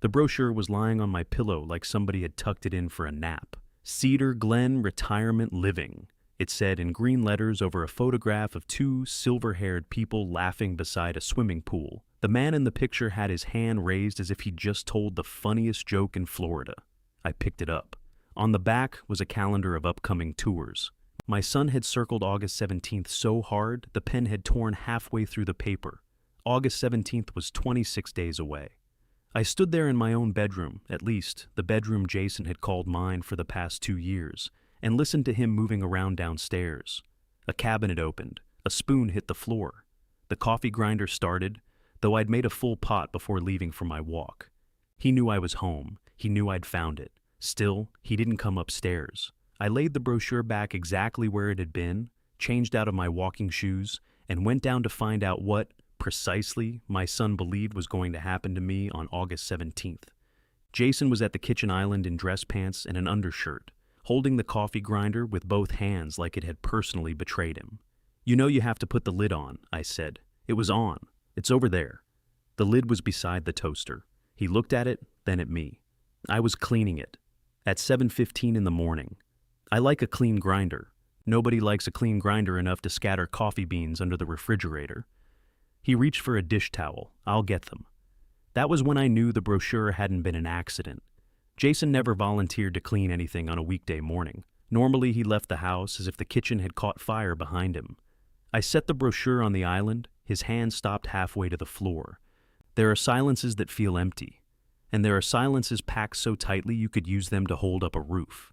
The brochure was lying on my pillow like somebody had tucked it in for a nap. Cedar Glen Retirement Living, it said in green letters over a photograph of two silver-haired people laughing beside a swimming pool. The man in the picture had his hand raised as if he'd just told the funniest joke in Florida. I picked it up. On the back was a calendar of upcoming tours. My son had circled August 17th so hard the pen had torn halfway through the paper. August 17th was 26 days away. I stood there in my own bedroom, at least the bedroom Jason had called mine for the past 2 years, and listened to him moving around downstairs. A cabinet opened. A spoon hit the floor. The coffee grinder started, though I'd made a full pot before leaving for my walk. He knew I was home. He knew I'd found it. Still, he didn't come upstairs. I laid the brochure back exactly where it had been, changed out of my walking shoes, and went down to find out what, precisely, my son believed was going to happen to me on August 17th. Jason was at the kitchen island in dress pants and an undershirt, holding the coffee grinder with both hands like it had personally betrayed him. "You know you have to put the lid on," I said. "It was on. It's over there." The lid was beside the toaster. He looked at it, then at me. I was cleaning it. At 7:15 in the morning. I like a clean grinder. Nobody likes a clean grinder enough to scatter coffee beans under the refrigerator. He reached for a dish towel. "I'll get them." That was when I knew the brochure hadn't been an accident. Jason never volunteered to clean anything on a weekday morning. Normally he left the house as if the kitchen had caught fire behind him. I set the brochure on the island. His hand stopped halfway to the floor. There are silences that feel empty, and there are silences packed so tightly you could use them to hold up a roof.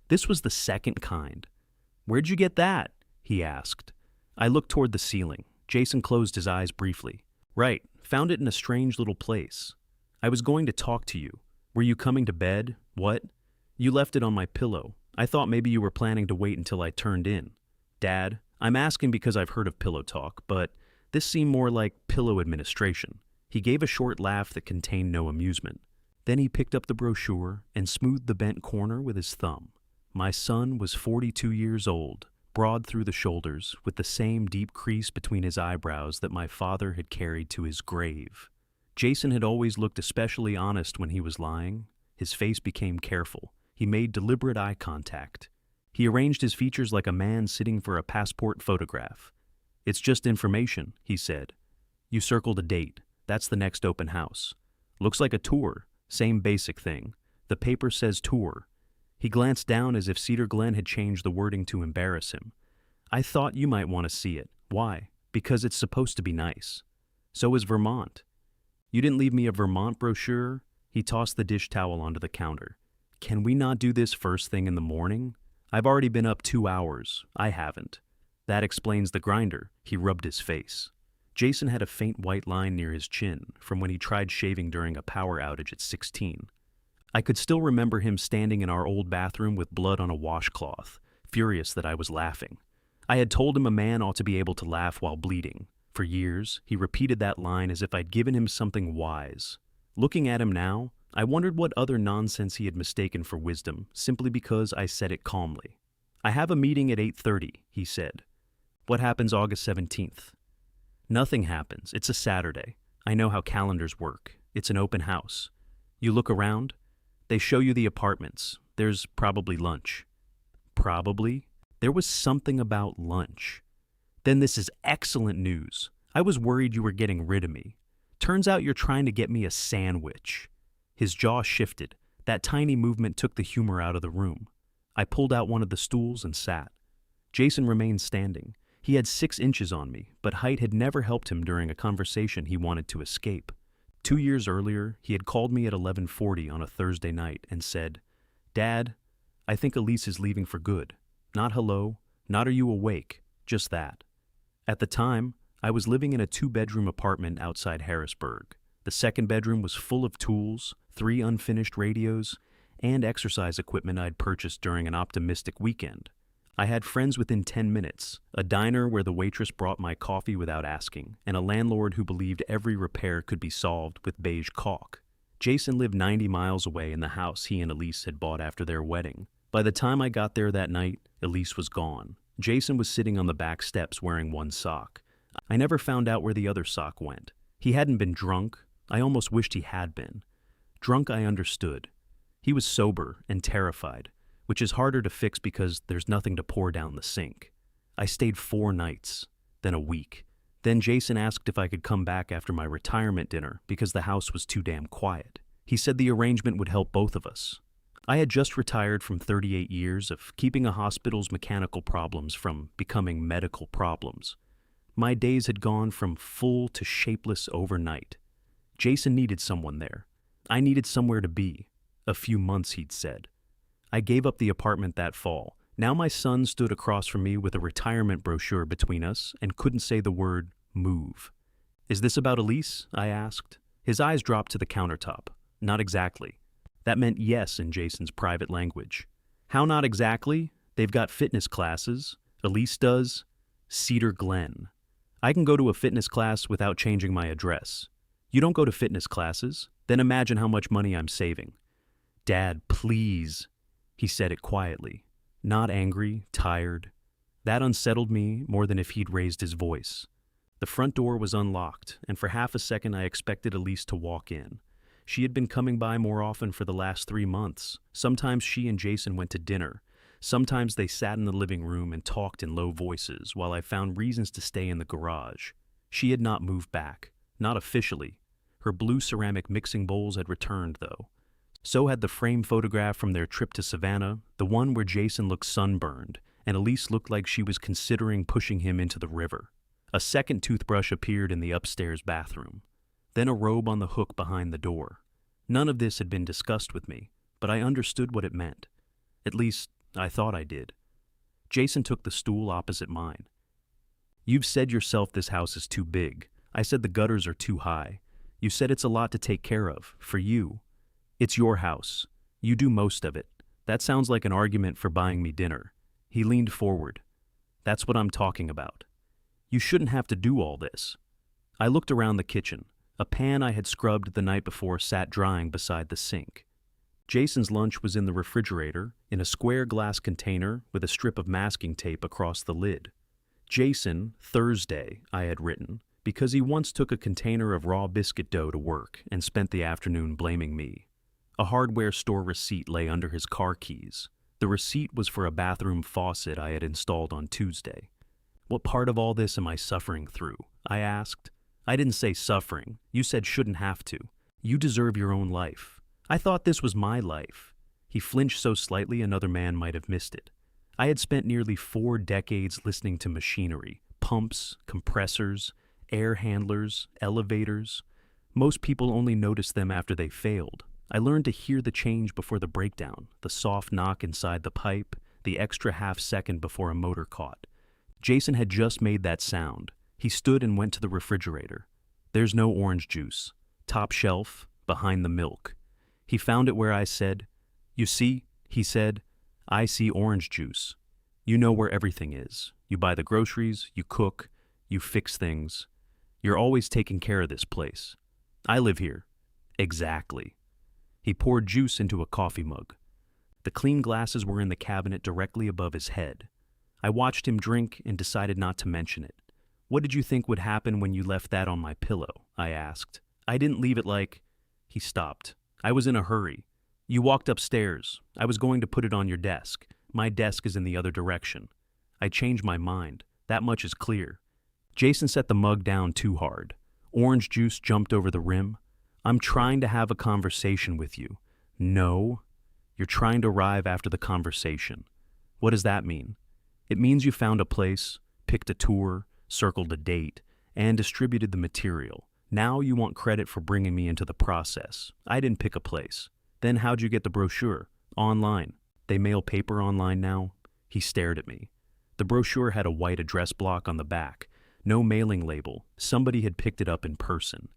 This was the second kind. "Where'd you get that?" he asked. I looked toward the ceiling. Jason closed his eyes briefly. "Right, found it in a strange little place. I was going to talk to you. Were you coming to bed? What? You left it on my pillow. I thought maybe you were planning to wait until I turned in." "Dad, I'm asking because I've heard of pillow talk, but this seemed more like pillow administration." He gave a short laugh that contained no amusement. Then he picked up the brochure and smoothed the bent corner with his thumb. My son was 42 years old, broad through the shoulders, with the same deep crease between his eyebrows that my father had carried to his grave. Jason had always looked especially honest when he was lying. His face became careful. He made deliberate eye contact. He arranged his features like a man sitting for a passport photograph. "It's just information," he said. "You circled a date. That's the next open house. Looks like a tour. Same basic thing. The paper says tour." He glanced down as if Cedar Glen had changed the wording to embarrass him. "I thought you might want to see it. Why? Because it's supposed to be nice. So is Vermont." "You didn't leave me a Vermont brochure?" He tossed the dish towel onto the counter. "Can we not do this first thing in the morning? I've already been up 2 hours. I haven't." "That explains the grinder." He rubbed his face. Jason had a faint white line near his chin from when he tried shaving during a power outage at 16. I could still remember him standing in our old bathroom with blood on a washcloth, furious that I was laughing. I had told him a man ought to be able to laugh while bleeding. For years, he repeated that line as if I'd given him something wise. Looking at him now, I wondered what other nonsense he had mistaken for wisdom, simply because I said it calmly. "I have a meeting at 8:30, he said. "What happens August 17th? "Nothing happens. It's a Saturday. I know how calendars work. It's an open house. You look around. They show you the apartments. There's probably lunch." Probably? There was something about lunch. "Then this is excellent news. I was worried you were getting rid of me. Turns out you're trying to get me a sandwich." His jaw shifted. That tiny movement took the humor out of the room. I pulled out one of the stools and sat. Jason remained standing. He had 6 inches on me, but height had never helped him during a conversation he wanted to escape. 2 years earlier, he had called me at 11:40 on a Thursday night and said, "Dad, I think Elise is leaving for good. Not hello, not are you awake, just that." At the time, I was living in a 2-bedroom apartment outside Harrisburg. The second bedroom was full of tools, 3 unfinished radios, and exercise equipment I'd purchased during an optimistic weekend. I had friends within 10 minutes, a diner where the waitress brought my coffee without asking, and a landlord who believed every repair could be solved with beige caulk. Jason lived 90 miles away in the house he and Elise had bought after their wedding. By the time I got there that night, Elise was gone. Jason was sitting on the back steps wearing one sock. I never found out where the other sock went. He hadn't been drunk. I almost wished he had been. Drunk, I understood. He was sober and terrified, which is harder to fix because there's nothing to pour down the sink. I stayed 4 nights, then a week. Then Jason asked if I could come back after my retirement dinner because the house was too damn quiet. He said the arrangement would help both of us. I had just retired from 38 years of keeping a hospital's mechanical problems from becoming medical problems. My days had gone from full to shapeless overnight. Jason needed someone there. I needed somewhere to be. A few months, he'd said. I gave up the apartment that fall. Now my son stood across from me with a retirement brochure between us and couldn't say the word move. "Is this about Elise?" I asked. His eyes dropped to the countertop. "Not exactly." That meant yes in Jason's private language. "How not exactly? They've got fitness classes. Elise does. Cedar Glen. I can go to a fitness class without changing my address. You don't go to fitness classes? Then imagine how much money I'm saving." "Dad, please." He said it quietly, not angry, tired. That unsettled me more than if he'd raised his voice. The front door was unlocked, and for half a second I expected Elise to walk in. She had been coming by more often for the last 3 months. Sometimes she and Jason went to dinner. Sometimes they sat in the living room and talked in low voices while I found reasons to stay in the garage. She had not moved back, not officially. Her blue ceramic mixing bowls had returned, though. So had the frame photograph from their trip to Savannah, the one where Jason looked sunburned, and Elise looked like she was considering pushing him into the river. A second toothbrush appeared in the upstairs bathroom. Then a robe on the hook behind the door. None of this had been discussed with me, but I understood what it meant. At least, I thought I did. Jason took the stool opposite mine. "You've said yourself this house is too big. I said the gutters are too high. You said it's a lot to take care of, for you. It's your house. You do most of it. That sounds like an argument for buying me dinner." He leaned forward. "That's what I'm talking about. You shouldn't have to do all this." I looked around the kitchen. A pan I had scrubbed the night before sat drying beside the sink. Jason's lunch was in the refrigerator, in a square glass container with a strip of masking tape across the lid. Jason, Thursday, I had written, because he once took a container of raw biscuit dough to work and spent the afternoon blaming me. A hardware store receipt lay under his car keys. The receipt was for a bathroom faucet I had installed on Tuesday. "What part of all this am I suffering through?" I asked. "I didn't say suffering. You said shouldn't have to. You deserve your own life. I thought this was my life." He flinched so slightly another man might have missed it. I had spent nearly 4 decades listening to machinery, pumps, compressors, air handlers, elevators. Most people only noticed them after they failed. I learned to hear the change before the breakdown, the soft knock inside the pipe, the extra half second before a motor caught. Jason had just made that sound. He stood and went to the refrigerator. "There's no orange juice. Top shelf, behind the milk." He found it where I said, "You see," he said, "I see orange juice. You know where everything is. You buy the groceries, you cook, you fix things. You're always taking care of this place. I live here." "Exactly." He poured juice into a coffee mug. The clean glasses were in the cabinet directly above his head. I watched him drink and decided not to mention it. "What did you think would happen when you left that on my pillow?" I asked. "I didn't leave it like—" He stopped. "I was in a hurry. You walked upstairs. I was going to put it on your desk. My desk is in the other direction. I changed my mind. That much is clear." Jason set the mug down too hard. Orange juice jumped over the rim. "I'm trying to have a conversation with you." "No. You're trying to arrive after the conversation." "What does that mean?" "It means you found a place, picked a tour, circled a date, and distributed the material. Now you want credit for bringing me into the process. I didn't pick a place. Then how'd you get the brochure?" "Online. They mail paper online now." He stared at me. The brochure had a white address block on the back. No mailing label. Somebody had picked it up in person.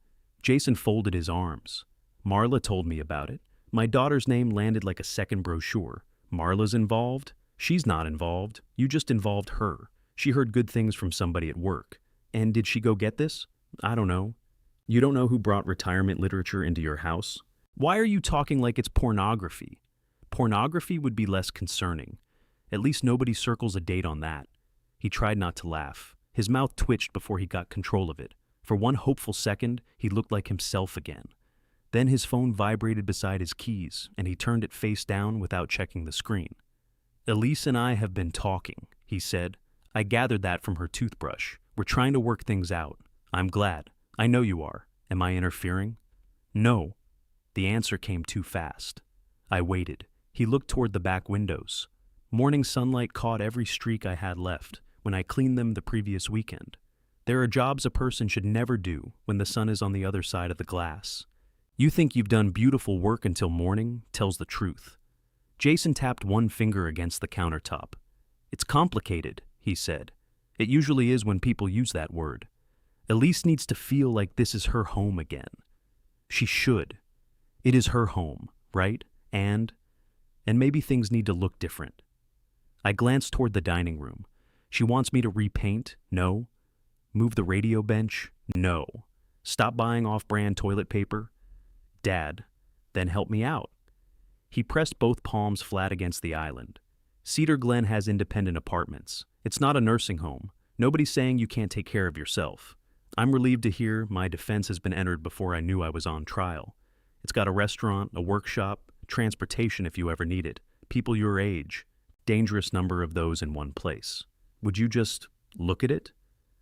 Jason folded his arms. "Marla told me about it. My daughter's name landed like a second brochure. Marla's involved? She's not involved. You just involved her. She heard good things from somebody at work. And did she go get this? I don't know." "You don't know who brought retirement literature into your house?" "Why are you talking like it's pornography?" "Pornography would be less concerning. At least nobody circles a date on that." He tried not to laugh. His mouth twitched before he got control of it. For one hopeful second, he looked like himself again. Then his phone vibrated beside his keys, and he turned it face down without checking the screen. "Elise and I have been talking," he said. "I gathered that from her toothbrush. We're trying to work things out. I'm glad. I know you are. Am I interfering?" "No." The answer came too fast. I waited. He looked toward the back windows. Morning sunlight caught every streak I had left when I cleaned them the previous weekend. There are jobs a person should never do when the sun is on the other side of the glass. You think you've done beautiful work until morning tells the truth. Jason tapped one finger against the countertop. "It's complicated," he said. "It usually is when people use that word. Elise needs to feel like this is her home again. She should. It is her home, right? And maybe things need to look different." I glanced toward the dining room. She wants me to repaint? No. Move the radio bench? No. Stop buying off-brand toilet paper? Dad, then help me out. He pressed both palms flat against the island. Cedar Glen has independent apartments. It's not a nursing home. Nobody's saying you can't take care of yourself. I'm relieved to hear my defense has been entered before I knew I was on trial. It's got a restaurant, a workshop, transportation if you ever need it, people your age, dangerous number of those in one place. Would you just look at it?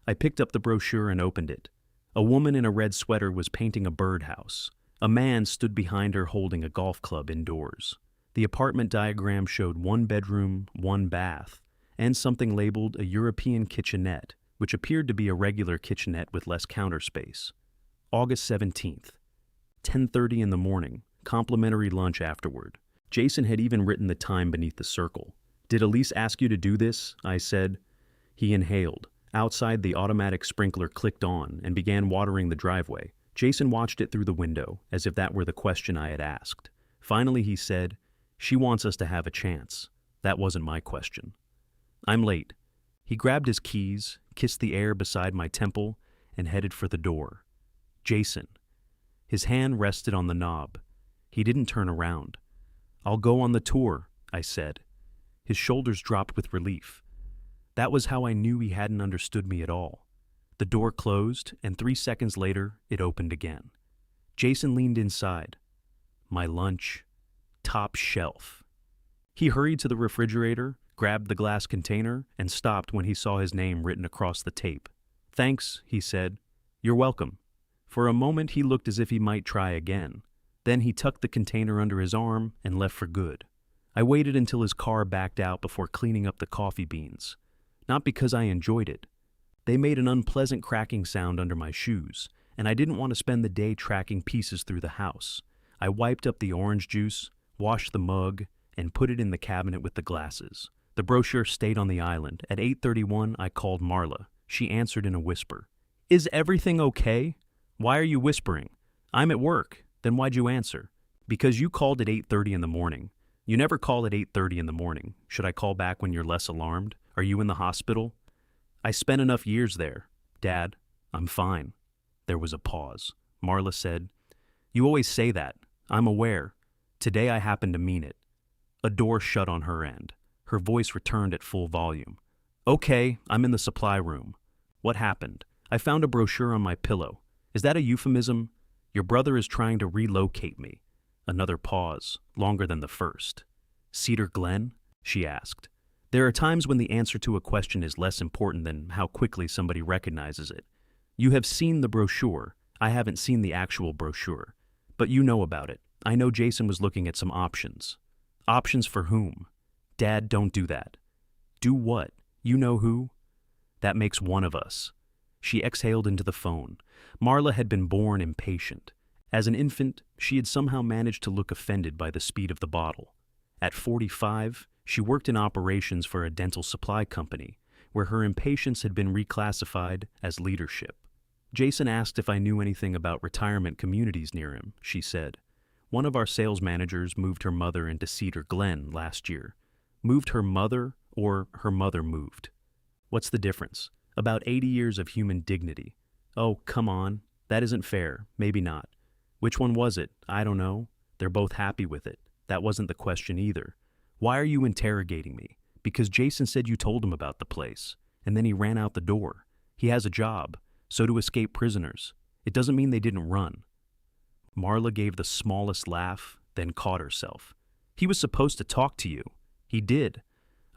I picked up the brochure and opened it. A woman in a red sweater was painting a birdhouse. A man stood behind her holding a golf club indoors. The apartment diagram showed 1 bedroom, 1 bath, and something labeled a European kitchenette, which appeared to be a regular kitchenette with less counter space. August 17th, 10:30 in the morning, complimentary lunch afterward. Jason had even written the time beneath the circle. "Did Elise ask you to do this?" I said. He inhaled. Outside, the automatic sprinkler clicked on and began watering the driveway. Jason watched it through the window, as if that were the question I had asked. Finally, he said, "She wants us to have a chance." That wasn't my question. "I'm late." He grabbed his keys, kissed the air beside my temple, and headed for the door. Jason. His hand rested on the knob. He didn't turn around. "I'll go on the tour," I said. His shoulders dropped with relief. That was how I knew he hadn't understood me at all. The door closed, and 3 seconds later, it opened again. Jason leaned inside. My lunch. Top shelf. He hurried to the refrigerator, grabbed the glass container, and stopped when he saw his name written across the tape. "Thanks," he said. "You're welcome." For a moment, he looked as if he might try again. Then he tucked the container under his arm and left for good. I waited until his car backed out before cleaning up the coffee beans. Not because I enjoyed it. They made an unpleasant cracking sound under my shoes, and I didn't want to spend the day tracking pieces through the house. I wiped up the orange juice, washed the mug, and put it in the cabinet with the glasses. The brochure stayed on the island. At 8:31, I called Marla. She answered in a whisper. "Is everything okay?" "Why are you whispering?" "I'm at work." "Then why'd you answer?" "Because you called at 8:30 in the morning. You never call at 8:30 in the morning. Should I call back when you're less alarmed? Are you in the hospital?" "I spent enough years there. Dad, I'm fine." There was a pause. Marla said, "You always say that. I'm aware. Today I happen to mean it." A door shut on her end. Her voice returned at full volume. "Okay, I'm in the supply room. What happened? I found a brochure on my pillow. Is that a euphemism? Your brother is trying to relocate me." Another pause, longer than the first. "Cedar Glen?" she asked. There are times when the answer to a question is less important than how quickly somebody recognizes it. You have seen the brochure. I haven't seen the actual brochure. But you know about it. I know Jason was looking at some options. Options for whom? Dad, don't do that. Do what? You know who? That makes one of us. She exhaled into the phone. Marla had been born impatient. As an infant, she had somehow managed to look offended by the speed of the bottle. At 45, she worked in operations for a dental supply company, where her impatience had been reclassified as leadership. Jason asked if I knew anything about retirement communities near him, she said. One of our sales managers moved her mother into Cedar Glen last year. Moved her mother, or her mother moved? What's the difference? About 80 years of human dignity. Oh, come on. That isn't fair. Maybe not. Which one was it? I don't know. They're both happy with it. That wasn't the question either. Why are you interrogating me? Because Jason said you told him about the place, and then he ran out the door. He has a job, so do escape prisoners. It doesn't mean they didn't run. Marla gave the smallest laugh, then caught herself. He was supposed to talk to you. He did.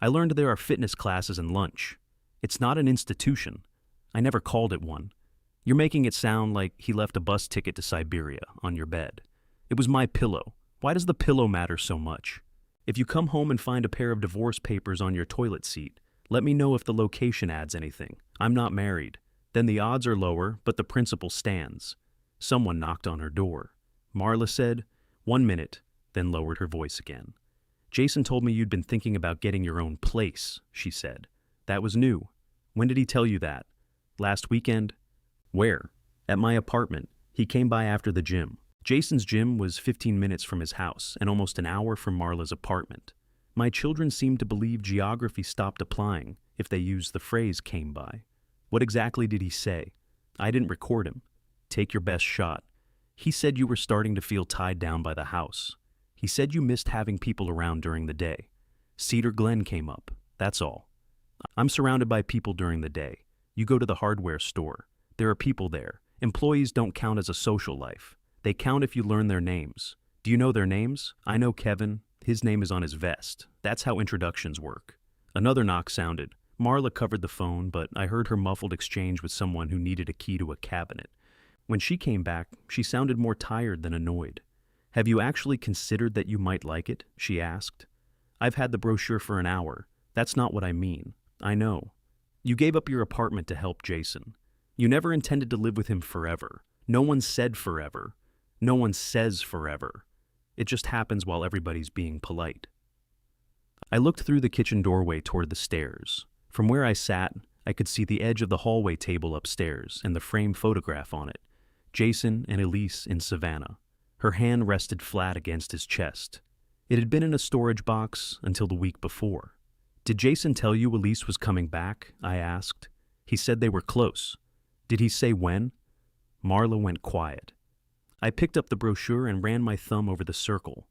I learned there are fitness classes and lunch. It's not an institution. I never called it one. You're making it sound like he left a bus ticket to Siberia on your bed. It was my pillow. Why does the pillow matter so much? If you come home and find a pair of divorce papers on your toilet seat, let me know if the location adds anything. I'm not married. Then the odds are lower, but the principle stands. Someone knocked on her door. Marla said, "1 minute," then lowered her voice again. "Jason told me you'd been thinking about getting your own place," she said. "That was new. When did he tell you that?" "Last weekend." "Where?" "At my apartment. He came by after the gym." Jason's gym was 15 minutes from his house and almost an hour from Marla's apartment. My children seemed to believe geography stopped applying if they used the phrase "came by." "What exactly did he say?" "I didn't record him." "Take your best shot." "He said you were starting to feel tied down by the house. He said you missed having people around during the day. Cedar Glen came up. That's all." "I'm surrounded by people during the day. You go to the hardware store. There are people there. Employees don't count as a social life. They count if you learn their names. Do you know their names? I know Kevin. His name is on his vest. That's how introductions work." Another knock sounded. Marla covered the phone, but I heard her muffled exchange with someone who needed a key to a cabinet. When she came back, she sounded more tired than annoyed. "Have you actually considered that you might like it?" she asked. "I've had the brochure for an hour. That's not what I mean. I know. You gave up your apartment to help Jason. You never intended to live with him forever. No one said forever. No one says forever. It just happens while everybody's being polite." I looked through the kitchen doorway toward the stairs. From where I sat, I could see the edge of the hallway table upstairs and the framed photograph on it. Jason and Elise in Savannah. Her hand rested flat against his chest. It had been in a storage box until the week before. "Did Jason tell you Elise was coming back?" I asked. "He said they were close." "Did he say when?" Marla went quiet. I picked up the brochure and ran my thumb over the circle.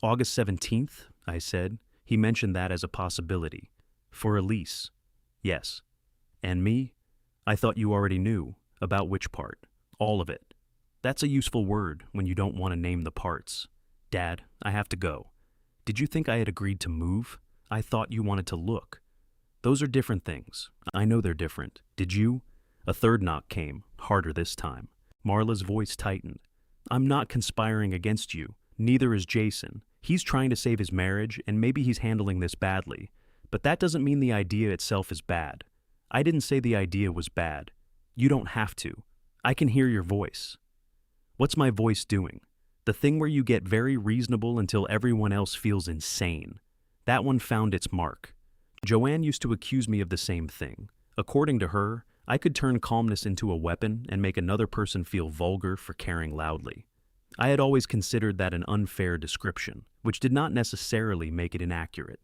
"August 17th, I said. "He mentioned that as a possibility. For Elise." "Yes." "And me?" "I thought you already knew. About which part?" "All of it." "That's a useful word when you don't want to name the parts." "Dad, I have to go." "Did you think I had agreed to move? I thought you wanted to look." "Those are different things. I know they're different. Did you?" A third knock came, harder this time. Marla's voice tightened. "I'm not conspiring against you. Neither is Jason. He's trying to save his marriage, and maybe he's handling this badly. But that doesn't mean the idea itself is bad. I didn't say the idea was bad. You don't have to. I can hear your voice." "What's my voice doing?" "The thing where you get very reasonable until everyone else feels insane." That one found its mark. Joanne used to accuse me of the same thing. According to her, I could turn calmness into a weapon and make another person feel vulgar for caring loudly. I had always considered that an unfair description, which did not necessarily make it inaccurate.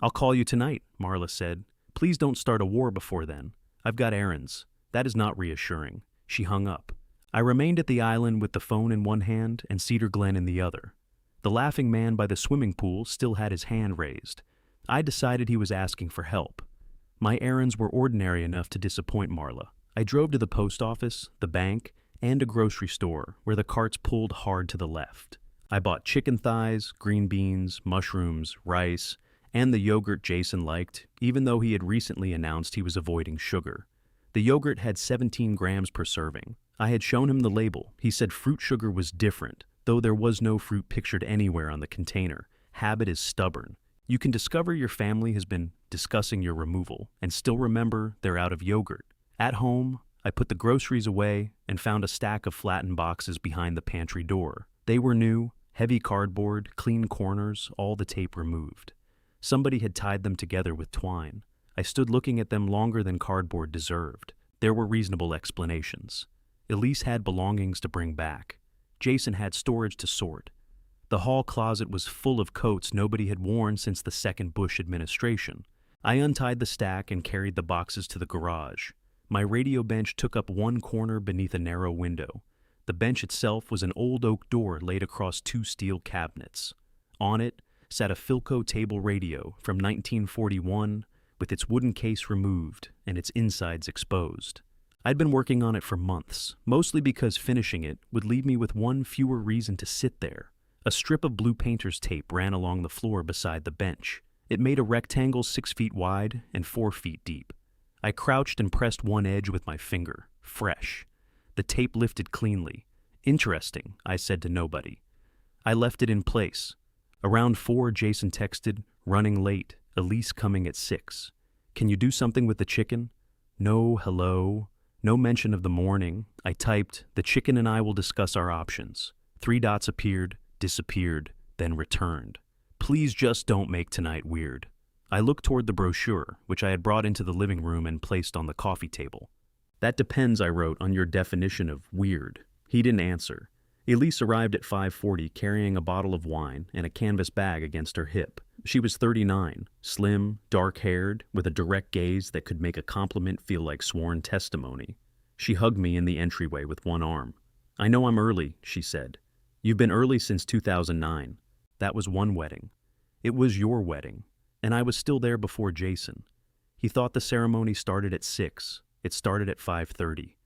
"I'll call you tonight," Marla said. "Please don't start a war before then. I've got errands." That is not reassuring. She hung up. I remained at the island with the phone in one hand and Cedar Glen in the other. The laughing man by the swimming pool still had his hand raised. I decided he was asking for help. My errands were ordinary enough to disappoint Marla. I drove to the post office, the bank, and a grocery store where the carts pulled hard to the left. I bought chicken thighs, green beans, mushrooms, rice, and the yogurt Jason liked, even though he had recently announced he was avoiding sugar. The yogurt had 17 grams per serving. I had shown him the label. He said fruit sugar was different, though there was no fruit pictured anywhere on the container. Habit is stubborn. You can discover your family has been discussing your removal and still remember they're out of yogurt. At home, I put the groceries away and found a stack of flattened boxes behind the pantry door. They were new, heavy cardboard, clean corners, all the tape removed. Somebody had tied them together with twine. I stood looking at them longer than cardboard deserved. There were reasonable explanations. Elise had belongings to bring back. Jason had storage to sort. The hall closet was full of coats nobody had worn since the second Bush administration. I untied the stack and carried the boxes to the garage. My radio bench took up one corner beneath a narrow window. The bench itself was an old oak door laid across two steel cabinets. On it sat a Philco table radio from 1941 with its wooden case removed and its insides exposed. I'd been working on it for months, mostly because finishing it would leave me with one fewer reason to sit there. A strip of blue painter's tape ran along the floor beside the bench. It made a rectangle 6 feet wide and 4 feet deep. I crouched and pressed one edge with my finger. Fresh. The tape lifted cleanly. Interesting, I said to nobody. I left it in place. Around 4, Jason texted, "Running late, Elise coming at 6. Can you do something with the chicken?" No hello. No mention of the morning. I typed, "The chicken and I will discuss our options." 3 dots appeared, disappeared, then returned. "Please just don't make tonight weird." I looked toward the brochure, which I had brought into the living room and placed on the coffee table. "That depends," I wrote, "on your definition of weird." He didn't answer. Elise arrived at 5:40 carrying a bottle of wine and a canvas bag against her hip. She was 39, slim, dark-haired, with a direct gaze that could make a compliment feel like sworn testimony. She hugged me in the entryway with one arm. "I know I'm early," she said. "You've been early since 2009. That was one wedding. It was your wedding, and I was still there before Jason. He thought the ceremony started at 6. It started at 5:30.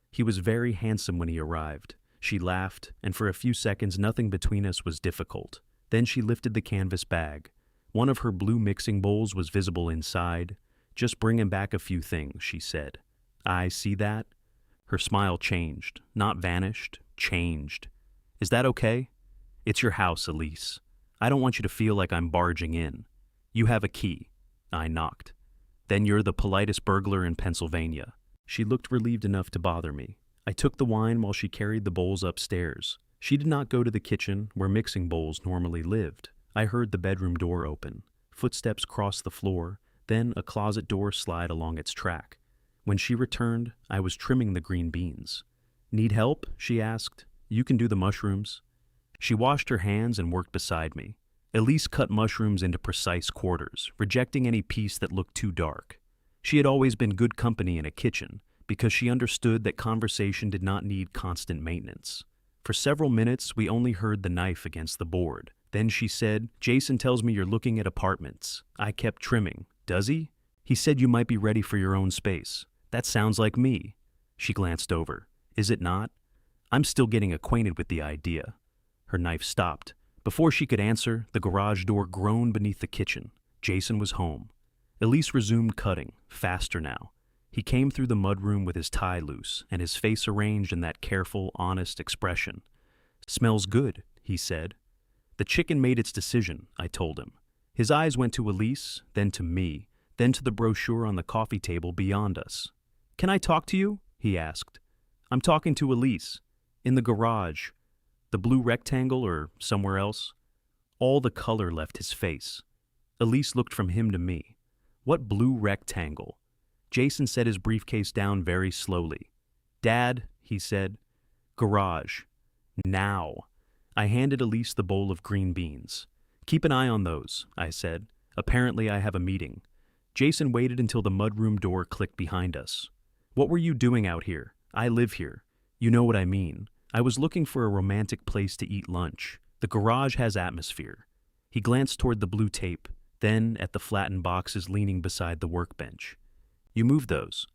He was very handsome when he arrived." She laughed, and for a few seconds nothing between us was difficult. Then she lifted the canvas bag. One of her blue mixing bowls was visible inside. "Just bringing back a few things," she said. "I see that?" Her smile changed, not vanished, changed. "Is that okay? It's your house, Elise. I don't want you to feel like I'm barging in. You have a key." I knocked. "Then you're the politest burglar in Pennsylvania." She looked relieved enough to bother me. I took the wine while she carried the bowls upstairs. She did not go to the kitchen, where mixing bowls normally lived. I heard the bedroom door open. Footsteps crossed the floor, then a closet door slide along its track. When she returned, I was trimming the green beans. "Need help?" she asked. "You can do the mushrooms." She washed her hands and worked beside me. Elise cut mushrooms into precise quarters, rejecting any piece that looked too dark. She had always been good company in a kitchen, because she understood that conversation did not need constant maintenance. For several minutes, we only heard the knife against the board. Then she said, "Jason tells me you're looking at apartments." I kept trimming. "Does he?" "He said you might be ready for your own space." "That sounds like me." She glanced over. "Is it not?" "I'm still getting acquainted with the idea." Her knife stopped. Before she could answer, the garage door groaned beneath the kitchen. Jason was home. Elise resumed cutting, faster now. He came through the mudroom with his tie loose and his face arranged in that careful, honest expression. "Smells good," he said. "The chicken made its decision," I told him. His eyes went to Elise, then to me, then to the brochure on the coffee table beyond us. "Can I talk to you?" he asked. "I'm talking to Elise. In the garage. The blue rectangle or somewhere else?" All the color left his face. Elise looked from him to me. "What blue rectangle?" Jason set his briefcase down very slowly. "Dad," he said. "Garage. Now." I handed Elise the bowl of green beans. "Keep an eye on those," I said. "Apparently I have a meeting." Jason waited until the mudroom door clicked behind us. "What were you doing out here? I live here. You know what I mean. I was looking for a romantic place to eat lunch. The garage has atmosphere." He glanced toward the blue tape, then at the flattened boxes leaning beside the workbench. "You moved those."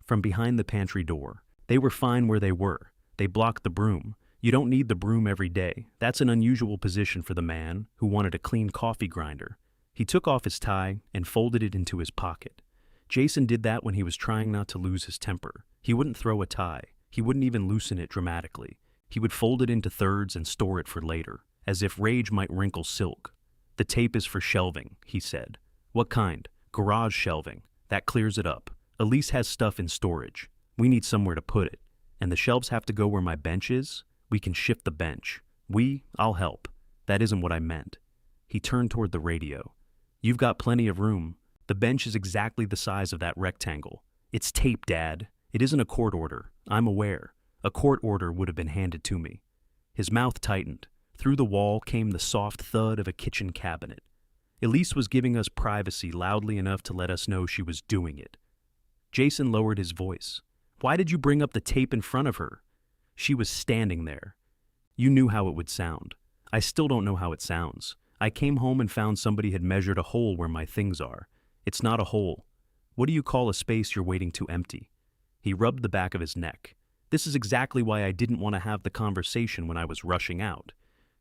"From behind the pantry door. They were fine where they were. They blocked the broom. You don't need the broom every day. That's an unusual position for the man who wanted a clean coffee grinder." He took off his tie and folded it into his pocket. Jason did that when he was trying not to lose his temper. He wouldn't throw a tie. He wouldn't even loosen it dramatically. He would fold it into thirds and store it for later, as if rage might wrinkle silk. "The tape is for shelving," he said. "What kind?" "Garage shelving. That clears it up. Elise has stuff in storage. We need somewhere to put it. And the shelves have to go where my bench is? We can shift the bench. I'll help. That isn't what I meant." He turned toward the radio. "You've got plenty of room. The bench is exactly the size of that rectangle. It's tape, Dad. It isn't a court order. I'm aware. A court order would have been handed to me." His mouth tightened. Through the wall came the soft thud of a kitchen cabinet. Elise was giving us privacy loudly enough to let us know she was doing it. Jason lowered his voice. "Why did you bring up the tape in front of her?" "She was standing there. You knew how it would sound. I still don't know how it sounds. I came home and found somebody had measured a hole where my things are. It's not a hole. What do you call a space you're waiting to empty?" He rubbed the back of his neck. This is exactly why I didn't want to have the conversation when I was rushing out.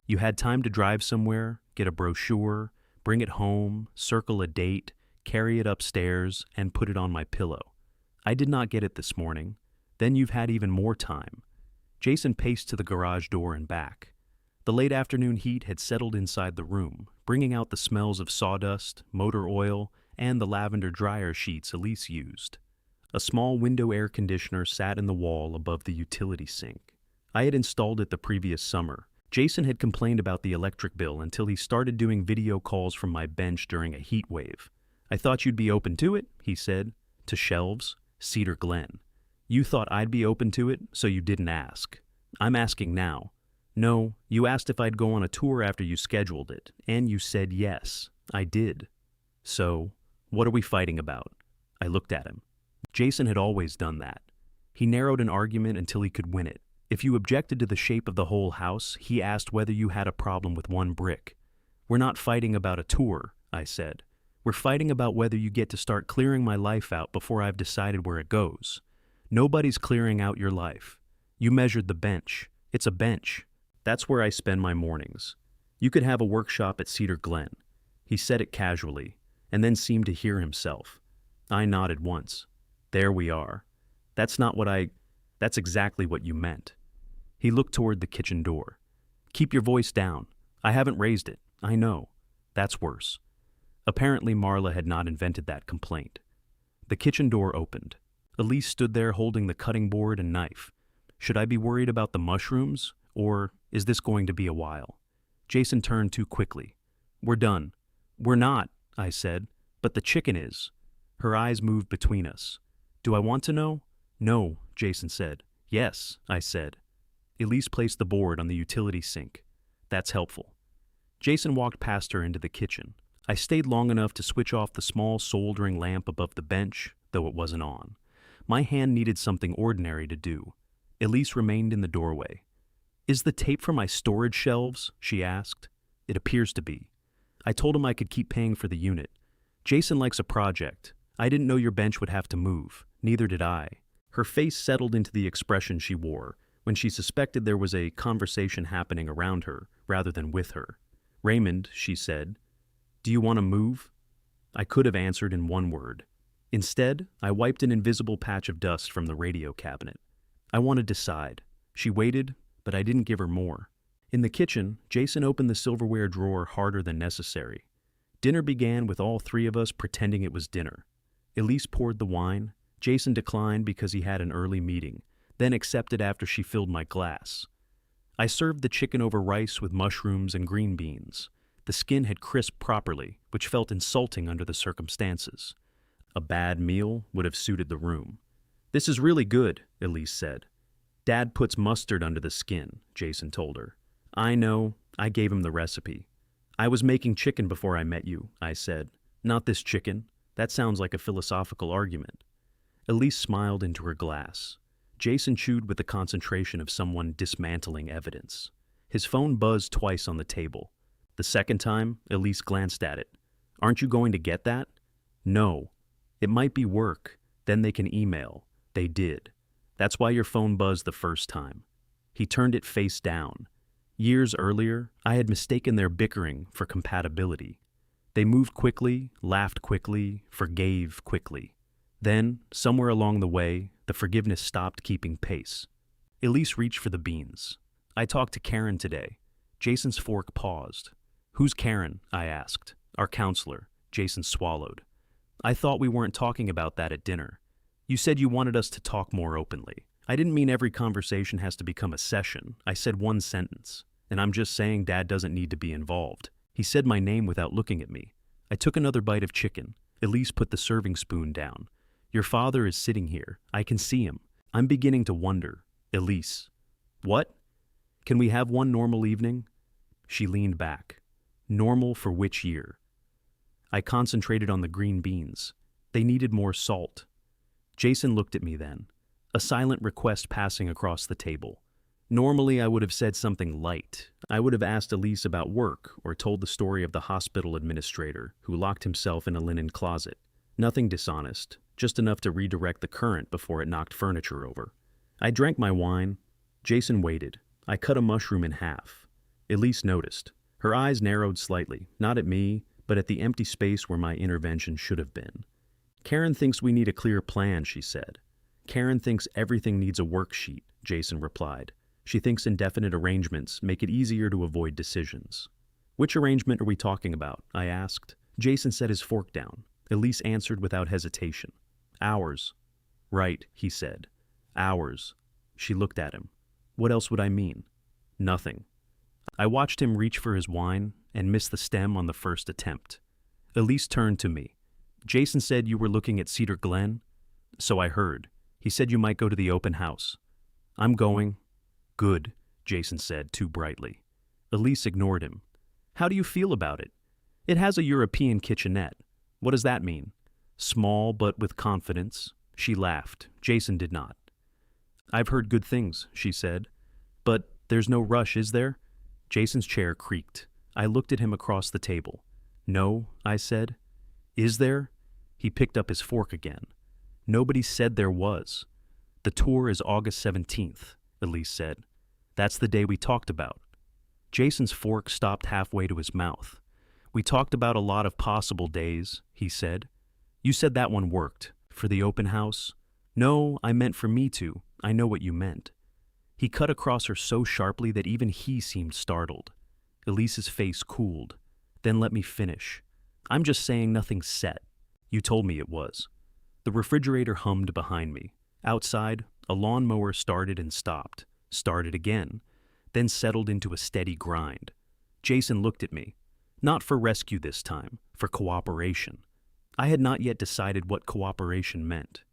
You had time to drive somewhere, get a brochure, bring it home, circle a date, carry it upstairs, and put it on my pillow. I did not get it this morning. Then you've had even more time. Jason paced to the garage door and back. The late afternoon heat had settled inside the room, bringing out the smells of sawdust, motor oil, and the lavender dryer sheets Elise used. A small window air conditioner sat in the wall above the utility sink. I had installed it the previous summer. Jason had complained about the electric bill until he started doing video calls from my bench during a heat wave. I thought you'd be open to it, he said. To shelves, Cedar Glen. You thought I'd be open to it, so you didn't ask. I'm asking now. No, you asked if I'd go on a tour after you scheduled it, and you said yes. I did. So, what are we fighting about? I looked at him. Jason had always done that. He narrowed an argument until he could win it. If you objected to the shape of the whole house, he asked whether you had a problem with one brick. We're not fighting about a tour, I said. We're fighting about whether you get to start clearing my life out before I've decided where it goes. Nobody's clearing out your life. You measured the bench. It's a bench. That's where I spend my mornings. You could have a workshop at Cedar Glen. He said it casually, and then seemed to hear himself. I nodded once. There we are. That's exactly what you meant. He looked toward the kitchen door. Keep your voice down. I haven't raised it. I know. That's worse. Apparently Marla had not invented that complaint. The kitchen door opened. Elise stood there holding the cutting board and knife. Should I be worried about the mushrooms, or is this going to be a while? Jason turned too quickly. We're done. We're not, I said, but the chicken is. Her eyes moved between us. Do I want to know? No, Jason said. Yes, I said. Elise placed the board on the utility sink. That's helpful. Jason walked past her into the kitchen. I stayed long enough to switch off the small soldering lamp above the bench, though it wasn't on. My hand needed something ordinary to do. Elise remained in the doorway. Is the tape for my storage shelves? She asked. It appears to be. I told him I could keep paying for the unit. Jason likes a project. I didn't know your bench would have to move. Neither did I. Her face settled into the expression she wore when she suspected there was a conversation happening around her rather than with her. Raymond, she said, do you want to move? I could have answered in one word. Instead, I wiped an invisible patch of dust from the radio cabinet. I want to decide. She waited, but I didn't give her more. In the kitchen, Jason opened the silverware drawer harder than necessary. Dinner began with all three of us pretending it was dinner. Elise poured the wine. Jason declined because he had an early meeting, then accepted after she filled my glass. I served the chicken over rice with mushrooms and green beans. The skin had crisped properly, which felt insulting under the circumstances. A bad meal would have suited the room. This is really good, Elise said. Dad puts mustard under the skin, Jason told her. I know. I gave him the recipe. I was making chicken before I met you, I said. Not this chicken. That sounds like a philosophical argument. Elise smiled into her glass. Jason chewed with the concentration of someone dismantling evidence. His phone buzzed twice on the table. The second time, Elise glanced at it. Aren't you going to get that? No. It might be work. Then they can email. They did. That's why your phone buzzed the first time. He turned it face down. Years earlier, I had mistaken their bickering for compatibility. They moved quickly, laughed quickly, forgave quickly. Then, somewhere along the way, the forgiveness stopped keeping pace. Elise reached for the beans. I talked to Karen today. Jason's fork paused. Who's Karen? I asked. Our counselor. Jason swallowed. I thought we weren't talking about that at dinner. You said you wanted us to talk more openly. I didn't mean every conversation has to become a session. I said one sentence. And I'm just saying Dad doesn't need to be involved. He said my name without looking at me. I took another bite of chicken. Elise put the serving spoon down. Your father is sitting here. I can see him. I'm beginning to wonder. Elise. What? Can we have one normal evening? She leaned back. Normal for which year? I concentrated on the green beans. They needed more salt. Jason looked at me then, a silent request passing across the table. Normally, I would have said something light. I would have asked Elise about work or told the story of the hospital administrator who locked himself in a linen closet. Nothing dishonest, just enough to redirect the current before it knocked furniture over. I drank my wine. Jason waited. I cut a mushroom in half. Elise noticed. Her eyes narrowed slightly, not at me, but at the empty space where my intervention should have been. Karen thinks we need a clear plan, she said. Karen thinks everything needs a worksheet, Jason replied. She thinks indefinite arrangements make it easier to avoid decisions. Which arrangement are we talking about? I asked. Jason set his fork down. Elise answered without hesitation. Ours. Right, he said. Ours. She looked at him. What else would I mean? Nothing. I watched him reach for his wine and miss the stem on the first attempt. Elise turned to me. Jason said you were looking at Cedar Glen? So I heard. He said you might go to the open house. I'm going. Good, Jason said too brightly. Elise ignored him. How do you feel about it? It has a European kitchenette. What does that mean? Small but with confidence. She laughed. Jason did not. I've heard good things, she said. But there's no rush, is there? Jason's chair creaked. I looked at him across the table. No, I said. Is there? He picked up his fork again. Nobody said there was. The tour is August 17th, Elise said. That's the day we talked about. Jason's fork stopped halfway to his mouth. We talked about a lot of possible days, he said. You said that one worked. For the open house? No, I meant for me to. I know what you meant. He cut across her so sharply that even he seemed startled. Elise's face cooled. Then let me finish. I'm just saying nothing's set. You told me it was. The refrigerator hummed behind me. Outside, a lawnmower started and stopped, started again, then settled into a steady grind. Jason looked at me. Not for rescue this time, for cooperation. I had not yet decided what cooperation meant.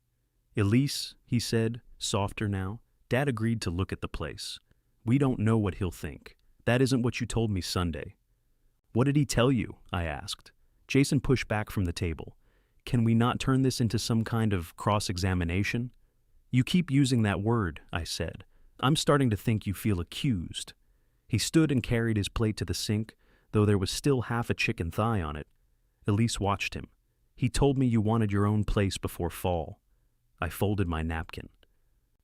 Elise, he said, softer now, Dad agreed to look at the place. We don't know what he'll think. That isn't what you told me Sunday. What did he tell you? I asked. Jason pushed back from the table. Can we not turn this into some kind of cross-examination? You keep using that word, I said. I'm starting to think you feel accused. He stood and carried his plate to the sink, though there was still half a chicken thigh on it. Elise watched him. He told me you wanted your own place before fall. I folded my napkin.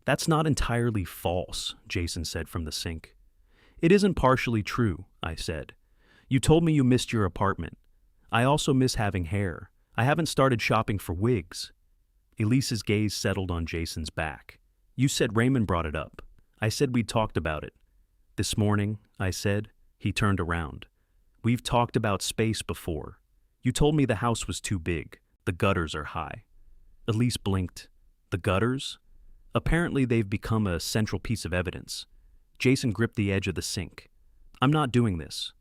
That's not entirely false, Jason said from the sink. It isn't partially true, I said. You told me you missed your apartment. I also miss having hair. I haven't started shopping for wigs. Elise's gaze settled on Jason's back. You said Raymond brought it up. I said we'd talked about it. This morning, I said. He turned around. We've talked about space before. You told me the house was too big. The gutters are high. Elise blinked. The gutters? Apparently they've become a central piece of evidence. Jason gripped the edge of the sink. I'm not doing this.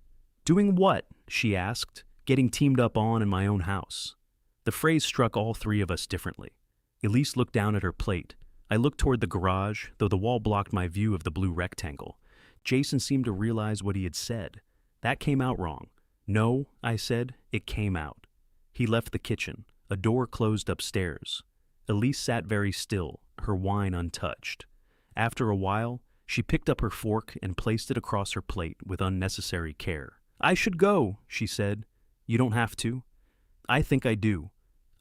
Doing what? She asked, getting teamed up on in my own house. The phrase struck all three of us differently. Elise looked down at her plate. I looked toward the garage, though the wall blocked my view of the blue rectangle. Jason seemed to realize what he had said. That came out wrong. No, I said, it came out. He left the kitchen. A door closed upstairs. Elise sat very still, her wine untouched. After a while, she picked up her fork and placed it across her plate with unnecessary care. I should go, she said. You don't have to. I think I do.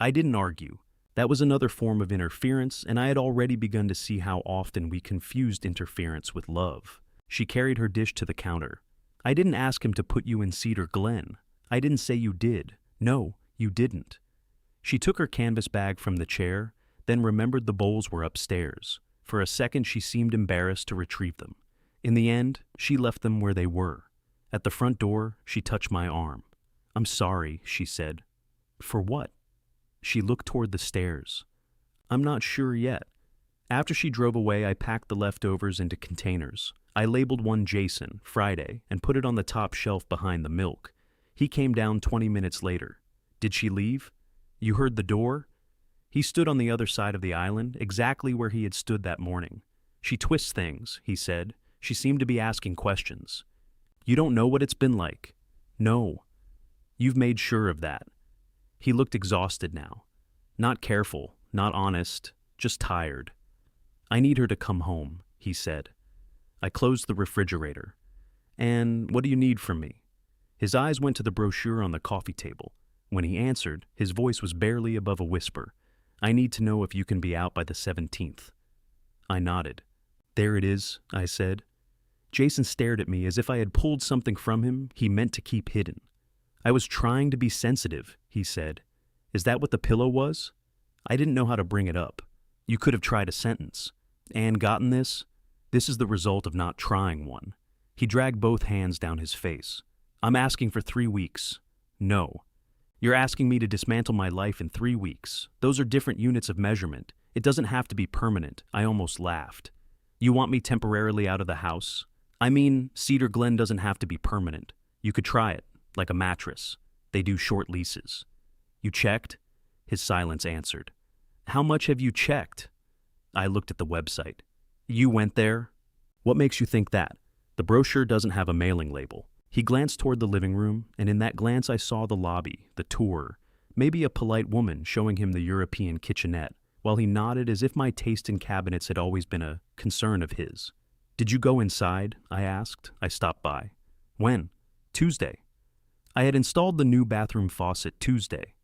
I didn't argue. That was another form of interference, and I had already begun to see how often we confused interference with love. She carried her dish to the counter. I didn't ask him to put you in Cedar Glen. I didn't say you did. No, you didn't. She took her canvas bag from the chair, then remembered the bowls were upstairs. For a second she seemed embarrassed to retrieve them. In the end, she left them where they were. At the front door, she touched my arm. I'm sorry, she said. For what? She looked toward the stairs. I'm not sure yet. After she drove away, I packed the leftovers into containers. I labeled one Jason, Friday, and put it on the top shelf behind the milk. He came down 20 minutes later. Did she leave? You heard the door? He stood on the other side of the island, exactly where he had stood that morning. She twists things, he said. She seemed to be asking questions. You don't know what it's been like. No. You've made sure of that. He looked exhausted now. Not careful, not honest, just tired. I need her to come home, he said. I closed the refrigerator. And what do you need from me? His eyes went to the brochure on the coffee table. When he answered, his voice was barely above a whisper. I need to know if you can be out by the 17th. I nodded. There it is, I said. Jason stared at me as if I had pulled something from him he meant to keep hidden. I was trying to be sensitive, he said. Is that what the pillow was? I didn't know how to bring it up. You could have tried a sentence. And gotten this? This is the result of not trying one. He dragged both hands down his face. I'm asking for 3 weeks. No. You're asking me to dismantle my life in 3 weeks. Those are different units of measurement. It doesn't have to be permanent. I almost laughed. You want me temporarily out of the house? I mean, Cedar Glen doesn't have to be permanent. You could try it, like a mattress. They do short leases. You checked? His silence answered. How much have you checked? I looked at the website. You went there? What makes you think that? The brochure doesn't have a mailing label. He glanced toward the living room, and in that glance I saw the lobby, the tour, maybe a polite woman showing him the European kitchenette, while he nodded as if my taste in cabinets had always been a concern of his. Did you go inside? I asked. I stopped by. When? Tuesday. I had installed the new bathroom faucet Tuesday.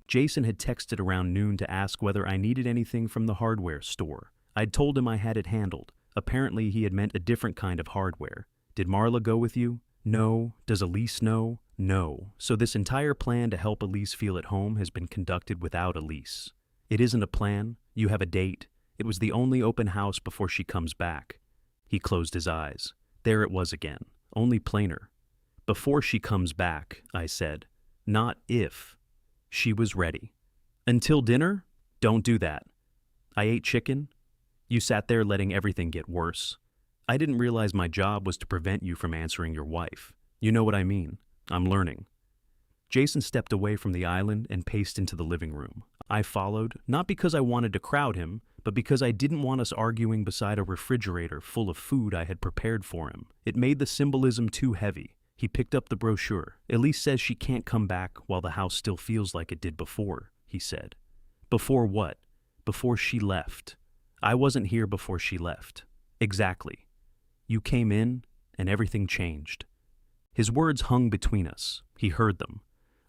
Jason had texted around noon to ask whether I needed anything from the hardware store. I'd told him I had it handled. Apparently he had meant a different kind of hardware. Did Marla go with you? No. Does Elise know? No. So this entire plan to help Elise feel at home has been conducted without Elise. It isn't a plan. You have a date. It was the only open house before she comes back. He closed his eyes. There it was again, only plainer. Before she comes back, I said. Not if. She was ready. Until dinner? Don't do that. I ate chicken. You sat there letting everything get worse. I didn't realize my job was to prevent you from answering your wife. You know what I mean. I'm learning. Jason stepped away from the island and paced into the living room. I followed, not because I wanted to crowd him, but because I didn't want us arguing beside a refrigerator full of food I had prepared for him. It made the symbolism too heavy. He picked up the brochure. Elise says she can't come back while the house still feels like it did before, he said. Before what? Before she left. I wasn't here before she left. Exactly. You came in, and everything changed. His words hung between us. He heard them.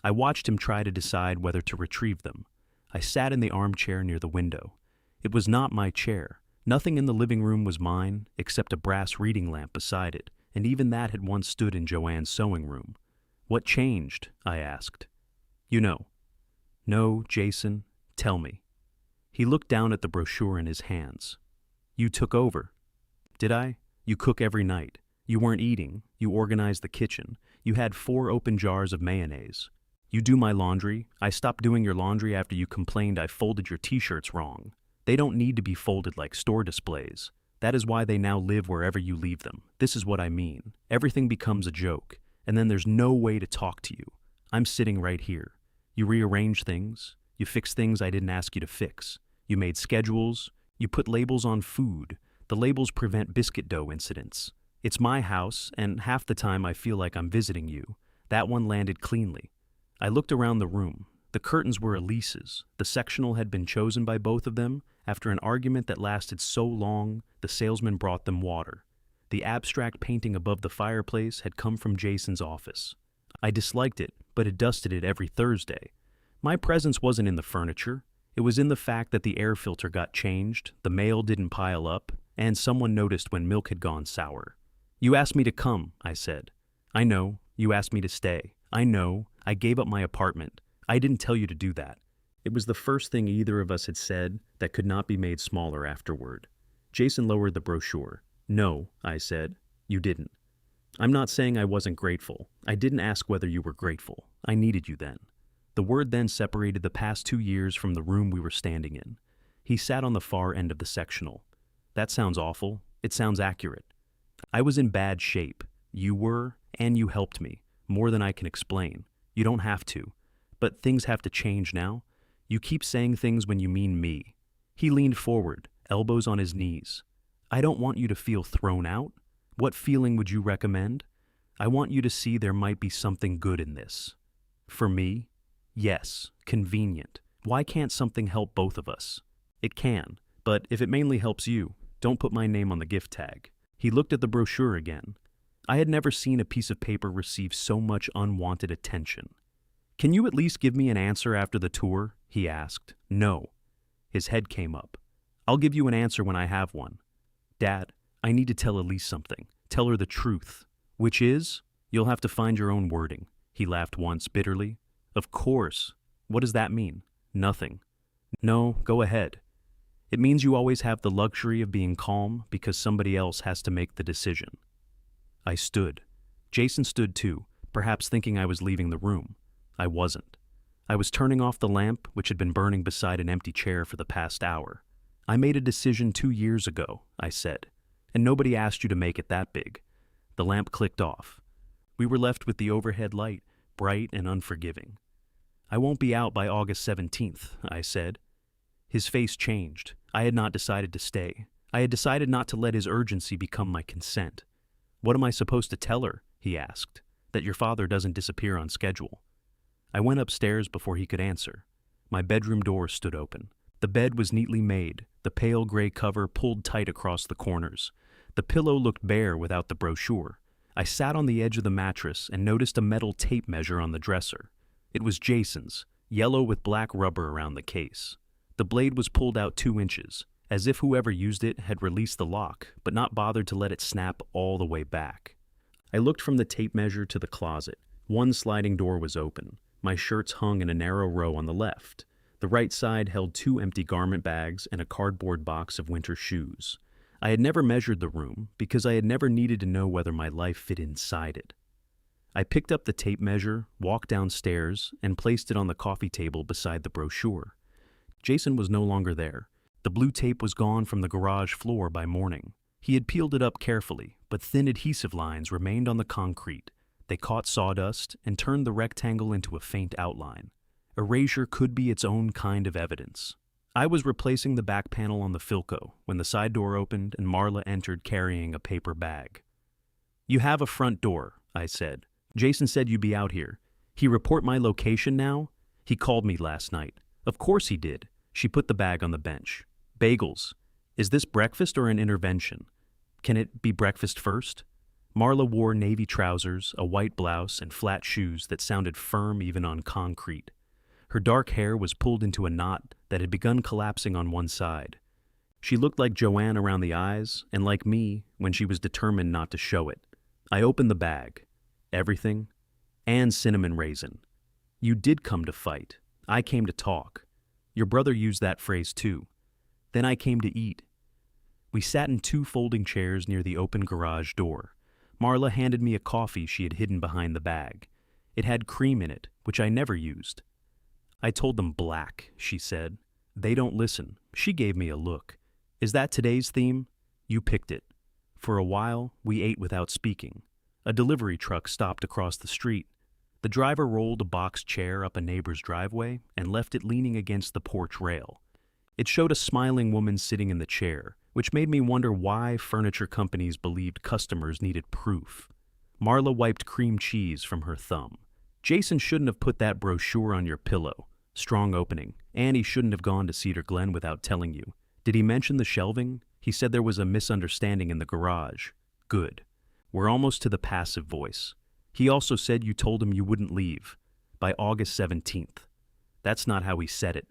I watched him try to decide whether to retrieve them. I sat in the armchair near the window. It was not my chair. Nothing in the living room was mine, except a brass reading lamp beside it, and even that had once stood in Joanne's sewing room. What changed? I asked. You know. No, Jason, tell me. He looked down at the brochure in his hands. You took over. Did I? You cook every night. You weren't eating. You organized the kitchen. You had 4 open jars of mayonnaise. You do my laundry. I stopped doing your laundry after you complained I folded your t-shirts wrong. They don't need to be folded like store displays. That is why they now live wherever you leave them. This is what I mean. Everything becomes a joke, and then there's no way to talk to you. I'm sitting right here. You rearrange things. You fix things I didn't ask you to fix. You made schedules. You put labels on food. The labels prevent biscuit dough incidents. It's my house, and half the time I feel like I'm visiting you. That one landed cleanly. I looked around the room. The curtains were Elise's. The sectional had been chosen by both of them. After an argument that lasted so long, the salesman brought them water. The abstract painting above the fireplace had come from Jason's office. I disliked it, but had dusted it every Thursday. My presence wasn't in the furniture. It was in the fact that the air filter got changed, the mail didn't pile up, and someone noticed when milk had gone sour. You asked me to come, I said. I know. You asked me to stay. I know. I gave up my apartment. I didn't tell you to do that. It was the first thing either of us had said that could not be made smaller afterward. Jason lowered the brochure. No, I said. You didn't. I'm not saying I wasn't grateful. I didn't ask whether you were grateful. I needed you then. The word then separated the past 2 years from the room we were standing in. He sat on the far end of the sectional. That sounds awful. It sounds accurate. I was in bad shape. You were, and you helped me. More than I can explain. You don't have to. But things have to change now. You keep saying things when you mean me. He leaned forward, elbows on his knees. I don't want you to feel thrown out. What feeling would you recommend? I want you to see there might be something good in this. For me? Yes, convenient. Why can't something help both of us? It can, but if it mainly helps you, don't put my name on the gift tag. He looked at the brochure again. I had never seen a piece of paper receive so much unwanted attention. Can you at least give me an answer after the tour? He asked. No. His head came up. "I'll give you an answer when I have one." "Dad, I need to tell Elise something. Tell her the truth." "Which is?" "You'll have to find your own wording." He laughed once bitterly. "Of course. What does that mean?" "Nothing." "No, go ahead." "It means you always have the luxury of being calm because somebody else has to make the decision." I stood. Jason stood too, perhaps thinking I was leaving the room. I wasn't. I was turning off the lamp, which had been burning beside an empty chair for the past hour. "I made a decision 2 years ago," I said, "and nobody asked you to make it that big." The lamp clicked off. We were left with the overhead light, bright and unforgiving. "I won't be out by August 17th, I said. His face changed. I had not decided to stay. I had decided not to let his urgency become my consent. "What am I supposed to tell her?" he asked. "That your father doesn't disappear on schedule." I went upstairs before he could answer. My bedroom door stood open. The bed was neatly made, the pale gray cover pulled tight across the corners. The pillow looked bare without the brochure. I sat on the edge of the mattress and noticed a metal tape measure on the dresser. It was Jason's, yellow with black rubber around the case. The blade was pulled out 2 inches, as if whoever used it had released the lock, but not bothered to let it snap all the way back. I looked from the tape measure to the closet. One sliding door was open. My shirts hung in a narrow row on the left. The right side held 2 empty garment bags and a cardboard box of winter shoes. I had never measured the room because I had never needed to know whether my life fit inside it. I picked up the tape measure, walked downstairs, and placed it on the coffee table beside the brochure. Jason was no longer there. The blue tape was gone from the garage floor by morning. He had peeled it up carefully, but thin adhesive lines remained on the concrete. They caught sawdust and turned the rectangle into a faint outline. Erasure could be its own kind of evidence. I was replacing the back panel on the Philco when the side door opened and Marla entered carrying a paper bag. "You have a front door," I said. "Jason said you'd be out here. He report my location now? He called me last night." "Of course he did." She put the bag on the bench. "Bagels. Is this breakfast or an intervention? Can it be breakfast first?" Marla wore navy trousers, a white blouse, and flat shoes that sounded firm even on concrete. Her dark hair was pulled into a knot that had begun collapsing on one side. She looked like Joanne around the eyes, and like me when she was determined not to show it. I opened the bag. Everything? And cinnamon raisin. "You did come to fight. I came to talk. Your brother used that phrase too. Then I came to eat." We sat in 2 folding chairs near the open garage door. Marla handed me a coffee she had hidden behind the bag. It had cream in it, which I never used. "I told them black," she said. "They don't listen." She gave me a look. "Is that today's theme?" "You picked it." For a while, we ate without speaking. A delivery truck stopped across the street. The driver rolled a box chair up a neighbor's driveway and left it leaning against the porch rail. It showed a smiling woman sitting in the chair, which made me wonder why furniture companies believed customers needed proof. Marla wiped cream cheese from her thumb. "Jason shouldn't have put that brochure on your pillow." Strong opening. "And he shouldn't have gone to Cedar Glen without telling you." "Did he mention the shelving?" "He said there was a misunderstanding in the garage." "Good. We're almost to the passive voice." "He also said you told him you wouldn't leave by August 17th. That's not how he said it."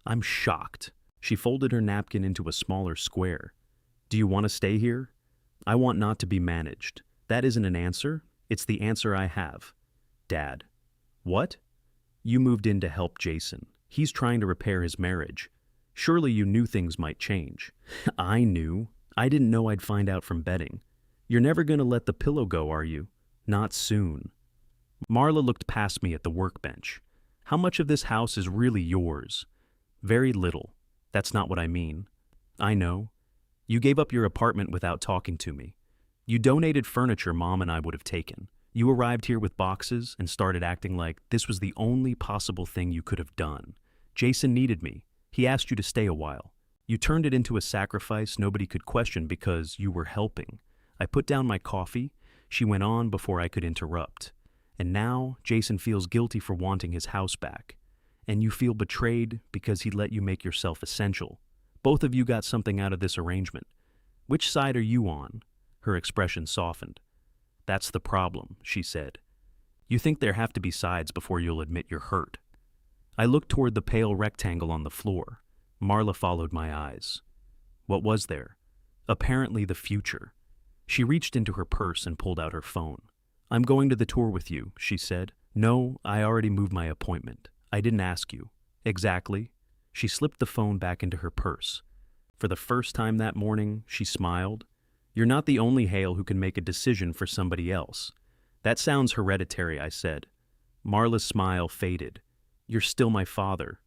I'm shocked. She folded her napkin into a smaller square. "Do you want to stay here?" "I want not to be managed." "That isn't an answer. It's the answer I have." "Dad." "What?" "You moved in to help Jason. He's trying to repair his marriage. Surely you knew things might change." "I knew. I didn't know I'd find out from betting." "You're never going to let the pillow go, are you?" "Not soon." Marla looked past me at the workbench. "How much of this house is really yours?" "Very little. That's not what I mean." "I know. You gave up your apartment without talking to me. You donated furniture Mom and I would have taken. You arrived here with boxes and started acting like this was the only possible thing you could have done. Jason needed me. He asked you to stay a while. You turned it into a sacrifice nobody could question because you were helping." I put down my coffee. She went on before I could interrupt. "And now Jason feels guilty for wanting his house back. And you feel betrayed because he let you make yourself essential. Both of you got something out of this arrangement. Which side are you on?" Her expression softened. "That's the problem," she said. "You think there have to be sides before you'll admit you're hurt." I looked toward the pale rectangle on the floor. Marla followed my eyes. What was there? Apparently the future. She reached into her purse and pulled out her phone. I'm going to the tour with you, she said. No, I already moved my appointment. I didn't ask you. Exactly. She slipped the phone back into her purse. For the first time that morning, she smiled. You're not the only Hale who can make a decision for somebody else. That sounds hereditary, I said. Marla's smile faded. You're still my father,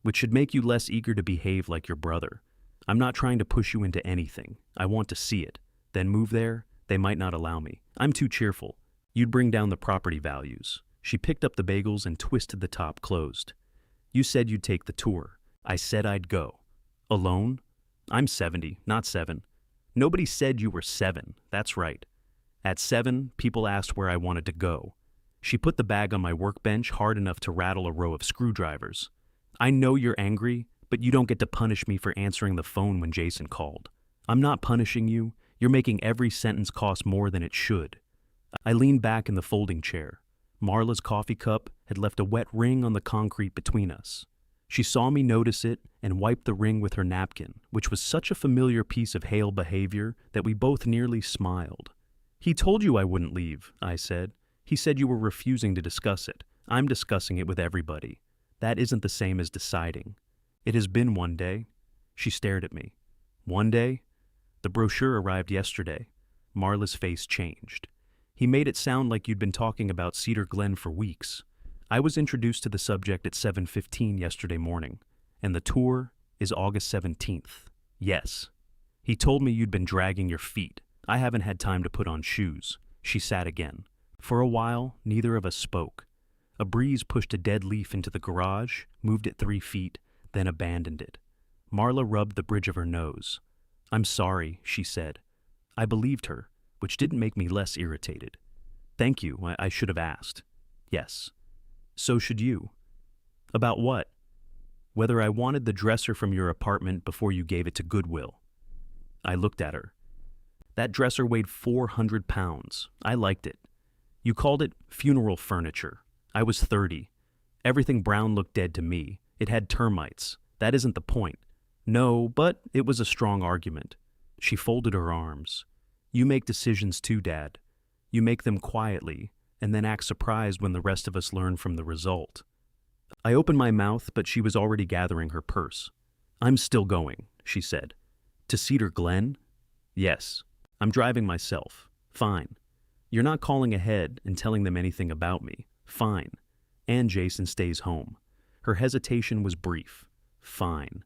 which should make you less eager to behave like your brother. I'm not trying to push you into anything. I want to see it. Then move there? They might not allow me. I'm too cheerful. You'd bring down the property values. She picked up the bagels and twisted the top closed. You said you'd take the tour. I said I'd go. Alone? I'm 70, not 7. Nobody said you were 7. That's right. At 7, people asked where I wanted to go. She put the bag on my workbench hard enough to rattle a row of screwdrivers. I know you're angry, but you don't get to punish me for answering the phone when Jason called. I'm not punishing you. You're making every sentence cost more than it should. I leaned back in the folding chair. Marla's coffee cup had left a wet ring on the concrete between us. She saw me notice it and wiped the ring with her napkin, which was such a familiar piece of Hale behavior that we both nearly smiled. He told you I wouldn't leave, I said. He said you were refusing to discuss it. I'm discussing it with everybody. That isn't the same as deciding. It has been one day. She stared at me. One day? The brochure arrived yesterday. Marla's face changed. He made it sound like you'd been talking about Cedar Glen for weeks. I was introduced to the subject at 7:15 yesterday morning, and the tour is August 17th. Yes. He told me you'd been dragging your feet. I haven't had time to put on shoes. She sat again. For a while, neither of us spoke. A breeze pushed a dead leaf into the garage, moved it 3 feet, then abandoned it. Marla rubbed the bridge of her nose. I'm sorry, she said. I believed her, which didn't make me less irritated. Thank you, I should have asked. Yes. So should you. About what? Whether I wanted the dresser from your apartment before you gave it to Goodwill. I looked at her. That dresser weighed 400 pounds. I liked it. You called it funeral furniture. I was 30. Everything brown looked dead to me. It had termites. That isn't the point. No, but it was a strong argument. She folded her arms. You make decisions too, Dad. You make them quietly, and then act surprised when the rest of us learn from the result. I opened my mouth, but she was already gathering her purse. I'm still going, she said. To Cedar Glen? Yes. I'm driving myself. Fine. You're not calling ahead and telling them anything about me. Fine. And Jason stays home. Her hesitation was brief. Fine.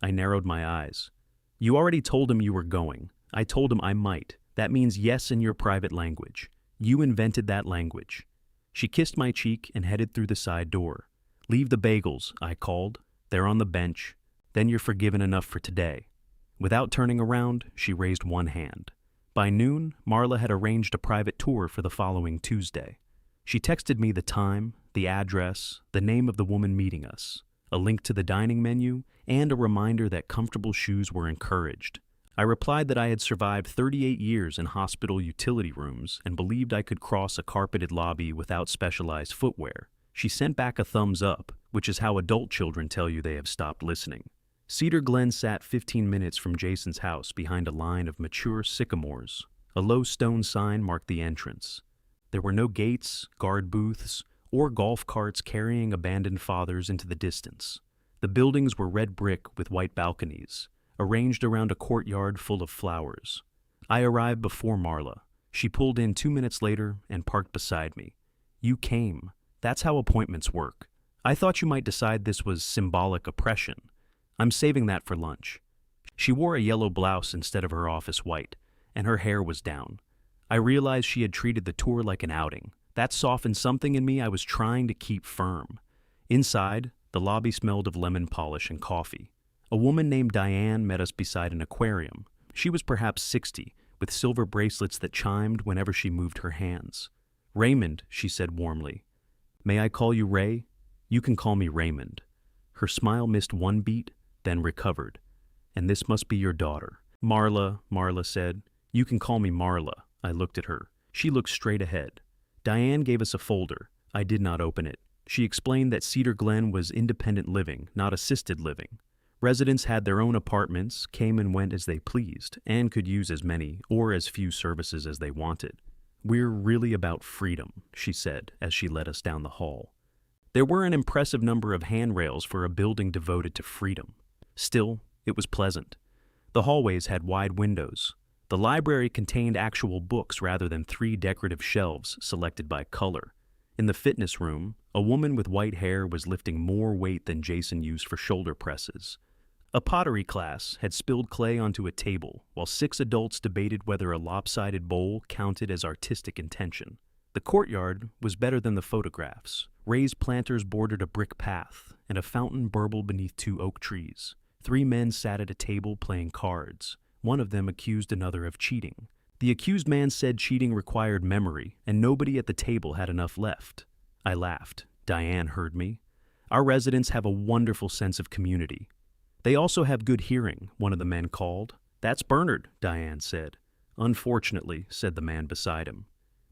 I narrowed my eyes. You already told him you were going. I told him I might. That means yes in your private language. You invented that language. She kissed my cheek and headed through the side door. Leave the bagels, I called. They're on the bench. Then you're forgiven enough for today. Without turning around, she raised one hand. By noon, Marla had arranged a private tour for the following Tuesday. She texted me the time, the address, the name of the woman meeting us, a link to the dining menu, and a reminder that comfortable shoes were encouraged. I replied that I had survived 38 years in hospital utility rooms and believed I could cross a carpeted lobby without specialized footwear. She sent back a thumbs up, which is how adult children tell you they have stopped listening. Cedar Glen sat 15 minutes from Jason's house behind a line of mature sycamores. A low stone sign marked the entrance. There were no gates, guard booths, or golf carts carrying abandoned fathers into the distance. The buildings were red brick with white balconies, arranged around a courtyard full of flowers. I arrived before Marla. She pulled in 2 minutes later and parked beside me. You came. That's how appointments work. I thought you might decide this was symbolic oppression. I'm saving that for lunch. She wore a yellow blouse instead of her office white, and her hair was down. I realized she had treated the tour like an outing. That softened something in me I was trying to keep firm. Inside, the lobby smelled of lemon polish and coffee. A woman named Diane met us beside an aquarium. She was perhaps 60, with silver bracelets that chimed whenever she moved her hands. Raymond, she said warmly. May I call you Ray? You can call me Raymond. Her smile missed one beat, then recovered. And this must be your daughter. Marla said. You can call me Marla. I looked at her. She looked straight ahead. Diane gave us a folder. I did not open it. She explained that Cedar Glen was independent living, not assisted living. Residents had their own apartments, came and went as they pleased, and could use as many or as few services as they wanted. "We're really about freedom," she said as she led us down the hall. There were an impressive number of handrails for a building devoted to freedom. Still, it was pleasant. The hallways had wide windows. The library contained actual books rather than 3 decorative shelves selected by color. In the fitness room, a woman with white hair was lifting more weight than Jason used for shoulder presses. A pottery class had spilled clay onto a table, while 6 adults debated whether a lopsided bowl counted as artistic intention. The courtyard was better than the photographs. Raised planters bordered a brick path, and a fountain burbled beneath 2 oak trees. 3 men sat at a table playing cards. One of them accused another of cheating. The accused man said cheating required memory, and nobody at the table had enough left. I laughed. Diane heard me. "Our residents have a wonderful sense of community." "They also have good hearing," one of the men called. "That's Bernard," Diane said. "Unfortunately," said the man beside him.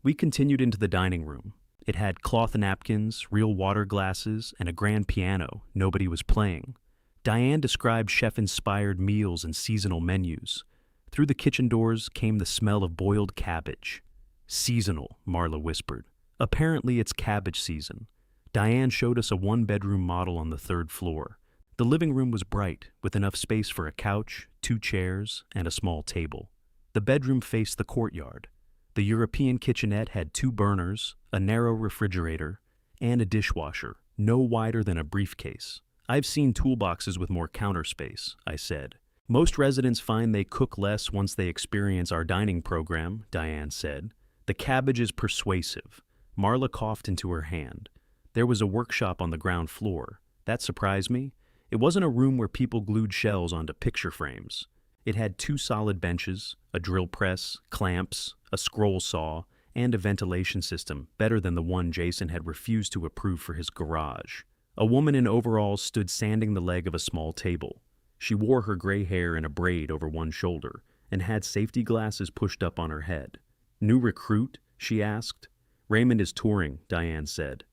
We continued into the dining room. It had cloth napkins, real water glasses, and a grand piano. Nobody was playing. Diane described chef-inspired meals and seasonal menus. Through the kitchen doors came the smell of boiled cabbage. "Seasonal," Marla whispered. "Apparently it's cabbage season." Diane showed us a 1-bedroom model on the 3rd floor. The living room was bright, with enough space for a couch, 2 chairs, and a small table. The bedroom faced the courtyard. The European kitchenette had 2 burners, a narrow refrigerator, and a dishwasher, no wider than a briefcase. "I've seen toolboxes with more counter space," I said. "Most residents find they cook less once they experience our dining program," Diane said. "The cabbage is persuasive." Marla coughed into her hand. There was a workshop on the ground floor. That surprised me. It wasn't a room where people glued shells onto picture frames. It had 2 solid benches, a drill press, clamps, a scroll saw, and a ventilation system better than the one Jason had refused to approve for his garage. A woman in overalls stood sanding the leg of a small table. She wore her gray hair in a braid over one shoulder and had safety glasses pushed up on her head. "New recruit?" she asked. "Raymond is touring," Diane said.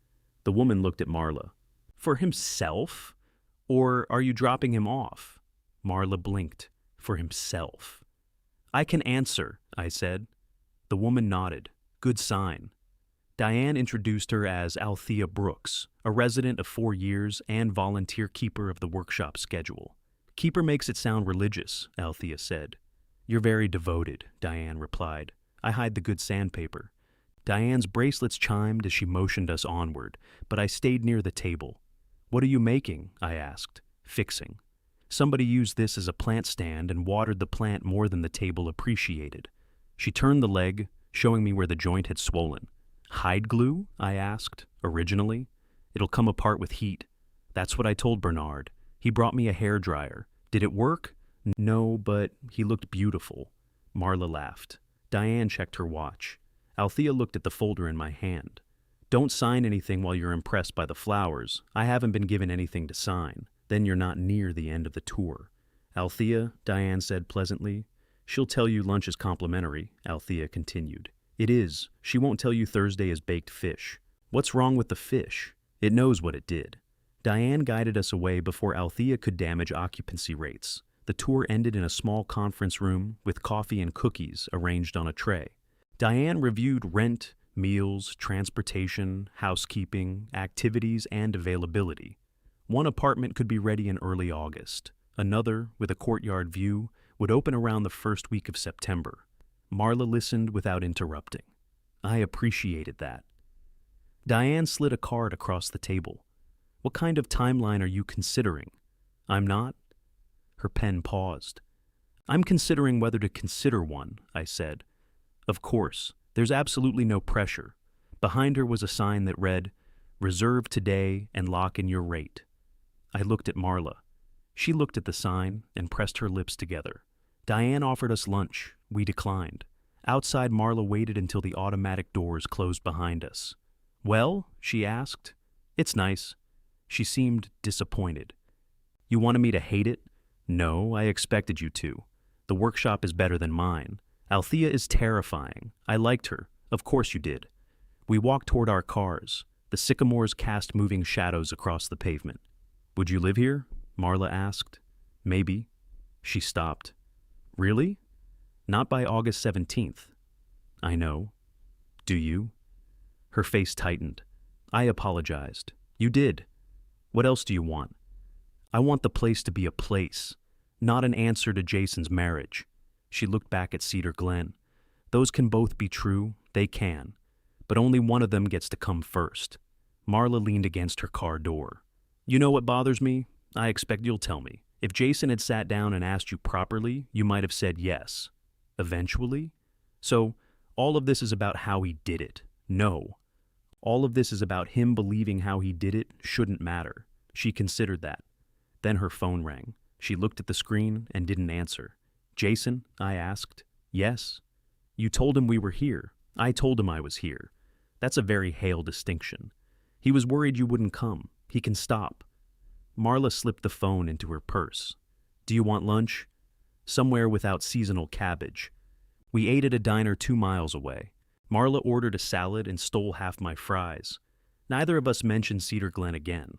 The woman looked at Marla. "For himself? Or are you dropping him off?" Marla blinked. "For himself." "I can answer," I said. The woman nodded. Good sign. Diane introduced her as Althea Brooks, a resident of 4 years and volunteer keeper of the workshop schedule. "Keeper makes it sound religious," Althea said. "You're very devoted," Diane replied. "I hide the good sandpaper." Diane's bracelets chimed as she motioned us onward, but I stayed near the table. "What are you making?" I asked. "Fixing. Somebody used this as a plant stand and watered the plant more than the table appreciated." She turned the leg, showing me where the joint had swollen. "Hide glue?" I asked, originally. "It'll come apart with heat." "That's what I told Bernard. He brought me a hairdryer. Did it work?" "No, but he looked beautiful." Marla laughed. Diane checked her watch. Althea looked at the folder in my hand. "Don't sign anything while you're impressed by the flowers. I haven't been given anything to sign. Then you're not near the end of the tour." "Althea," Diane said pleasantly. "She'll tell you lunch is complimentary," Althea continued. "It is. She won't tell you Thursday is baked fish." "What's wrong with the fish?" "It knows what it did." Diane guided us away before Althea could damage occupancy rates. The tour ended in a small conference room with coffee and cookies arranged on a tray. Diane reviewed rent, meals, transportation, housekeeping, activities, and availability. One apartment could be ready in early August. Another, with a courtyard view, would open around the first week of September. Marla listened without interrupting. I appreciated that. Diane slid a card across the table. "What kind of timeline are you considering?" "I'm not." Her pen paused. "I'm considering whether to consider one," I said. "Of course, there's absolutely no pressure." Behind her was a sign that read, "Reserve today and lock in your rate." I looked at Marla. She looked at the sign and pressed her lips together. Diane offered us lunch. We declined. Outside, Marla waited until the automatic doors closed behind us. "Well?" she asked. "It's nice." She seemed disappointed. "You wanted me to hate it?" "No, I expected you to. The workshop is better than mine. Althea is terrifying. I liked her. Of course you did." We walked toward our cars. The sycamores cast moving shadows across the pavement. "Would you live here?" Marla asked. Maybe. She stopped. Really? Not by August 17th. I know. Do you? Her face tightened. I apologized. You did. What else do you want? I want the place to be a place, not an answer to Jason's marriage. She looked back at Cedar Glen. Those can both be true, they can. But only one of them gets to come first. Marla leaned against her car door. You know what bothers me? I expect you'll tell me. If Jason had sat down and asked you properly, you might have said yes. Eventually? So, all of this is about how he did it. No. All of this is about him believing how he did it shouldn't matter. She considered that. Then her phone rang. She looked at the screen and didn't answer. Jason? I asked. Yes. You told him we were here. I told him I was here. That's a very Hale distinction. He was worried you wouldn't come. He can stop. Marla slipped the phone into her purse. Do you want lunch? Somewhere without seasonal cabbage. We ate at a diner 2 miles away. Marla ordered a salad and stole half my fries. Neither of us mentioned Cedar Glen again.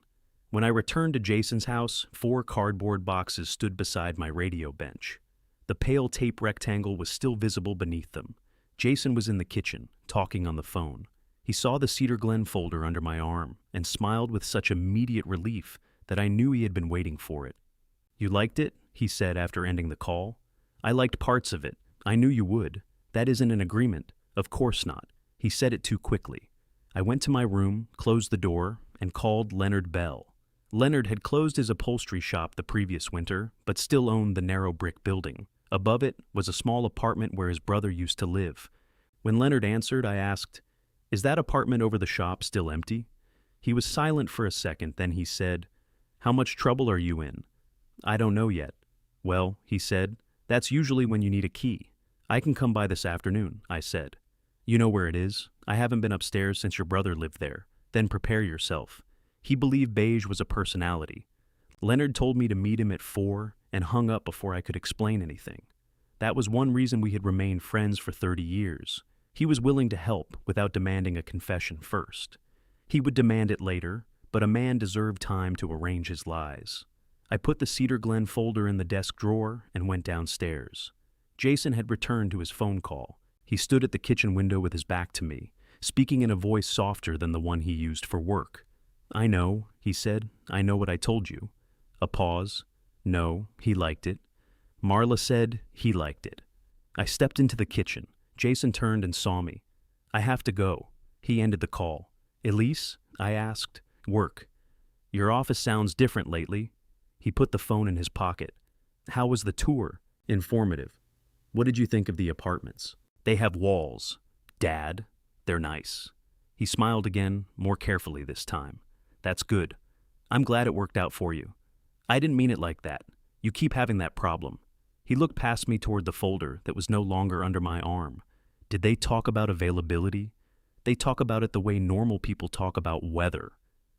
When I returned to Jason's house, 4 cardboard boxes stood beside my radio bench. The pale tape rectangle was still visible beneath them. Jason was in the kitchen, talking on the phone. He saw the Cedar Glen folder under my arm and smiled with such immediate relief that I knew he had been waiting for it. You liked it? He said after ending the call. I liked parts of it. I knew you would. That isn't an agreement. Of course not. He said it too quickly. I went to my room, closed the door, and called Leonard Bell. Leonard had closed his upholstery shop the previous winter, but still owned the narrow brick building. Above it was a small apartment where his brother used to live. When Leonard answered, I asked, Is that apartment over the shop still empty? He was silent for a second, then he said, How much trouble are you in? I don't know yet. Well, he said, that's usually when you need a key. I can come by this afternoon, I said. You know where it is? I haven't been upstairs since your brother lived there. Then prepare yourself. He believed beige was a personality. Leonard told me to meet him at 4 and hung up before I could explain anything. That was one reason we had remained friends for 30 years. He was willing to help without demanding a confession first. He would demand it later, but a man deserved time to arrange his lies. I put the Cedar Glen folder in the desk drawer and went downstairs. Jason had returned to his phone call. He stood at the kitchen window with his back to me, speaking in a voice softer than the one he used for work. I know, he said. I know what I told you. A pause. No, he liked it. Marla said he liked it. I stepped into the kitchen. Jason turned and saw me. I have to go. He ended the call. Elise? I asked. Work. Your office sounds different lately. He put the phone in his pocket. How was the tour? Informative. What did you think of the apartments? They have walls. Dad, they're nice. He smiled again, more carefully this time. That's good. I'm glad it worked out for you. I didn't mean it like that. You keep having that problem. He looked past me toward the folder that was no longer under my arm. Did they talk about availability? They talk about it the way normal people talk about weather.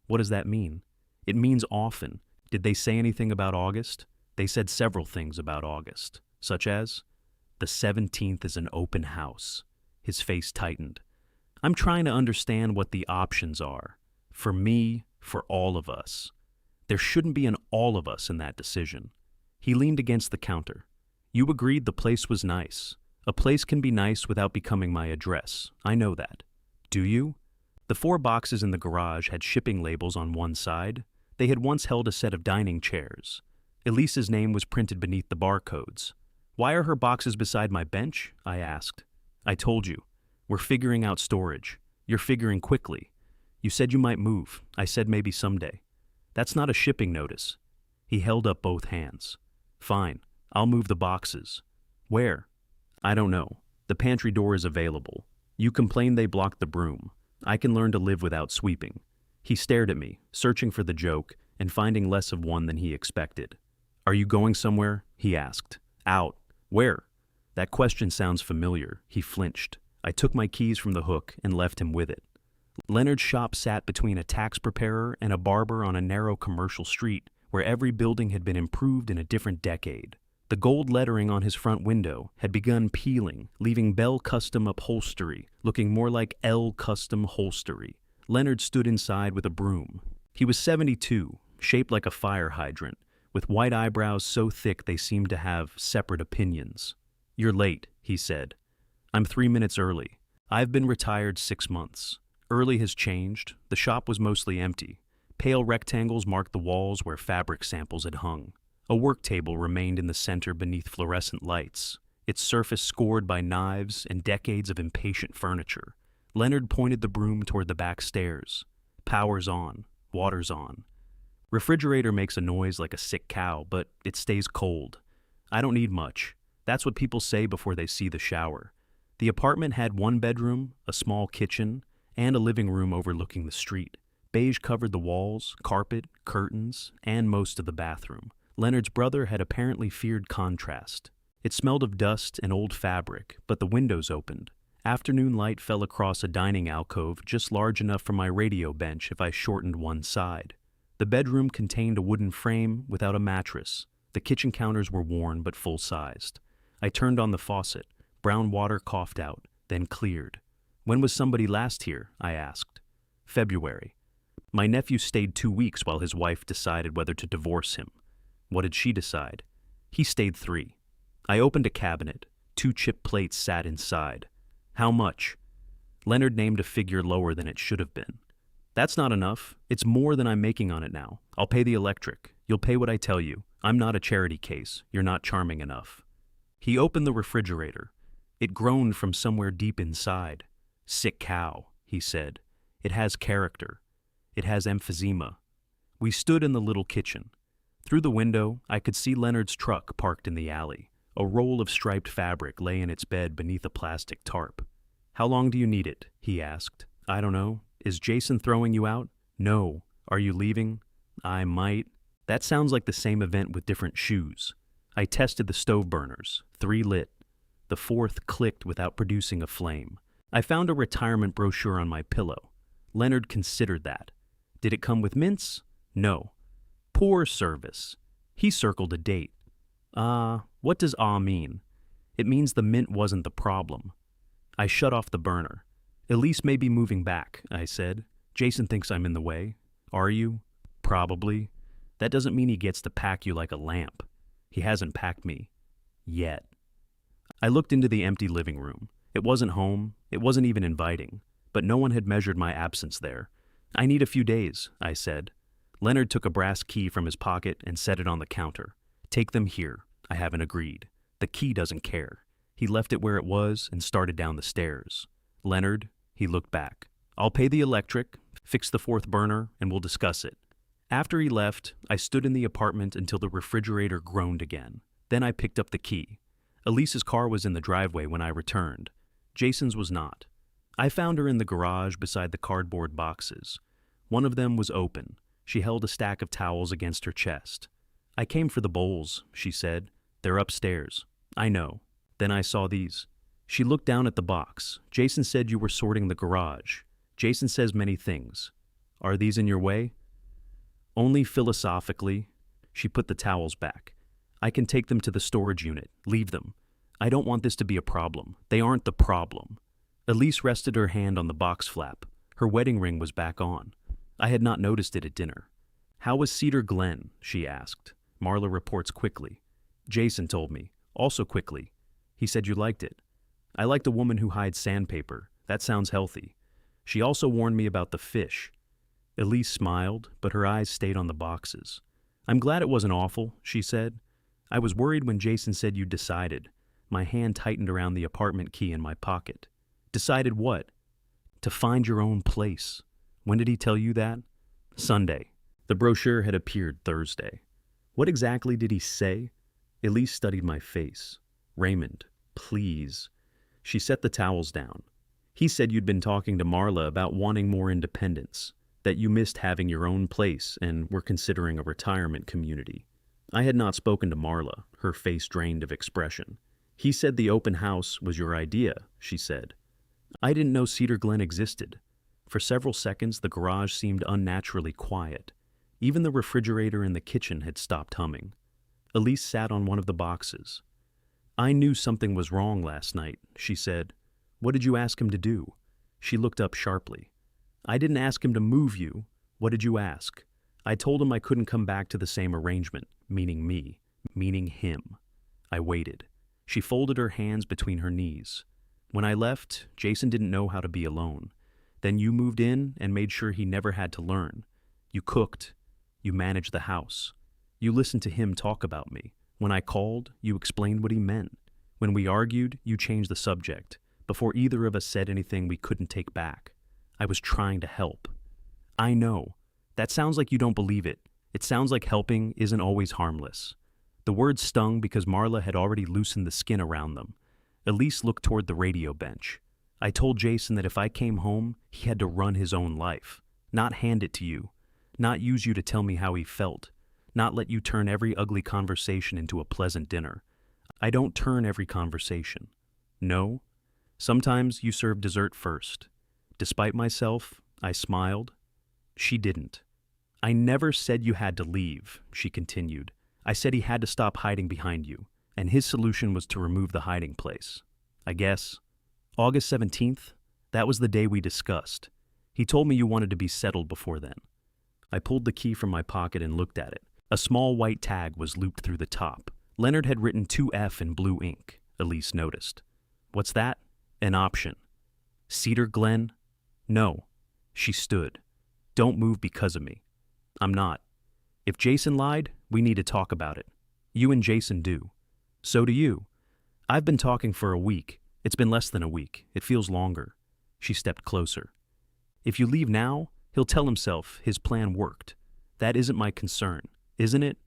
What does that mean? It means often. Did they say anything about August? They said several things about August, such as, the 17th is an open house. His face tightened. I'm trying to understand what the options are. For me, for all of us. There shouldn't be an all of us in that decision. He leaned against the counter. You agreed the place was nice. A place can be nice without becoming my address. I know that. Do you? The 4 boxes in the garage had shipping labels on one side. They had once held a set of dining chairs. Elise's name was printed beneath the barcodes. Why are her boxes beside my bench? I asked. I told you. We're figuring out storage. You're figuring quickly. You said you might move. I said maybe someday. That's not a shipping notice. He held up both hands. Fine. I'll move the boxes. Where? I don't know. The pantry door is available. You complained they blocked the broom. I can learn to live without sweeping. He stared at me, searching for the joke and finding less of one than he expected. Are you going somewhere? He asked. Out. Where? That question sounds familiar. He flinched. I took my keys from the hook and left him with it. Leonard's shop sat between a tax preparer and a barber on a narrow commercial street where every building had been improved in a different decade. The gold lettering on his front window had begun peeling, leaving Bell Custom Upholstery looking more like L Custom Holstery. Leonard stood inside with a broom. He was 72, shaped like a fire hydrant, with white eyebrows so thick they seemed to have separate opinions. "You're late," he said. "I'm 3 minutes early. I've been retired 6 months. Early has changed. The shop was mostly empty. Pale rectangles marked the walls where fabric samples had hung. A work table remained in the center beneath fluorescent lights, its surface scored by knives and decades of impatient furniture. Leonard pointed the broom toward the back stairs. "Power's on. Water's on. Refrigerator makes a noise like a sick cow, but it stays cold. I don't need much. That's what people say before they see the shower." The apartment had one bedroom, a small kitchen, and a living room overlooking the street. Beige covered the walls, carpet, curtains, and most of the bathroom. Leonard's brother had apparently feared contrast. It smelled of dust and old fabric, but the windows opened. Afternoon light fell across a dining alcove just large enough for my radio bench if I shortened one side. The bedroom contained a wooden frame without a mattress. The kitchen counters were worn but full-sized. I turned on the faucet. Brown water coughed out, then cleared. "When was somebody last here?" I asked. "February. My nephew stayed 2 weeks while his wife decided whether to divorce him." "What did she decide?" "He stayed 3. I opened a cabinet. 2 chip plates sat inside. "How much?" Leonard named a figure lower than it should have been. "That's not enough. It's more than I'm making on it now. I'll pay the electric. You'll pay what I tell you. I'm not a charity case. You're not charming enough." He opened the refrigerator. It groaned from somewhere deep inside. "Sick cow," he said. "It has character. It has emphysema." We stood in the little kitchen. Through the window, I could see Leonard's truck parked in the alley. A roll of striped fabric lay in its bed beneath a plastic tarp. "How long do you need it?" he asked. "I don't know. Is Jason throwing you out?" "No." "Are you leaving?" "I might." That sounds like the same event with different shoes. I tested the stove burners. 3 lit. The 4th clicked without producing a flame. I found a retirement brochure on my pillow. Leonard considered that. Did it come with mints? No. Poor service. He circled a date. What does mean? It means the mint wasn't the problem. I shut off the burner. "Elise may be moving back," I said. "Jason thinks I'm in the way." "Are you?" "Probably. That doesn't mean he gets to pack you like a lamp. He hasn't packed me. Yet." I looked into the empty living room. It wasn't home. It wasn't even inviting. But no one had measured my absence there. "I need a few days," I said. Leonard took a brass key from his pocket and set it on the counter. "Take them here. I haven't agreed. The key doesn't care." He left it where it was and started down the stairs. "Leonard," he looked back. "I'll pay the electric, fix the 4th burner, and we'll discuss it." After he left, I stood in the apartment until the refrigerator groaned again. Then I picked up the key. Elise's car was in the driveway when I returned. Jason's was not. I found her in the garage beside the cardboard boxes. One of them was open. She held a stack of towels against her chest. "I came for the bowls," she said. "They're upstairs." "I know." Then I saw these. She looked down at the box. "Jason said you were sorting the garage. Jason says many things. Are these in your way?" "Only philosophically." She put the towels back. "I can take them to the storage unit. Leave them. I don't want this to be a problem. They aren't the problem." Elise rested her hand on the box flap. Her wedding ring was back on. I had not noticed it at dinner. "How was Cedar Glen?" she asked. Marla reports quickly. "Jason told me. Also quickly. He said you liked it." "I liked a woman who hides sandpaper. That sounds healthy." "She also warned me about the fish." Elise smiled, but her eyes stayed on the boxes. "I'm glad it wasn't awful," she said. "I was worried when Jason said you decided." My hand tightened around the apartment key in my pocket. "Decided what?" "To find your own place." "When did he tell you that?" "Sunday." The brochure had appeared Thursday. "What exactly did he say?" Elise studied my face. "Raymond, please." She set the towels down. "He said you'd been talking to Marla about wanting more independence, that you missed having your own place and were considering a retirement community." I had not spoken to Marla, her face drained of expression. "He said the open house was your idea," she said. I didn't know Cedar Glen existed. For several seconds, the garage seemed unnaturally quiet. Even the refrigerator in the kitchen had stopped humming. Elise sat on one of the boxes. "I knew something was wrong last night," she said. "What did you ask him to do?" She looked up sharply. "I didn't ask him to move you. What did you ask?" "I told him I couldn't come back to the same arrangement. meaning me, meaning him. I waited. She folded her hands between her knees. When I left, Jason didn't know how to be alone. Then you moved in and made sure he never had to learn. You cooked. You managed the house. You listened to him talk about me. When I called, you explained what he meant. When we argued, you changed the subject, before either of us said anything we couldn't take back. I was trying to help. I know. That sounds like you don't believe it. It sounds like helping isn't always harmless. The words stung because Marla had already loosened the skin around them. Elise looked toward the radio bench. I told Jason that if I came home, he had to run his own life, not hand it to you, not use you to tell me how he felt, not let you turn every ugly conversation into a pleasant dinner. I don't turn every conversation. No. Sometimes you serve dessert first. Despite myself, I smiled. She didn't. I never said you had to leave, she continued. I said he had to stop hiding behind you, and his solution was to remove the hiding place. I guess. August 17th, that was the day we discussed. He told me you wanted to be settled before then. I pulled the key from my pocket and looked at it. A small white tag was looped through the top. Leonard had written 2F in blue ink, Elise noticed. What's that? An option. Cedar Glen? No. She stood. Don't move because of me. I'm not. If Jason lied, we need to talk about it. You and Jason do. So do you. I've been talking for a week. It's been less than a week. It feels longer. She stepped closer. If you leave now, he'll tell himself his plan worked. That isn't my concern, isn't it?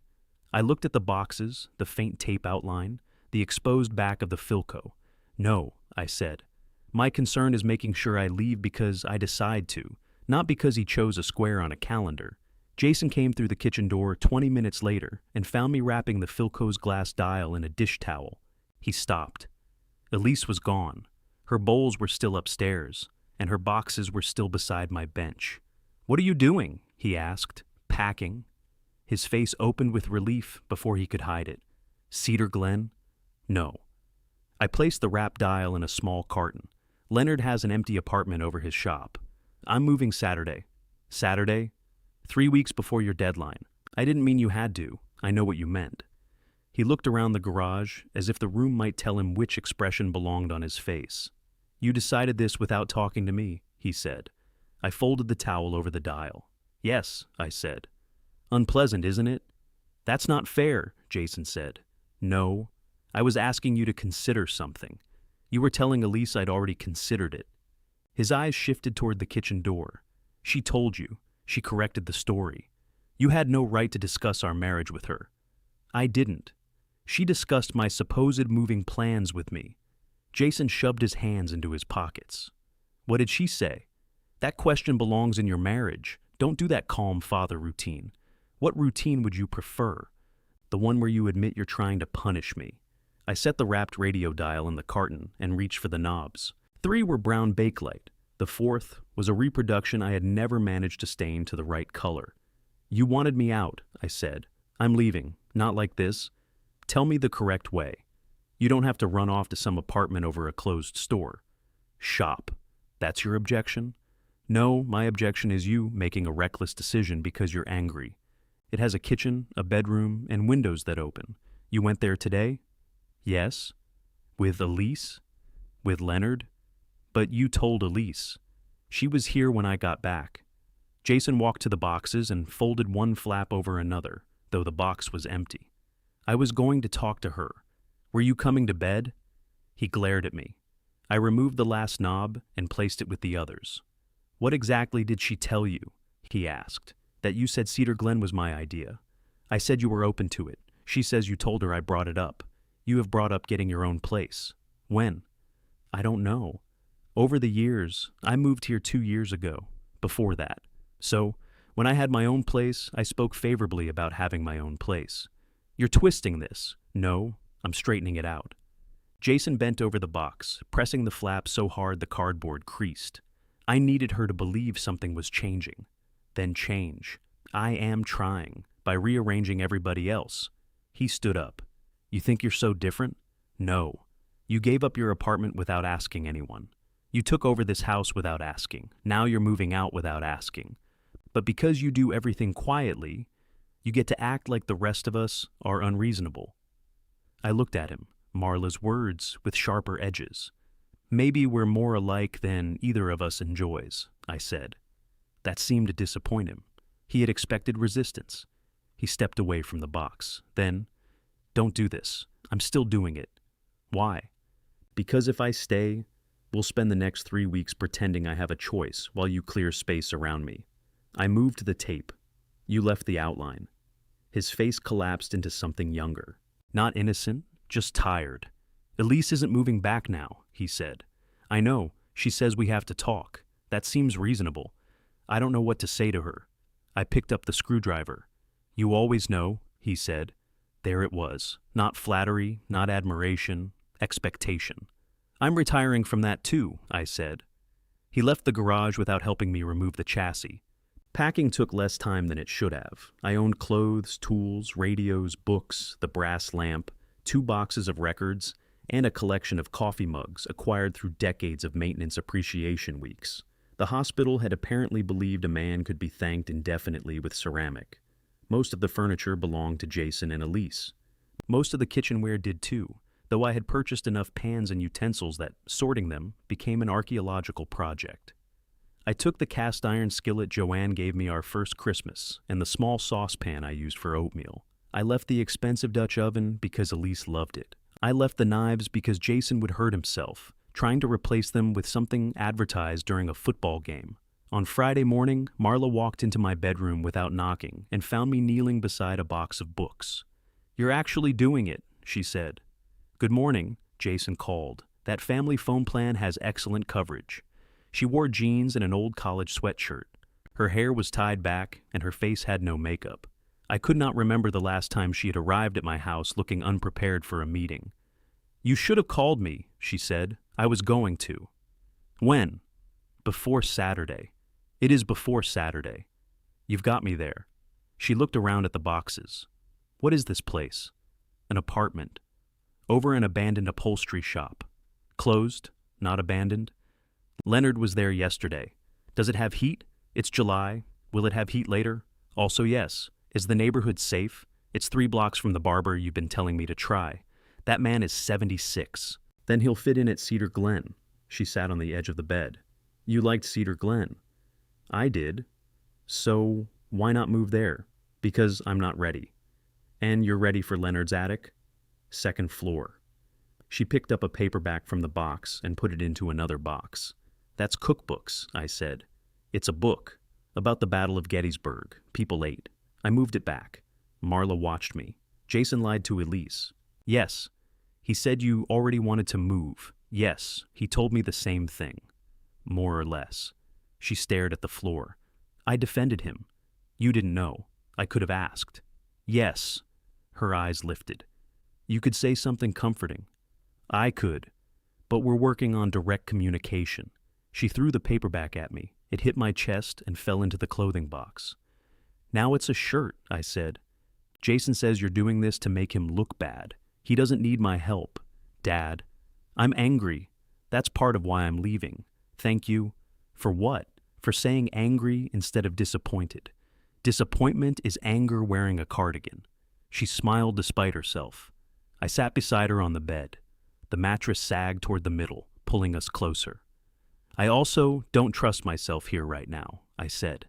I looked at the boxes, the faint tape outline, the exposed back of the Philco. No, I said. My concern is making sure I leave because I decide to, not because he chose a square on a calendar. Jason came through the kitchen door 20 minutes later and found me wrapping the Philco's glass dial in a dish towel. He stopped. Elise was gone. Her bowls were still upstairs, and her boxes were still beside my bench. What are you doing? He asked. Packing. His face opened with relief before he could hide it. Cedar Glen? No. I placed the wrap dial in a small carton. Leonard has an empty apartment over his shop. I'm moving Saturday. Saturday? 3 weeks before your deadline. I didn't mean you had to. I know what you meant. He looked around the garage as if the room might tell him which expression belonged on his face. You decided this without talking to me, he said. I folded the towel over the dial. Yes, I said. Unpleasant, isn't it? That's not fair, Jason said. No. I was asking you to consider something. You were telling Elise I'd already considered it. His eyes shifted toward the kitchen door. She told you. She corrected the story. You had no right to discuss our marriage with her. I didn't. She discussed my supposed moving plans with me. Jason shoved his hands into his pockets. What did she say? That question belongs in your marriage. Don't do that calm father routine. What routine would you prefer? The one where you admit you're trying to punish me. I set the wrapped radio dial in the carton and reached for the knobs. 3 were brown Bakelite. The 4th was a reproduction I had never managed to stain to the right color. You wanted me out, I said. I'm leaving. Not like this. Tell me the correct way. You don't have to run off to some apartment over a closed store. Shop. That's your objection? No, my objection is you making a reckless decision because you're angry. It has a kitchen, a bedroom, and windows that open. You went there today? Yes. With Elise? With Leonard? But you told Elise. She was here when I got back. Jason walked to the boxes and folded one flap over another, though the box was empty. I was going to talk to her. Were you coming to bed? He glared at me. I removed the last knob and placed it with the others. What exactly did she tell you? He asked. That you said Cedar Glen was my idea. I said you were open to it. She says you told her I brought it up. You have brought up getting your own place. When? I don't know. Over the years, I moved here 2 years ago, before that. So, when I had my own place, I spoke favorably about having my own place. You're twisting this. No, I'm straightening it out. Jason bent over the box, pressing the flap so hard the cardboard creased. I needed her to believe something was changing. Then change. I am trying, by rearranging everybody else. He stood up. You think you're so different? No. You gave up your apartment without asking anyone. You took over this house without asking. Now you're moving out without asking. But because you do everything quietly, You get to act like the rest of us are unreasonable. I looked at him, Marla's words with sharper edges. Maybe we're more alike than either of us enjoys, I said. That seemed to disappoint him. He had expected resistance. He stepped away from the box. Then, don't do this. I'm still doing it. Why? Because if I stay, we'll spend the next 3 weeks pretending I have a choice while you clear space around me. I moved the tape. You left the outline. His face collapsed into something younger. Not innocent, just tired. Elise isn't moving back now, he said. I know, she says we have to talk. That seems reasonable. I don't know what to say to her. I picked up the screwdriver. You always know, he said. There it was. Not flattery, not admiration, expectation. I'm retiring from that too, I said. He left the garage without helping me remove the chassis. Packing took less time than it should have. I owned clothes, tools, radios, books, the brass lamp, 2 boxes of records, and a collection of coffee mugs acquired through decades of maintenance appreciation weeks. The hospital had apparently believed a man could be thanked indefinitely with ceramic. Most of the furniture belonged to Jason and Elise. Most of the kitchenware did too, though I had purchased enough pans and utensils that sorting them became an archaeological project. I took the cast iron skillet Joanne gave me our first Christmas and the small saucepan I used for oatmeal. I left the expensive Dutch oven because Elise loved it. I left the knives because Jason would hurt himself, trying to replace them with something advertised during a football game. On Friday morning, Marla walked into my bedroom without knocking and found me kneeling beside a box of books. You're actually doing it, she said. Good morning, Jason called. That family phone plan has excellent coverage. She wore jeans and an old college sweatshirt. Her hair was tied back and her face had no makeup. I could not remember the last time she had arrived at my house looking unprepared for a meeting. You should have called me, she said. I was going to. When? Before Saturday. It is before Saturday. You've got me there. She looked around at the boxes. What is this place? An apartment. Over an abandoned upholstery shop. Closed, not abandoned. Leonard was there yesterday. Does it have heat? It's July. Will it have heat later? Also yes. Is the neighborhood safe? It's 3 blocks from the barber you've been telling me to try. That man is 76. Then he'll fit in at Cedar Glen. She sat on the edge of the bed. You liked Cedar Glen. I did. So why not move there? Because I'm not ready. And you're ready for Leonard's attic? 2nd floor. She picked up a paperback from the box and put it into another box. That's cookbooks, I said. It's a book about the Battle of Gettysburg. People ate. I moved it back. Marla watched me. Jason lied to Elise. Yes. He said you already wanted to move. Yes. He told me the same thing. More or less. She stared at the floor. I defended him. You didn't know. I could have asked. Yes. Her eyes lifted. You could say something comforting. I could. But we're working on direct communication. She threw the paperback at me. It hit my chest and fell into the clothing box. Now it's a shirt, I said. Jason says you're doing this to make him look bad. He doesn't need my help. Dad, I'm angry. That's part of why I'm leaving. Thank you. For what? For saying angry instead of disappointed. Disappointment is anger wearing a cardigan. She smiled despite herself. I sat beside her on the bed. The mattress sagged toward the middle, pulling us closer. I also don't trust myself here right now, I said.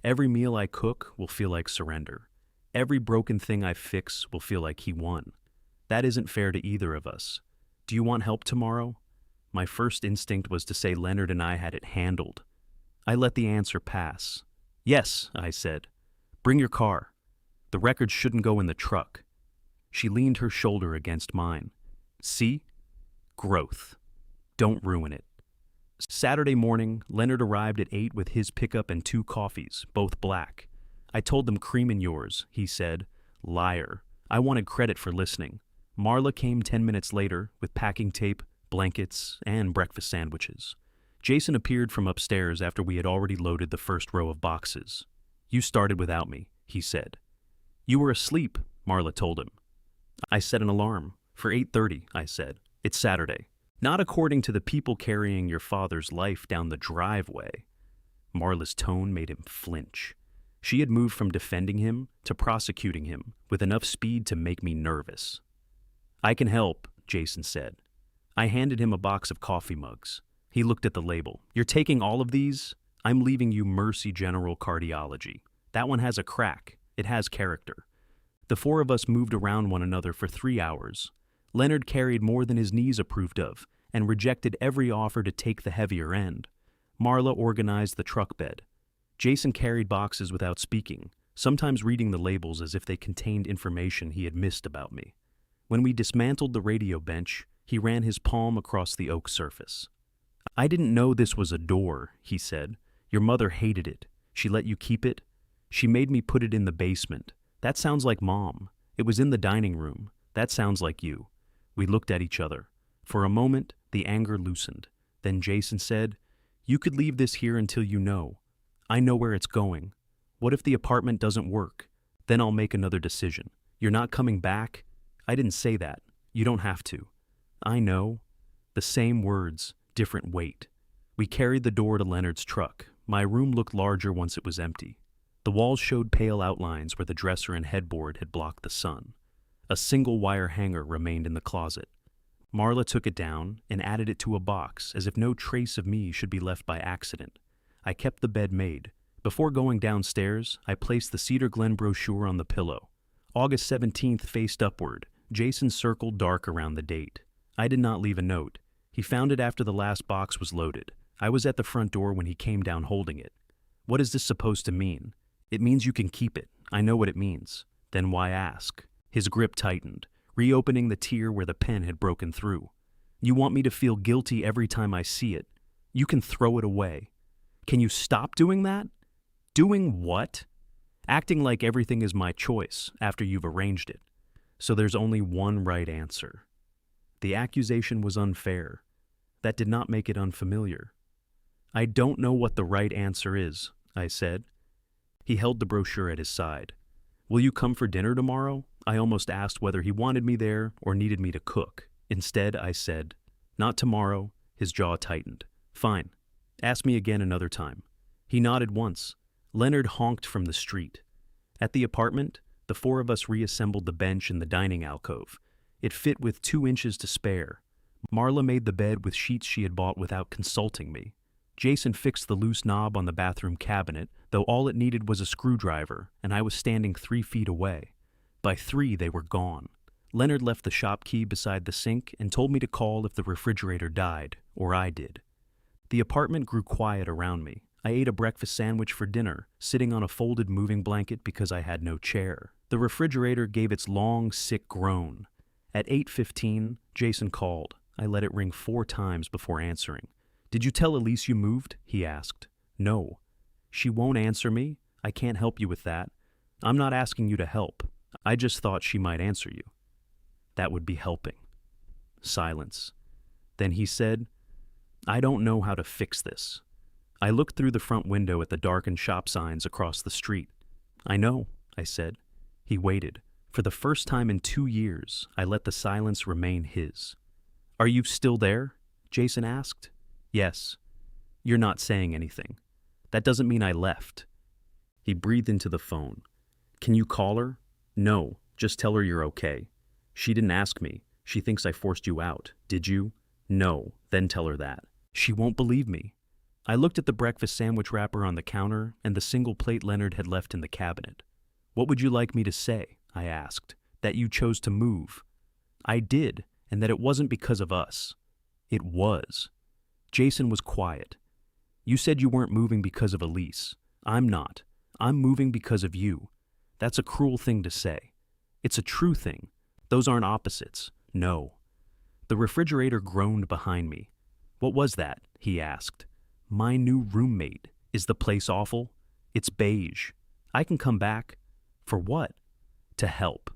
Every meal I cook will feel like surrender. Every broken thing I fix will feel like he won. That isn't fair to either of us. Do you want help tomorrow? My first instinct was to say Leonard and I had it handled. I let the answer pass. Yes, I said. Bring your car. The records shouldn't go in the truck. She leaned her shoulder against mine. See? Growth. Don't ruin it. Saturday morning, Leonard arrived at 8 with his pickup and 2 coffees, both black. I told them cream in yours, he said. Liar. I wanted credit for listening. Marla came 10 minutes later with packing tape, blankets, and breakfast sandwiches. Jason appeared from upstairs after we had already loaded the first row of boxes. You started without me, he said. You were asleep, Marla told him. I set an alarm. For 8:30, I said. It's Saturday. Not according to the people carrying your father's life down the driveway. Marla's tone made him flinch. She had moved from defending him to prosecuting him with enough speed to make me nervous. "I can help," Jason said. I handed him a box of coffee mugs. He looked at the label. "You're taking all of these? I'm leaving you Mercy General Cardiology. That one has a crack. It has character." The four of us moved around one another for 3 hours. Leonard carried more than his knees approved of and rejected every offer to take the heavier end. Marla organized the truck bed. Jason carried boxes without speaking, sometimes reading the labels as if they contained information he had missed about me. When we dismantled the radio bench, he ran his palm across the oak surface. "I didn't know this was a door," he said. "Your mother hated it. She let you keep it? She made me put it in the basement. That sounds like Mom. It was in the dining room. That sounds like you." We looked at each other. For a moment, the anger loosened. Then Jason said, "You could leave this here until you know. I know where it's going. What if the apartment doesn't work? Then I'll make another decision. You're not coming back?" "I didn't say that. You don't have to." "I know." The same words, different weight. We carried the door to Leonard's truck. My room looked larger once it was empty. The walls showed pale outlines where the dresser and headboard had blocked the sun. A single wire hanger remained in the closet. Marla took it down and added it to a box as if no trace of me should be left by accident. I kept the bed made. Before going downstairs, I placed the Cedar Glen brochure on the pillow. August 17th faced upward. Jason circled dark around the date. I did not leave a note. He found it after the last box was loaded. I was at the front door when he came down holding it. "What is this supposed to mean?" "It means you can keep it. I know what it means." "Then why ask?" His grip tightened, reopening the tear where the pen had broken through. "You want me to feel guilty every time I see it. You can throw it away." "Can you stop doing that?" "Doing what?" "Acting like everything is my choice after you've arranged it. So there's only one right answer." The accusation was unfair. That did not make it unfamiliar. "I don't know what the right answer is," I said. He held the brochure at his side. "Will you come for dinner tomorrow?" I almost asked whether he wanted me there or needed me to cook. Instead, I said, "Not tomorrow." His jaw tightened. "Fine. Ask me again another time." He nodded once. Leonard honked from the street. At the apartment, the four of us reassembled the bench in the dining alcove. It fit with 2 inches to spare. Marla made the bed with sheets she had bought without consulting me. Jason fixed the loose knob on the bathroom cabinet, though all it needed was a screwdriver, and I was standing 3 feet away. By 3, they were gone. Leonard left the shop key beside the sink and told me to call if the refrigerator died, or I did. The apartment grew quiet around me. I ate a breakfast sandwich for dinner, sitting on a folded moving blanket because I had no chair. The refrigerator gave its long, sick groan. At 8:15, Jason called. I let it ring 4 times before answering. "Did you tell Elise you moved?" he asked. "No." "She won't answer me? I can't help you with that." "I'm not asking you to help. I just thought she might answer you." "That would be helping." Silence. Then he said, "I don't know how to fix this." I looked through the front window at the darkened shop signs across the street. "I know," I said. He waited. For the first time in 2 years, I let the silence remain his. "Are you still there?" Jason asked. "Yes." "You're not saying anything." "That doesn't mean I left." He breathed into the phone. "Can you call her?" "No, just tell her you're okay." "She didn't ask me. She thinks I forced you out. Did you?" "No." "Then tell her that." "She won't believe me." I looked at the breakfast sandwich wrapper on the counter and the single plate Leonard had left in the cabinet. "What would you like me to say?" I asked. "That you chose to move." "I did, and that it wasn't because of us." "It was." Jason was quiet. "You said you weren't moving because of Elise. I'm not. I'm moving because of you. That's a cruel thing to say. It's a true thing. Those aren't opposites. No." The refrigerator groaned behind me. "What was that?" he asked. "My new roommate. Is the place awful?" "It's beige." "I can come back." "For what?" "To help.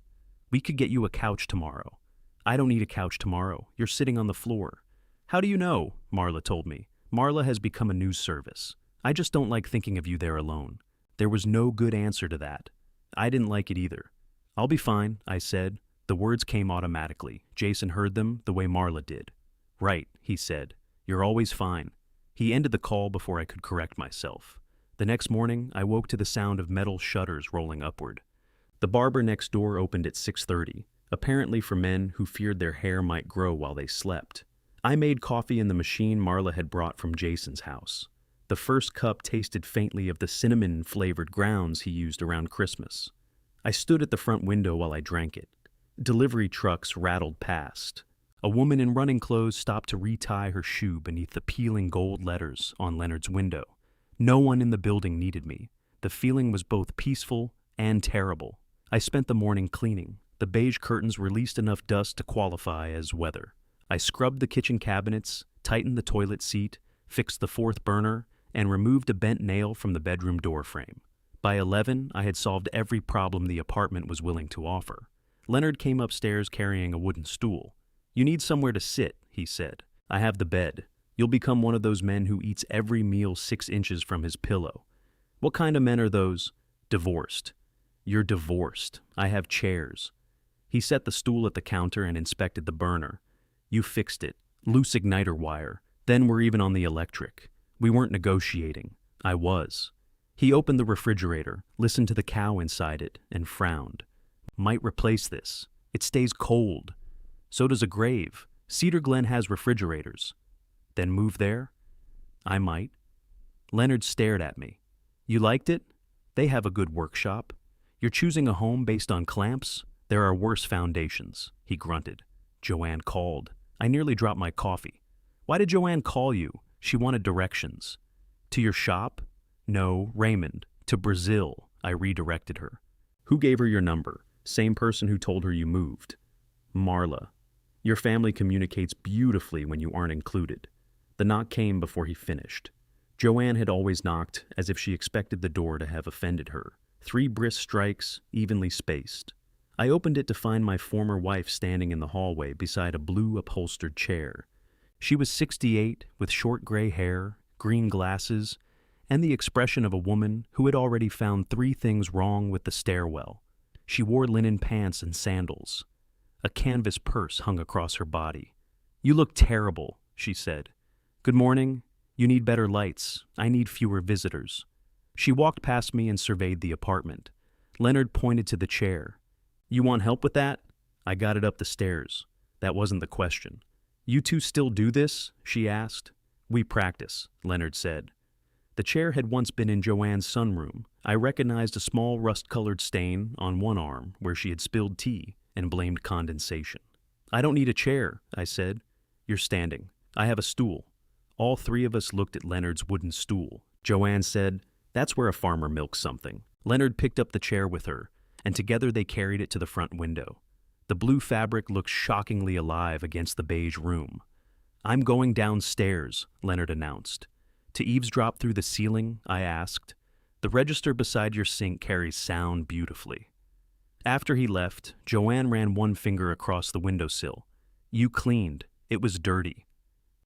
We could get you a couch tomorrow." "I don't need a couch tomorrow. You're sitting on the floor." "How do you know?" Marla told me. "Marla has become a news service. I just don't like thinking of you there alone." There was no good answer to that. I didn't like it either. "I'll be fine," I said. The words came automatically. Jason heard them the way Marla did. "Right," he said. "You're always fine." He ended the call before I could correct myself. The next morning, I woke to the sound of metal shutters rolling upward. The barber next door opened at 6:30, apparently for men who feared their hair might grow while they slept. I made coffee in the machine Marla had brought from Jason's house. The first cup tasted faintly of the cinnamon-flavored grounds he used around Christmas. I stood at the front window while I drank it. Delivery trucks rattled past. A woman in running clothes stopped to retie her shoe beneath the peeling gold letters on Leonard's window. No one in the building needed me. The feeling was both peaceful and terrible. I spent the morning cleaning. The beige curtains released enough dust to qualify as weather. I scrubbed the kitchen cabinets, tightened the toilet seat, fixed the fourth burner, and removed a bent nail from the bedroom door frame. By 11, I had solved every problem the apartment was willing to offer. Leonard came upstairs carrying a wooden stool. "You need somewhere to sit," he said. "I have the bed. You'll become one of those men who eats every meal 6 inches from his pillow." "What kind of men are those?" "Divorced." "You're divorced. I have chairs." He set the stool at the counter and inspected the burner. "You fixed it. Loose igniter wire. Then we're even on the electric. We weren't negotiating. I was." He opened the refrigerator, listened to the cow inside it, and frowned. "Might replace this. It stays cold." "So does a grave. Cedar Glen has refrigerators." "Then move there?" "I might." Leonard stared at me. "You liked it? They have a good workshop. You're choosing a home based on clamps? There are worse foundations," he grunted. "Joanne called. I nearly dropped my coffee." "Why did Joanne call you?" "She wanted directions." "To your shop?" "No, Raymond. To Brazil," I redirected her. "Who gave her your number? Same person who told her you moved." "Marla. Your family communicates beautifully when you aren't included." The knock came before he finished. Joanne had always knocked as if she expected the door to have offended her. 3 brisk strikes, evenly spaced. I opened it to find my former wife standing in the hallway beside a blue upholstered chair. She was 68, with short gray hair, green glasses, and the expression of a woman who had already found 3 things wrong with the stairwell. She wore linen pants and sandals. A canvas purse hung across her body. "You look terrible," she said. "Good morning. You need better lights. I need fewer visitors." She walked past me and surveyed the apartment. Leonard pointed to the chair. "You want help with that?" I got it up the stairs. That wasn't the question. "You two still do this?" she asked. "We practice," Leonard said. The chair had once been in Joanne's sunroom. I recognized a small rust-colored stain on one arm where she had spilled tea and blamed condensation. "I don't need a chair," I said. "You're standing. I have a stool." All 3 of us looked at Leonard's wooden stool. Joanne said, "That's where a farmer milks something." Leonard picked up the chair with her, and together they carried it to the front window. The blue fabric looked shockingly alive against the beige room. "I'm going downstairs," Leonard announced. "To eavesdrop through the ceiling?" I asked. "The register beside your sink carries sound beautifully." After he left, Joanne ran one finger across the windowsill. "You cleaned. It was dirty."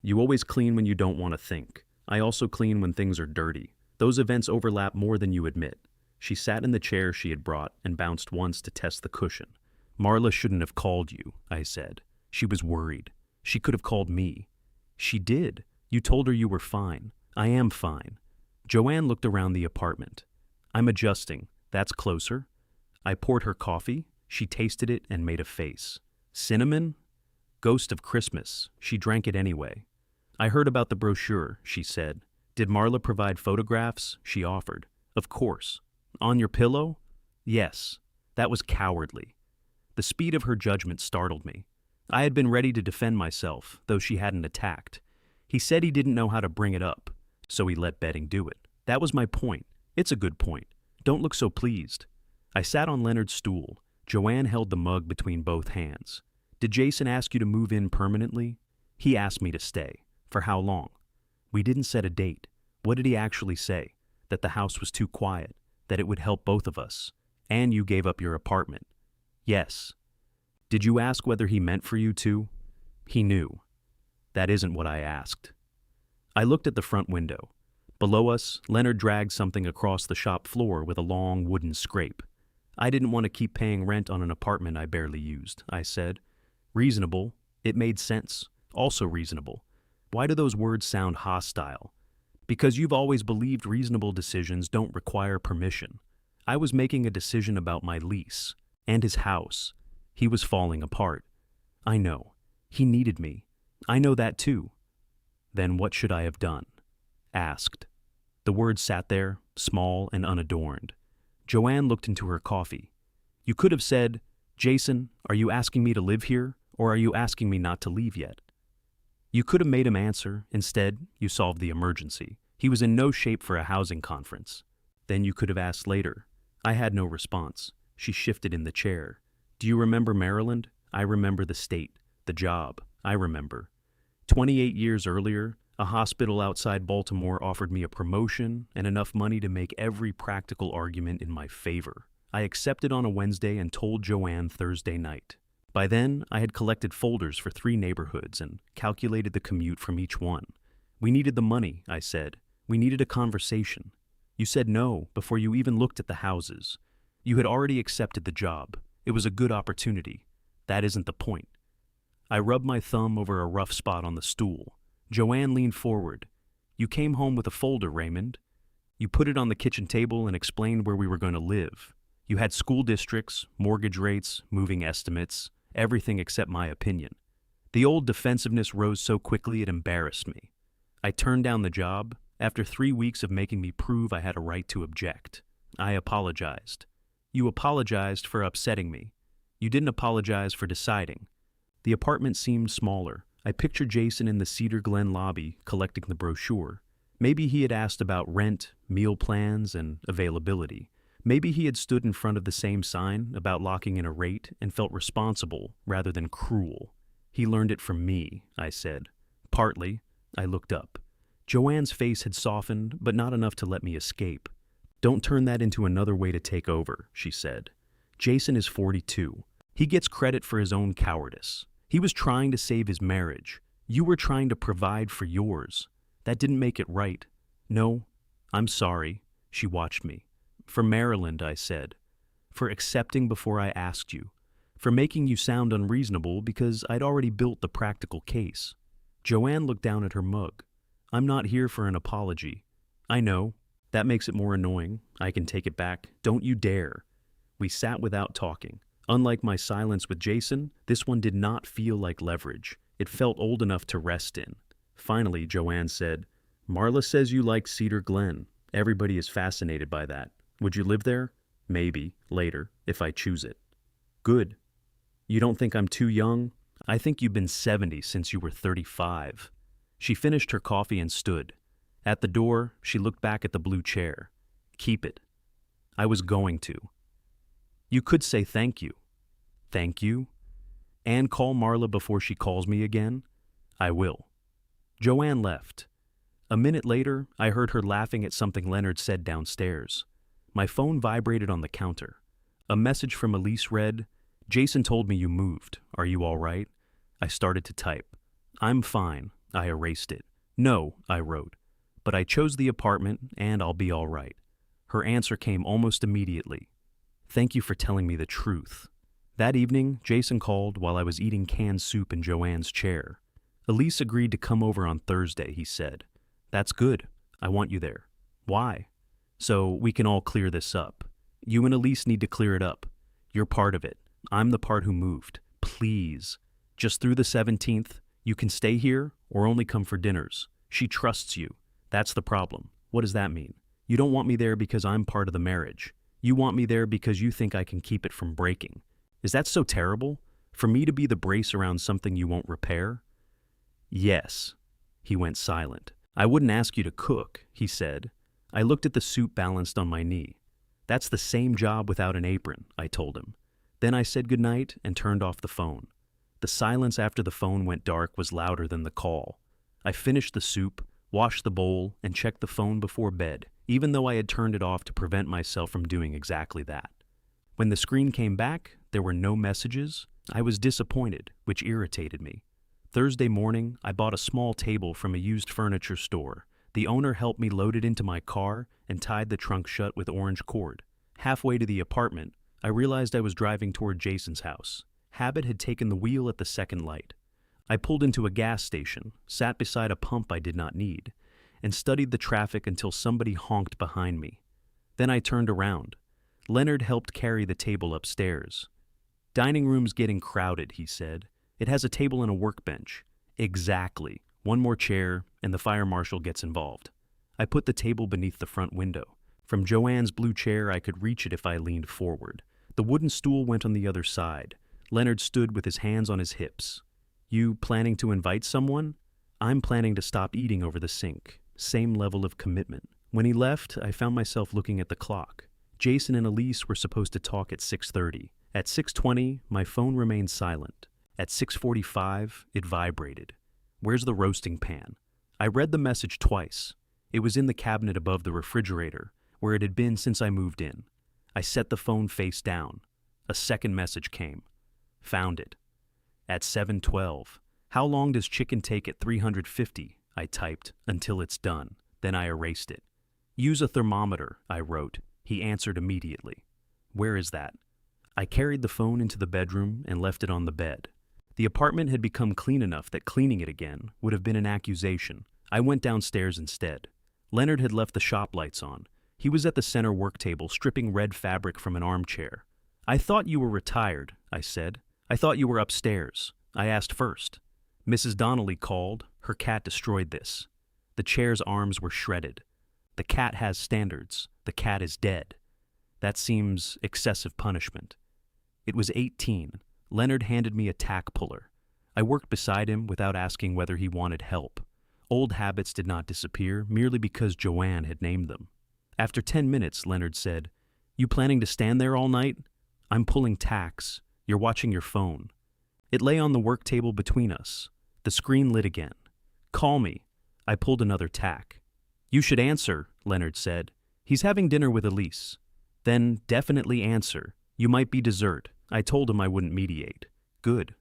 "You always clean when you don't want to think. I also clean when things are dirty. Those events overlap more than you admit." She sat in the chair she had brought and bounced once to test the cushion. "Marla shouldn't have called you," I said. "She was worried. She could have called me." "She did. You told her you were fine." "I am fine." Joanne looked around the apartment. "I'm adjusting. That's closer." I poured her coffee. She tasted it and made a face. "Cinnamon?" "Ghost of Christmas." She drank it anyway. "I heard about the brochure," she said. "Did Marla provide photographs?" She offered. "Of course." "On your pillow?" "Yes." That was cowardly. The speed of her judgment startled me. I had been ready to defend myself, though she hadn't attacked. He said he didn't know how to bring it up, so he let betting do it. That was my point. It's a good point. Don't look so pleased. I sat on Leonard's stool. Joanne held the mug between both hands. "Did Jason ask you to move in permanently?" "He asked me to stay." "For how long?" "We didn't set a date." "What did he actually say?" "That the house was too quiet, that it would help both of us. And you gave up your apartment." "Yes." "Did you ask whether he meant for you to?" "He knew." "That isn't what I asked." I looked at the front window. Below us, Leonard dragged something across the shop floor with a long wooden scrape. "I didn't want to keep paying rent on an apartment I barely used," I said. "Reasonable." It made sense. Also reasonable. Why do those words sound hostile? Because you've always believed reasonable decisions don't require permission. I was making a decision about my lease and his house. He was falling apart. I know. He needed me. I know that too. Then what should I have done? Asked. The words sat there, small and unadorned. Joanne looked into her coffee. You could have said, Jason, are you asking me to live here, or are you asking me not to leave yet? You could have made him answer. Instead, you solved the emergency. He was in no shape for a housing conference. Then you could have asked later. I had no response. She shifted in the chair. Do you remember Maryland? I remember the state, the job. I remember. 28 years earlier, a hospital outside Baltimore offered me a promotion and enough money to make every practical argument in my favor. I accepted on a Wednesday and told Joanne Thursday night. By then, I had collected folders for 3 neighborhoods and calculated the commute from each one. We needed the money, I said. We needed a conversation. You said no before you even looked at the houses. You had already accepted the job. It was a good opportunity. That isn't the point. I rubbed my thumb over a rough spot on the stool. Joanne leaned forward. You came home with a folder, Raymond. You put it on the kitchen table and explained where we were going to live. You had school districts, mortgage rates, moving estimates, everything except my opinion. The old defensiveness rose so quickly it embarrassed me. I turned down the job after 3 weeks of making me prove I had a right to object. I apologized. You apologized for upsetting me. You didn't apologize for deciding. The apartment seemed smaller. I pictured Jason in the Cedar Glen lobby collecting the brochure. Maybe he had asked about rent, meal plans, and availability. Maybe he had stood in front of the same sign about locking in a rate and felt responsible rather than cruel. He learned it from me, I said. Partly. I looked up. Joanne's face had softened, but not enough to let me escape. Don't turn that into another way to take over, she said. Jason is 42. He gets credit for his own cowardice. He was trying to save his marriage. You were trying to provide for yours. That didn't make it right. No, I'm sorry. She watched me. For Maryland, I said. For accepting before I asked you. For making you sound unreasonable because I'd already built the practical case. Joanne looked down at her mug. I'm not here for an apology. I know. That makes it more annoying. I can take it back. Don't you dare. We sat without talking. Unlike my silence with Jason, this one did not feel like leverage. It felt old enough to rest in. Finally, Joanne said, Marla says you like Cedar Glen. Everybody is fascinated by that. Would you live there? Maybe, later, if I choose it. Good. You don't think I'm too young? I think you've been 70 since you were 35. She finished her coffee and stood. At the door, she looked back at the blue chair. Keep it. I was going to. You could say thank you. Thank you? And call Marla before she calls me again? I will. Joanne left. A minute later, I heard her laughing at something Leonard said downstairs. My phone vibrated on the counter. A message from Elise read, Jason told me you moved. Are you all right? I started to type. I'm fine. I erased it. No, I wrote. But I chose the apartment, and I'll be all right. Her answer came almost immediately. Thank you for telling me the truth. That evening, Jason called while I was eating canned soup in Joanne's chair. Elise agreed to come over on Thursday, he said. That's good. I want you there. Why? So we can all clear this up. You and Elise need to clear it up. You're part of it. I'm the part who moved. Please. Just through the 17th, you can stay here or only come for dinners. She trusts you. That's the problem. What does that mean? You don't want me there because I'm part of the marriage. You want me there because you think I can keep it from breaking. Is that so terrible? For me to be the brace around something you won't repair? Yes. He went silent. I wouldn't ask you to cook, he said. I looked at the soup balanced on my knee. That's the same job without an apron, I told him. Then I said goodnight and turned off the phone. The silence after the phone went dark was louder than the call. I finished the soup, washed the bowl, and checked the phone before bed, even though I had turned it off to prevent myself from doing exactly that. When the screen came back, there were no messages. I was disappointed, which irritated me. Thursday morning, I bought a small table from a used furniture store. The owner helped me load it into my car and tied the trunk shut with orange cord. Halfway to the apartment, I realized I was driving toward Jason's house. Habit had taken the wheel at the second light. I pulled into a gas station, sat beside a pump I did not need, and studied the traffic until somebody honked behind me. Then I turned around. Leonard helped carry the table upstairs. "Dining room's getting crowded," he said. "It has a table and a workbench." "Exactly. One more chair, and the fire marshal gets involved." I put the table beneath the front window. From Joanne's blue chair, I could reach it if I leaned forward. The wooden stool went on the other side. Leonard stood with his hands on his hips. "You planning to invite someone?" "I'm planning to stop eating over the sink." Same level of commitment. When he left, I found myself looking at the clock. Jason and Elise were supposed to talk at 6:30. At 6:20, my phone remained silent. At 6:45, it vibrated. "Where's the roasting pan?" I read the message twice. It was in the cabinet above the refrigerator, where it had been since I moved in. I set the phone face down. A second message came. "Found it." At 7:12, "How long does chicken take at 350?" I typed, "until it's done." Then I erased it. "Use a thermometer," I wrote. He answered immediately. "Where is that?" I carried the phone into the bedroom and left it on the bed. The apartment had become clean enough that cleaning it again would have been an accusation. I went downstairs instead. Leonard had left the shop lights on. He was at the center work table stripping red fabric from an armchair. "I thought you were retired," I said. "I thought you were upstairs. I asked first." Mrs. Donnelly called. Her cat destroyed this. The chair's arms were shredded. The cat has standards. The cat is dead. That seems excessive punishment. It was 18. Leonard handed me a tack puller. I worked beside him without asking whether he wanted help. Old habits did not disappear merely because Joanne had named them. After 10 minutes, Leonard said, "You planning to stand there all night?" "I'm pulling tacks. You're watching your phone." It lay on the work table between us. The screen lit again. "Call me." I pulled another tack. "You should answer," Leonard said. "He's having dinner with Elise." "Then definitely answer. You might be dessert." I told him I wouldn't mediate. "Good."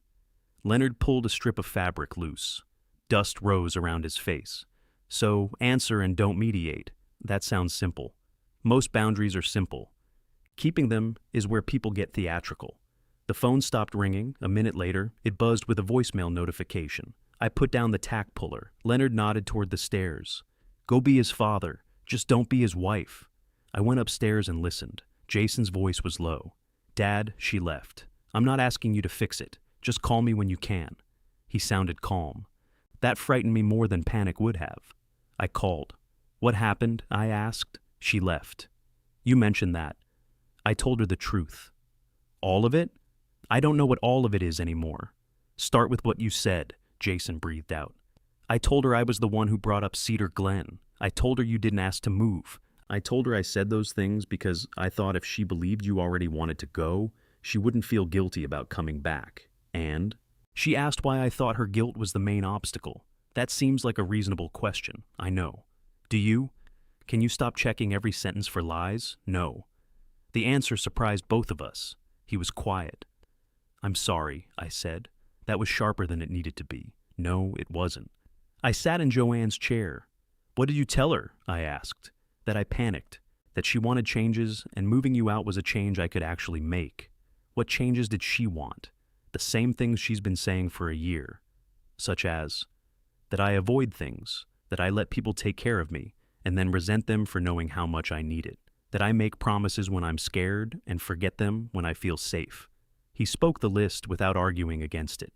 Leonard pulled a strip of fabric loose. Dust rose around his face. "So answer and don't mediate. That sounds simple. Most boundaries are simple. Keeping them is where people get theatrical." The phone stopped ringing. A minute later, it buzzed with a voicemail notification. I put down the tack puller. Leonard nodded toward the stairs. "Go be his father. Just don't be his wife." I went upstairs and listened. Jason's voice was low. "Dad, she left. I'm not asking you to fix it. Just call me when you can." He sounded calm. That frightened me more than panic would have. I called. "What happened?" I asked. "She left." "You mentioned that." I told her the truth. "All of it?" "I don't know what all of it is anymore." "Start with what you said," Jason breathed out. "I told her I was the one who brought up Cedar Glen. I told her you didn't ask to move. I told her I said those things because I thought if she believed you already wanted to go, she wouldn't feel guilty about coming back. And she asked why I thought her guilt was the main obstacle. That seems like a reasonable question, I know. Do you? Can you stop checking every sentence for lies? No. The answer surprised both of us. He was quiet. "I'm sorry," I said. That was sharper than it needed to be. No, it wasn't. I sat in Joanne's chair. "What did you tell her?" I asked. "That I panicked, that she wanted changes, and moving you out was a change I could actually make. What changes did she want? The same things she's been saying for a year. Such as that I avoid things, that I let people take care of me, and then resent them for knowing how much I need it. That I make promises when I'm scared and forget them when I feel safe." He spoke the list without arguing against it.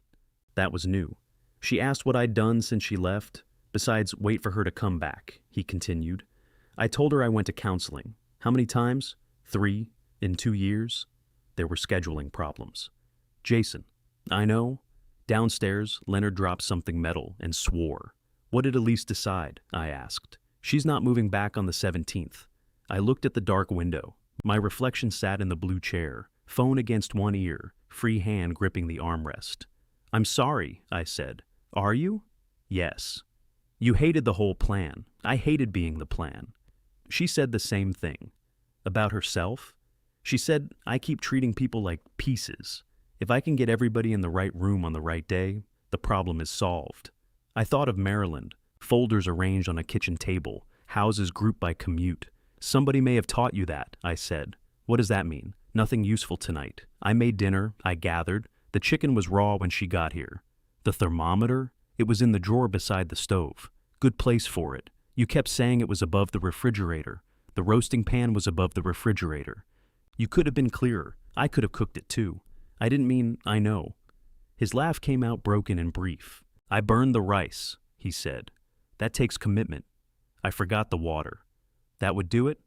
That was new. She asked what I'd done since she left, besides wait for her to come back, he continued. I told her I went to counseling. How many times? 3 in 2 years? There were scheduling problems. "Jason." "I know." Downstairs, Leonard dropped something metal and swore. "What did Elise decide?" I asked. "She's not moving back on the 17th. I looked at the dark window. My reflection sat in the blue chair, phone against one ear, free hand gripping the armrest. "I'm sorry," I said. "Are you?" "Yes." "You hated the whole plan. I hated being the plan." She said the same thing. About herself? She said, "I keep treating people like pieces. If I can get everybody in the right room on the right day, the problem is solved." I thought of Maryland, folders arranged on a kitchen table, houses grouped by commute. "Somebody may have taught you that," I said. "What does that mean?" "Nothing useful tonight. I made dinner, I gathered. The chicken was raw when she got here. The thermometer? It was in the drawer beside the stove. Good place for it. You kept saying it was above the refrigerator. The roasting pan was above the refrigerator. You could have been clearer. I could have cooked it too. I didn't mean, I know. His laugh came out broken and brief. I burned the rice, he said. That takes commitment. I forgot the water. That would do it?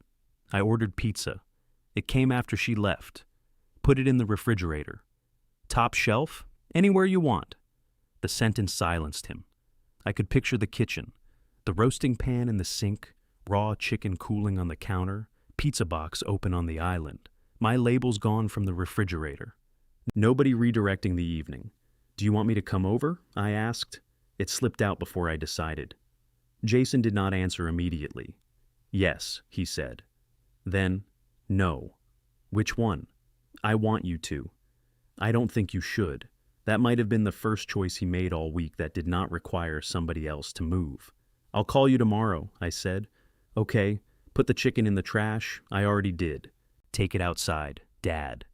I ordered pizza. It came after she left. Put it in the refrigerator. Top shelf? Anywhere you want. The sentence silenced him. I could picture the kitchen. The roasting pan in the sink, raw chicken cooling on the counter, pizza box open on the island. My labels gone from the refrigerator. Nobody redirecting the evening. Do you want me to come over? I asked. It slipped out before I decided. Jason did not answer immediately. Yes, he said. Then, no. Which one? I want you to. I don't think you should. That might have been the first choice he made all week that did not require somebody else to move. I'll call you tomorrow, I said. Okay, put the chicken in the trash. I already did. Take it outside, Dad.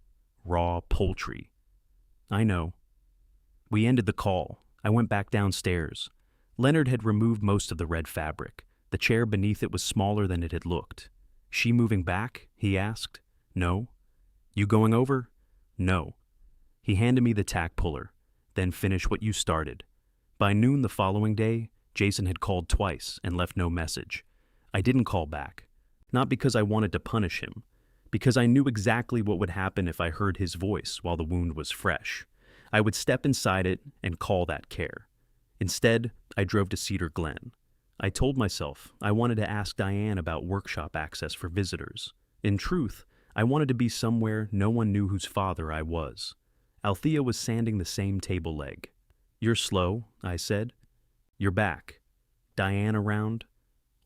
Raw poultry. I know. We ended the call. I went back downstairs. Leonard had removed most of the red fabric. The chair beneath it was smaller than it had looked. She moving back? He asked. No. You going over? No. He handed me the tack puller. Then finish what you started. By noon the following day, Jason had called twice and left no message. I didn't call back. Not because I wanted to punish him. Because I knew exactly what would happen if I heard his voice while the wound was fresh. I would step inside it and call that care. Instead, I drove to Cedar Glen. I told myself I wanted to ask Diane about workshop access for visitors. In truth, I wanted to be somewhere no one knew whose father I was. Althea was sanding the same table leg. You're slow, I said. You're back. Diane around?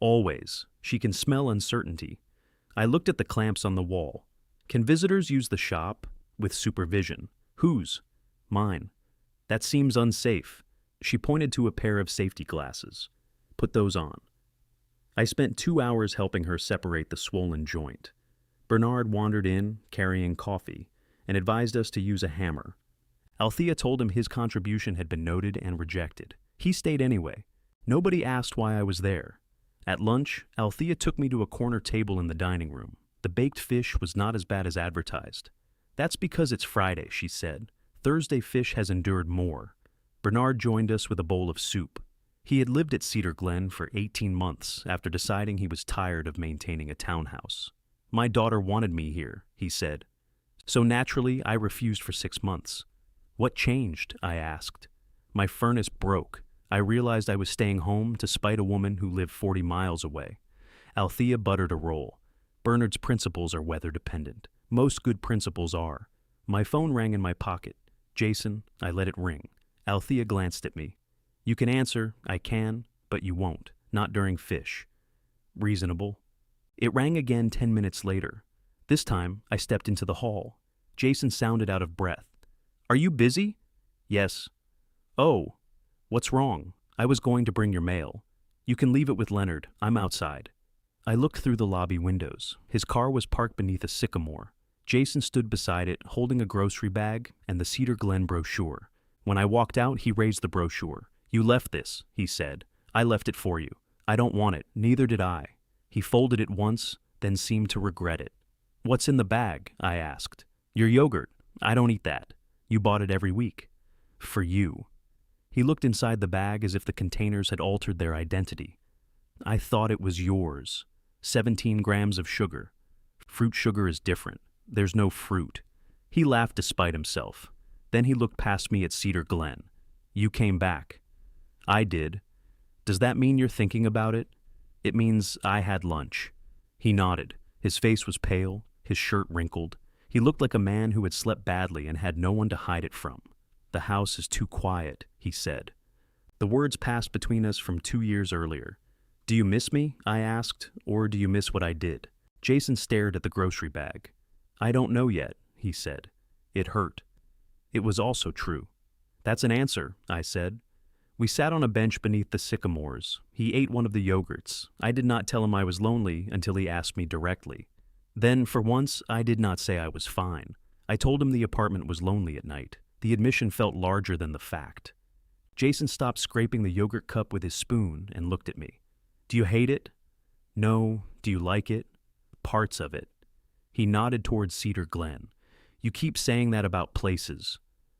Always. She can smell uncertainty. I looked at the clamps on the wall. Can visitors use the shop? With supervision. Whose? Mine. That seems unsafe. She pointed to a pair of safety glasses. Put those on. I spent 2 hours helping her separate the swollen joint. Bernard wandered in, carrying coffee, and advised us to use a hammer. Althea told him his contribution had been noted and rejected. He stayed anyway. Nobody asked why I was there. At lunch, Althea took me to a corner table in the dining room. The baked fish was not as bad as advertised. That's because it's Friday, she said. Thursday fish has endured more. Bernard joined us with a bowl of soup. He had lived at Cedar Glen for 18 months after deciding he was tired of maintaining a townhouse. My daughter wanted me here, he said. So naturally, I refused for 6 months. What changed? I asked. My furnace broke. I realized I was staying home to spite a woman who lived 40 miles away. Althea buttered a roll. Bernard's principles are weather-dependent. Most good principles are. My phone rang in my pocket. Jason, I let it ring. Althea glanced at me. You can answer, I can, but you won't. Not during fish. Reasonable. It rang again 10 minutes later. This time, I stepped into the hall. Jason sounded out of breath. Are you busy? Yes. Oh. What's wrong? I was going to bring your mail. You can leave it with Leonard. I'm outside. I looked through the lobby windows. His car was parked beneath a sycamore. Jason stood beside it, holding a grocery bag and the Cedar Glen brochure. When I walked out, he raised the brochure. You left this, he said. I left it for you. I don't want it. Neither did I. He folded it once, then seemed to regret it. What's in the bag? I asked. Your yogurt. I don't eat that. You bought it every week. For you. He looked inside the bag as if the containers had altered their identity. I thought it was yours. 17 grams of sugar. Fruit sugar is different. There's no fruit. He laughed despite himself. Then he looked past me at Cedar Glen. You came back. I did. Does that mean you're thinking about it? It means I had lunch. He nodded. His face was pale, his shirt wrinkled. He looked like a man who had slept badly and had no one to hide it from. The house is too quiet, he said. The words passed between us from 2 years earlier. Do you miss me? I asked, or do you miss what I did? Jason stared at the grocery bag. I don't know yet, he said. It hurt. It was also true. That's an answer, I said. We sat on a bench beneath the sycamores. He ate one of the yogurts. I did not tell him I was lonely until he asked me directly. Then, for once, I did not say I was fine. I told him the apartment was lonely at night. The admission felt larger than the fact. Jason stopped scraping the yogurt cup with his spoon and looked at me. Do you hate it? No. Do you like it? Parts of it. He nodded towards Cedar Glen. You keep saying that about places.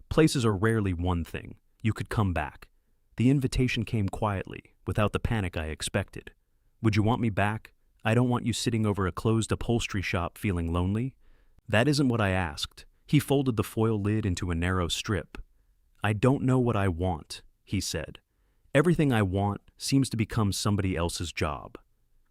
Places are rarely one thing. You could come back. The invitation came quietly, without the panic I expected. Would you want me back? I don't want you sitting over a closed upholstery shop feeling lonely. That isn't what I asked. He folded the foil lid into a narrow strip. I don't know what I want, he said. Everything I want seems to become somebody else's job.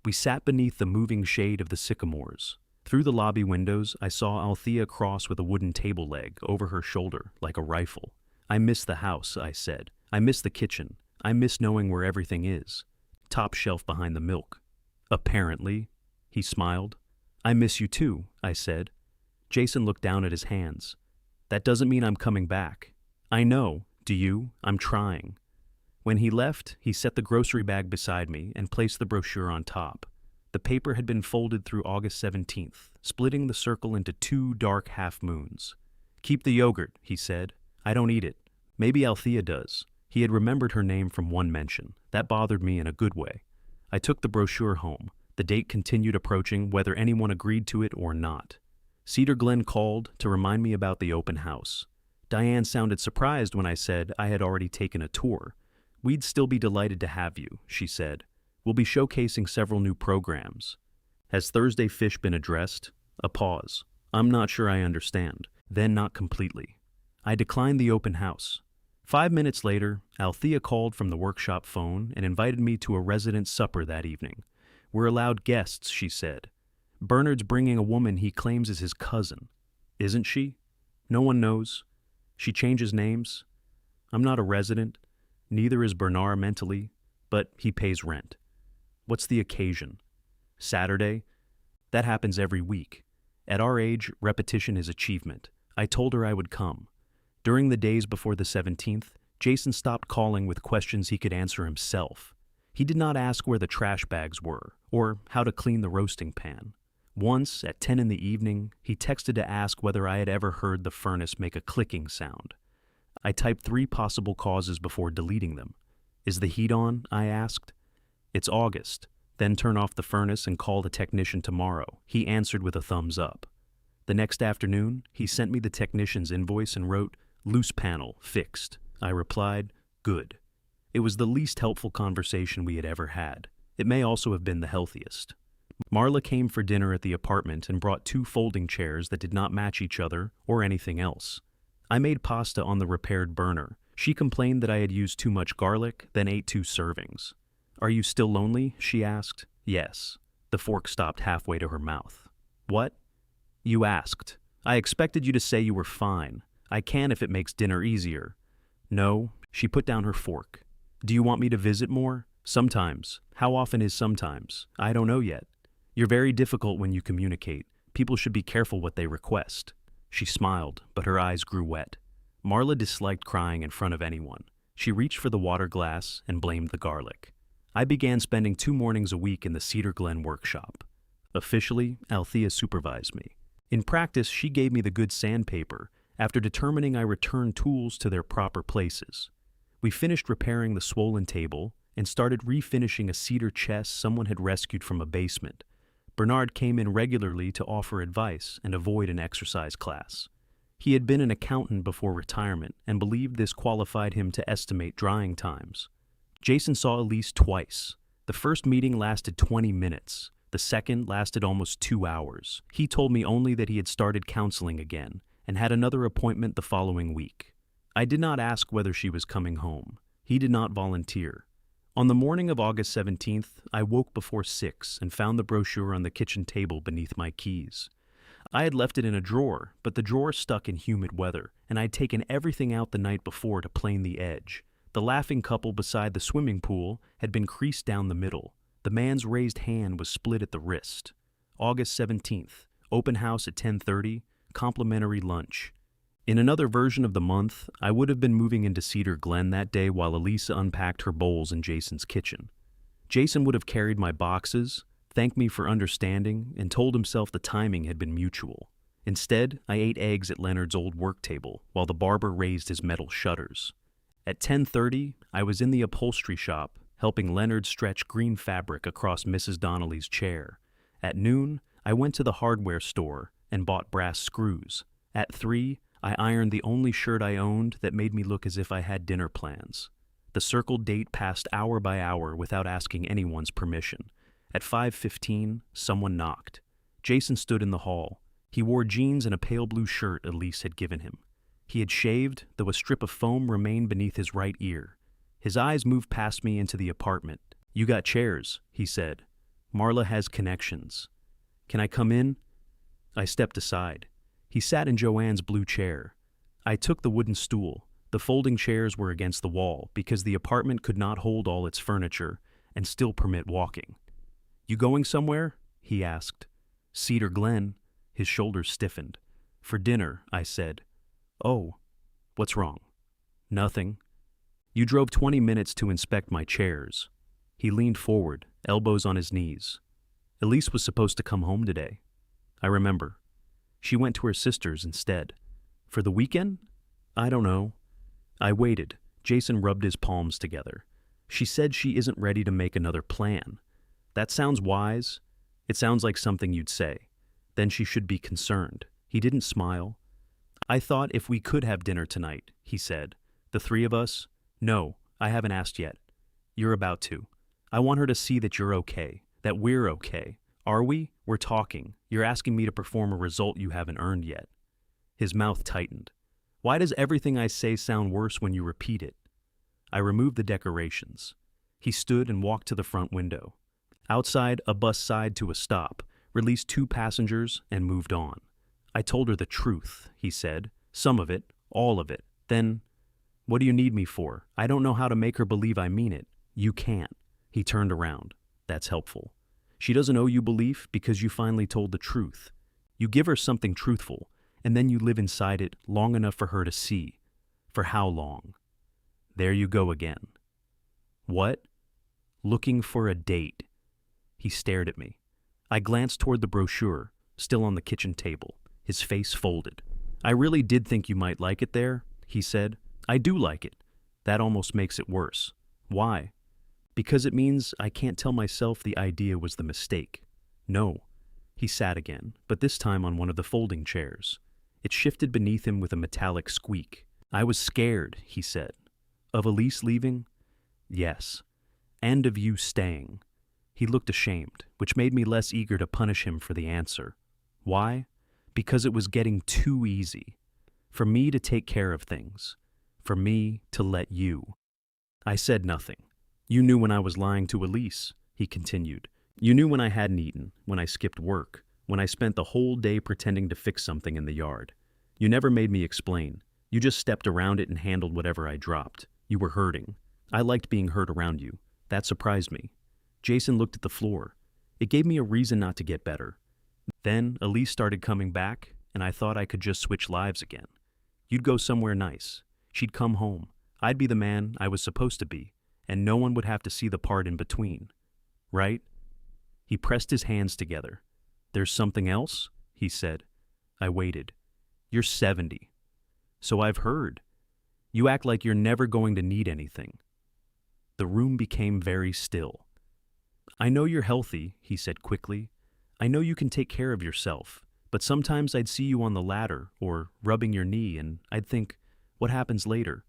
We sat beneath the moving shade of the sycamores. Through the lobby windows, I saw Althea cross with a wooden table leg over her shoulder like a rifle. I miss the house, I said. I miss the kitchen. I miss knowing where everything is. Top shelf behind the milk. Apparently, he smiled. I miss you too, I said. Jason looked down at his hands. That doesn't mean I'm coming back. I know. Do you? I'm trying. When he left, he set the grocery bag beside me and placed the brochure on top. The paper had been folded through August 17th, splitting the circle into 2 dark half moons. Keep the yogurt, he said. I don't eat it. Maybe Althea does. He had remembered her name from one mention. That bothered me in a good way. I took the brochure home. The date continued approaching, whether anyone agreed to it or not. Cedar Glen called to remind me about the open house. Diane sounded surprised when I said I had already taken a tour. We'd still be delighted to have you, she said. We'll be showcasing several new programs. Has Thursday Fish been addressed? A pause. I'm not sure I understand. Then not completely. I declined the open house. 5 minutes later, Althea called from the workshop phone and invited me to a resident supper that evening. We're allowed guests, she said. Bernard's bringing a woman he claims is his cousin. Isn't she? No one knows. She changes names. I'm not a resident. Neither is Bernard mentally, but he pays rent. What's the occasion? Saturday? That happens every week. At our age, repetition is achievement. I told her I would come. During the days before the 17th, Jason stopped calling with questions he could answer himself. He did not ask where the trash bags were, or how to clean the roasting pan. Once, at 10 in the evening, he texted to ask whether I had ever heard the furnace make a clicking sound. I typed 3 possible causes before deleting them. Is the heat on? I asked. It's August. Then turn off the furnace and call the technician tomorrow. He answered with a thumbs up. The next afternoon, he sent me the technician's invoice and wrote, "Loose panel, fixed." I replied, "Good." It was the least helpful conversation we had ever had. It may also have been the healthiest. Marla came for dinner at the apartment and brought 2 folding chairs that did not match each other or anything else. I made pasta on the repaired burner. She complained that I had used too much garlic, then ate 2 servings. Are you still lonely? She asked. Yes. The fork stopped halfway to her mouth. What? You asked. I expected you to say you were fine. I can if it makes dinner easier. No. She put down her fork. Do you want me to visit more? Sometimes. How often is sometimes? I don't know yet. You're very difficult when you communicate. People should be careful what they request. She smiled, but her eyes grew wet. Marla disliked crying in front of anyone. She reached for the water glass and blamed the garlic. I began spending 2 mornings a week in the Cedar Glen workshop. Officially, Althea supervised me. In practice, she gave me the good sandpaper after determining I returned tools to their proper places. We finished repairing the swollen table and started refinishing a cedar chest someone had rescued from a basement. Bernard came in regularly to offer advice and avoid an exercise class. He had been an accountant before retirement and believed this qualified him to estimate drying times. Jason saw Elise twice. The first meeting lasted 20 minutes. The second lasted almost 2 hours. He told me only that he had started counseling again and had another appointment the following week. I did not ask whether she was coming home. He did not volunteer. On the morning of August 17th, I woke before 6 and found the brochure on the kitchen table beneath my keys. I had left it in a drawer, but the drawer stuck in humid weather, and I had taken everything out the night before to plane the edge. The laughing couple beside the swimming pool had been creased down the middle. The man's raised hand was split at the wrist. August 17th, open house at 10:30, complimentary lunch. In another version of the month, I would have been moving into Cedar Glen that day while Elisa unpacked her bowls in Jason's kitchen. Jason would have carried my boxes, thanked me for understanding, and told himself the timing had been mutual. Instead, I ate eggs at Leonard's old work table while the barber raised his metal shutters. At 10:30, I was in the upholstery shop, helping Leonard stretch green fabric across Mrs. Donnelly's chair. At noon, I went to the hardware store and bought brass screws. At 3, I ironed the only shirt I owned that made me look as if I had dinner plans. The circled date passed hour by hour without asking anyone's permission. At 5:15, someone knocked. Jason stood in the hall. He wore jeans and a pale blue shirt Elise had given him. He had shaved, though a strip of foam remained beneath his right ear. His eyes moved past me into the apartment. "You got chairs," he said. "Marla has connections. Can I come in?" I stepped aside. He sat in Joanne's blue chair. I took the wooden stool. The folding chairs were against the wall because the apartment could not hold all its furniture and still permit walking. "You going somewhere?" he asked. "Cedar Glen." His shoulders stiffened. "For dinner," I said. "Oh, what's wrong?" "Nothing." "You drove 20 minutes to inspect my chairs." He leaned forward, elbows on his knees. "Elise was supposed to come home today." "I remember. She went to her sister's instead." "For the weekend?" "I don't know." I waited. Jason rubbed his palms together. "She said she isn't ready to make another plan." "That sounds wise." "It sounds like something you'd say." "Then she should be concerned." He didn't smile. "I thought if we could have dinner tonight," he said. "The 3 of us?" "No, I haven't asked yet." "You're about to. I want her to see that you're okay, that we're okay. Are we? We're talking. You're asking me to perform a result you haven't earned yet." His mouth tightened. "Why does everything I say sound worse when you repeat it?" I removed the decorations. He stood and walked to the front window. Outside, a bus sighed to a stop, released 2 passengers, and moved on. "I told her the truth," he said. "Some of it, all of it. Then, what do you need me for? I don't know how to make her believe I mean it." "You can't." He turned around. "That's helpful. She doesn't owe you belief because you finally told the truth. You give her something truthful, and then you live inside it long enough for her to see. For how long?" "There you go again." "What?" "Looking for a date." He stared at me. I glanced toward the brochure, still on the kitchen table, his face folded. "I really did think you might like it there," he said. "I do like it. That almost makes it worse." "Why?" "Because it means I can't tell myself the idea was the mistake." "No." He sat again, but this time on one of the folding chairs. It shifted beneath him with a metallic squeak. "I was scared," he said. "Of Elise leaving?" "Yes. And of you staying." He looked ashamed, which made me less eager to punish him for the answer. "Why?" "Because it was getting too easy. For me to take care of things. For me to let you." I said nothing. "You knew when I was lying to Elise," he continued. "You knew when I hadn't eaten, when I skipped work, when I spent the whole day pretending to fix something in the yard. You never made me explain. You just stepped around it and handled whatever I dropped. You were hurting. I liked being hurt around you. That surprised me." Jason looked at the floor. It gave me a reason not to get better. "Then Elise started coming back, and I thought I could just switch lives again. You'd go somewhere nice. She'd come home. I'd be the man I was supposed to be, and no one would have to see the part in between. Right?" He pressed his hands together. "There's something else?" he said. I waited. "You're 70. So I've heard. You act like you're never going to need anything." The room became very still. "I know you're healthy," he said quickly. "I know you can take care of yourself, but sometimes I'd see you on the ladder or rubbing your knee and I'd think, what happens later?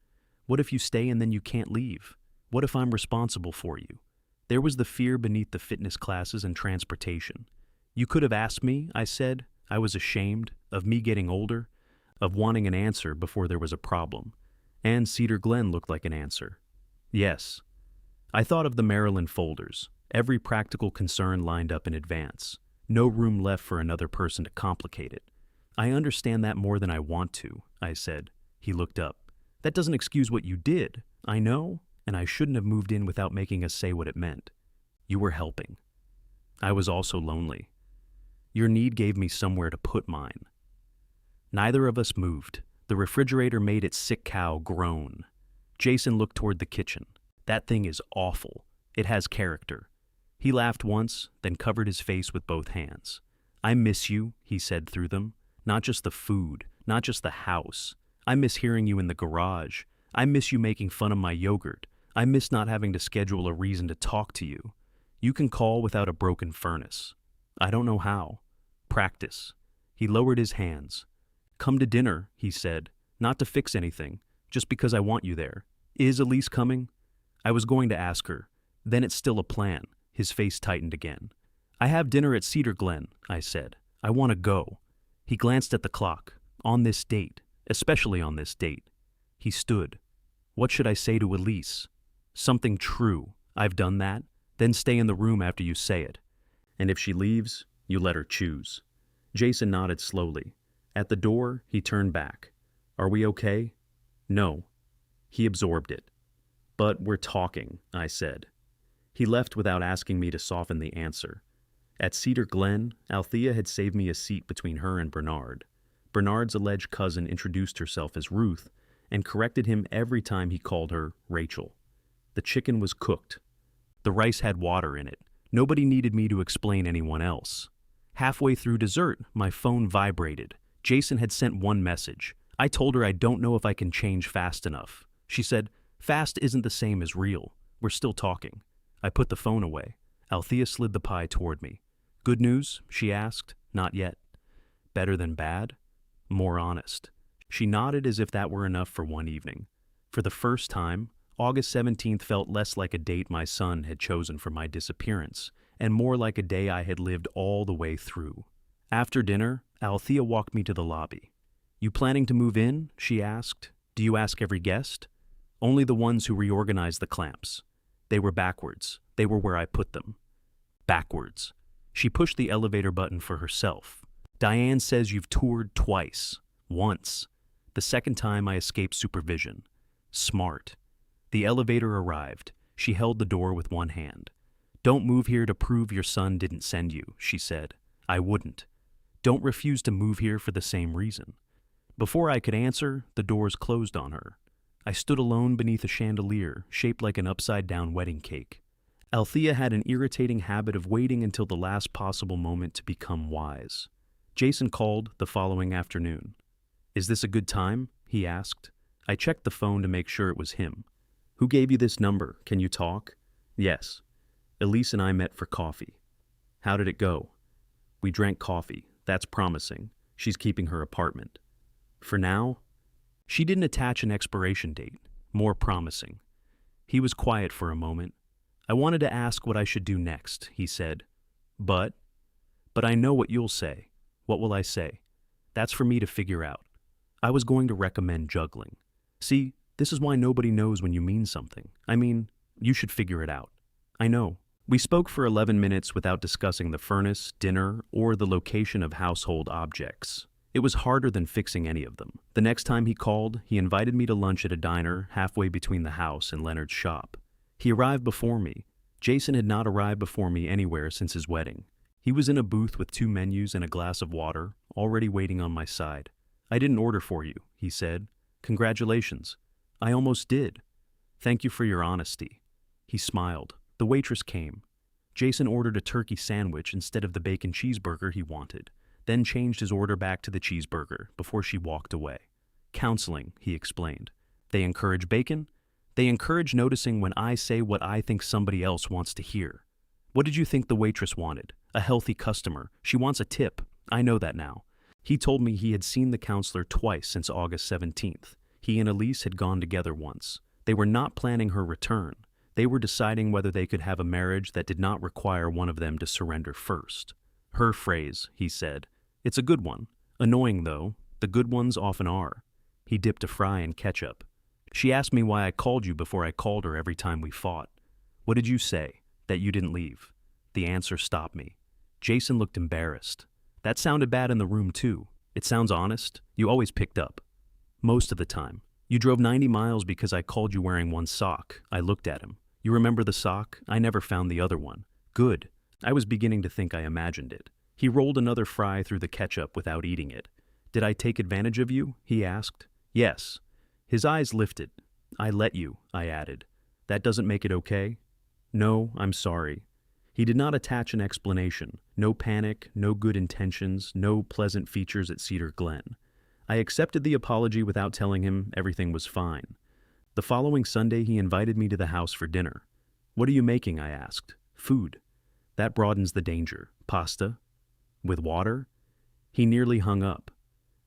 What if you stay and then you can't leave? What if I'm responsible for you?" There was the fear beneath the fitness classes and transportation. "You could have asked me," I said. I was ashamed of me getting older, of wanting an answer before there was a problem. And Cedar Glen looked like an answer. "Yes." I thought of the Maryland folders, every practical concern lined up in advance. No room left for another person to complicate it. "I understand that more than I want to," I said. He looked up. "That doesn't excuse what you did. I know, and I shouldn't have moved in without making us say what it meant. You were helping. I was also lonely. Your need gave me somewhere to put mine." Neither of us moved. The refrigerator made its sick cow groan. Jason looked toward the kitchen. "That thing is awful. It has character." He laughed once, then covered his face with both hands. "I miss you," he said through them. "Not just the food, not just the house. I miss hearing you in the garage. I miss you making fun of my yogurt. I miss not having to schedule a reason to talk to you. You can call without a broken furnace. I don't know how. Practice. He lowered his hands. Come to dinner, he said, not to fix anything, just because I want you there. Is Elise coming? I was going to ask her. Then it's still a plan. His face tightened again. I have dinner at Cedar Glen, I said. I want to go. He glanced at the clock. On this date. Especially on this date. He stood. What should I say to Elise? Something true. I've done that. Then stay in the room after you say it. And if she leaves, you let her choose. Jason nodded slowly. At the door, he turned back. Are we okay? No. He absorbed it. But we're talking, I said. He left without asking me to soften the answer. At Cedar Glen, Althea had saved me a seat between her and Bernard. Bernard's alleged cousin introduced herself as Ruth and corrected him every time he called her Rachel. The chicken was cooked. The rice had water in it. Nobody needed me to explain anyone else. Halfway through dessert, my phone vibrated. Jason had sent one message. I told her I don't know if I can change fast enough. She said, fast isn't the same as real. We're still talking. I put the phone away. Althea slid the pie toward me. Good news? She asked. Not yet. Better than bad? More honest. She nodded as if that were enough for one evening. For the first time, August 17th felt less like a date my son had chosen for my disappearance, and more like a day I had lived all the way through. After dinner, Althea walked me to the lobby. You planning to move in? She asked. Do you ask every guest? Only the ones who reorganized the clamps. They were backwards. They were where I put them. Backwards. She pushed the elevator button for herself. Diane says you've toured twice. Once. The second time I escaped supervision. Smart. The elevator arrived. She held the door with one hand. Don't move here to prove your son didn't send you, she said. I wouldn't. Don't refuse to move here for the same reason. Before I could answer, the doors closed on her. I stood alone beneath a chandelier, shaped like an upside-down wedding cake. Althea had an irritating habit of waiting until the last possible moment to become wise. Jason called the following afternoon. Is this a good time? He asked. I checked the phone to make sure it was him. Who gave you this number? Can you talk? Yes. Elise and I met for coffee. How did it go? We drank coffee. That's promising. She's keeping her apartment. For now? She didn't attach an expiration date. More promising. He was quiet for a moment. I wanted to ask what I should do next, he said. But I know what you'll say. What will I say? That's for me to figure out. I was going to recommend juggling. See, this is why nobody knows when you mean something. I mean, you should figure it out. I know. We spoke for 11 minutes without discussing the furnace, dinner, or the location of household objects. It was harder than fixing any of them. The next time he called, he invited me to lunch at a diner halfway between the house and Leonard's shop. He arrived before me. Jason had not arrived before me anywhere since his wedding. He was in a booth with 2 menus and a glass of water, already waiting on my side. I didn't order for you, he said. Congratulations. I almost did. Thank you for your honesty. He smiled. The waitress came. Jason ordered a turkey sandwich instead of the bacon cheeseburger he wanted, then changed his order back to the cheeseburger before she walked away. Counseling, he explained. They encourage bacon. They encourage noticing when I say what I think somebody else wants to hear. What did you think the waitress wanted? A healthy customer. She wants a tip. I know that now. He told me he had seen the counselor twice since August 17th. He and Elise had gone together once. They were not planning her return. They were deciding whether they could have a marriage that did not require one of them to surrender first. Her phrase, he said. It's a good one. Annoying, though. The good ones often are. He dipped a fry in ketchup. She asked me why I called you before I called her every time we fought. What did you say? That you didn't leave. The answer stopped me. Jason looked embarrassed. That sounded bad in the room, too. It sounds honest. You always picked up. Most of the time. You drove 90 miles because I called you wearing one sock. I looked at him. You remember the sock? I never found the other one. Good. I was beginning to think I imagined it. He rolled another fry through the ketchup without eating it. Did I take advantage of you? He asked. Yes. His eyes lifted. I let you, I added. That doesn't make it okay? No, I'm sorry. He did not attach an explanation. No panic, no good intentions, no pleasant features at Cedar Glen. I accepted the apology without telling him everything was fine. The following Sunday, he invited me to the house for dinner. "What are you making?" I asked. "Food." "That broadens the danger. Pasta? With water?" He nearly hung up.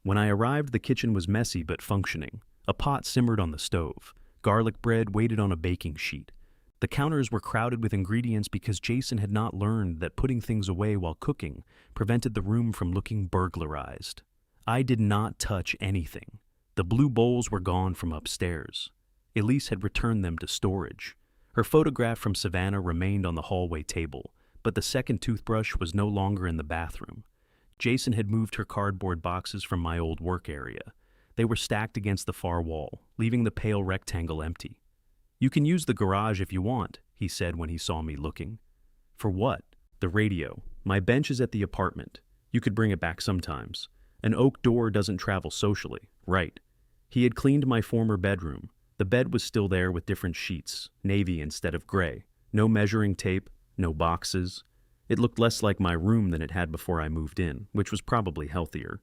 When I arrived, the kitchen was messy but functioning. A pot simmered on the stove. Garlic bread waited on a baking sheet. The counters were crowded with ingredients because Jason had not learned that putting things away while cooking prevented the room from looking burglarized. I did not touch anything. The blue bowls were gone from upstairs. Elise had returned them to storage. Her photograph from Savannah remained on the hallway table, but the second toothbrush was no longer in the bathroom. Jason had moved her cardboard boxes from my old work area. They were stacked against the far wall, leaving the pale rectangle empty. "You can use the garage if you want," he said when he saw me looking. "For what?" "The radio. My bench is at the apartment. You could bring it back sometimes. An oak door doesn't travel socially, right?" He had cleaned my former bedroom. The bed was still there with different sheets, navy instead of gray. No measuring tape, no boxes. It looked less like my room than it had before I moved in, which was probably healthier.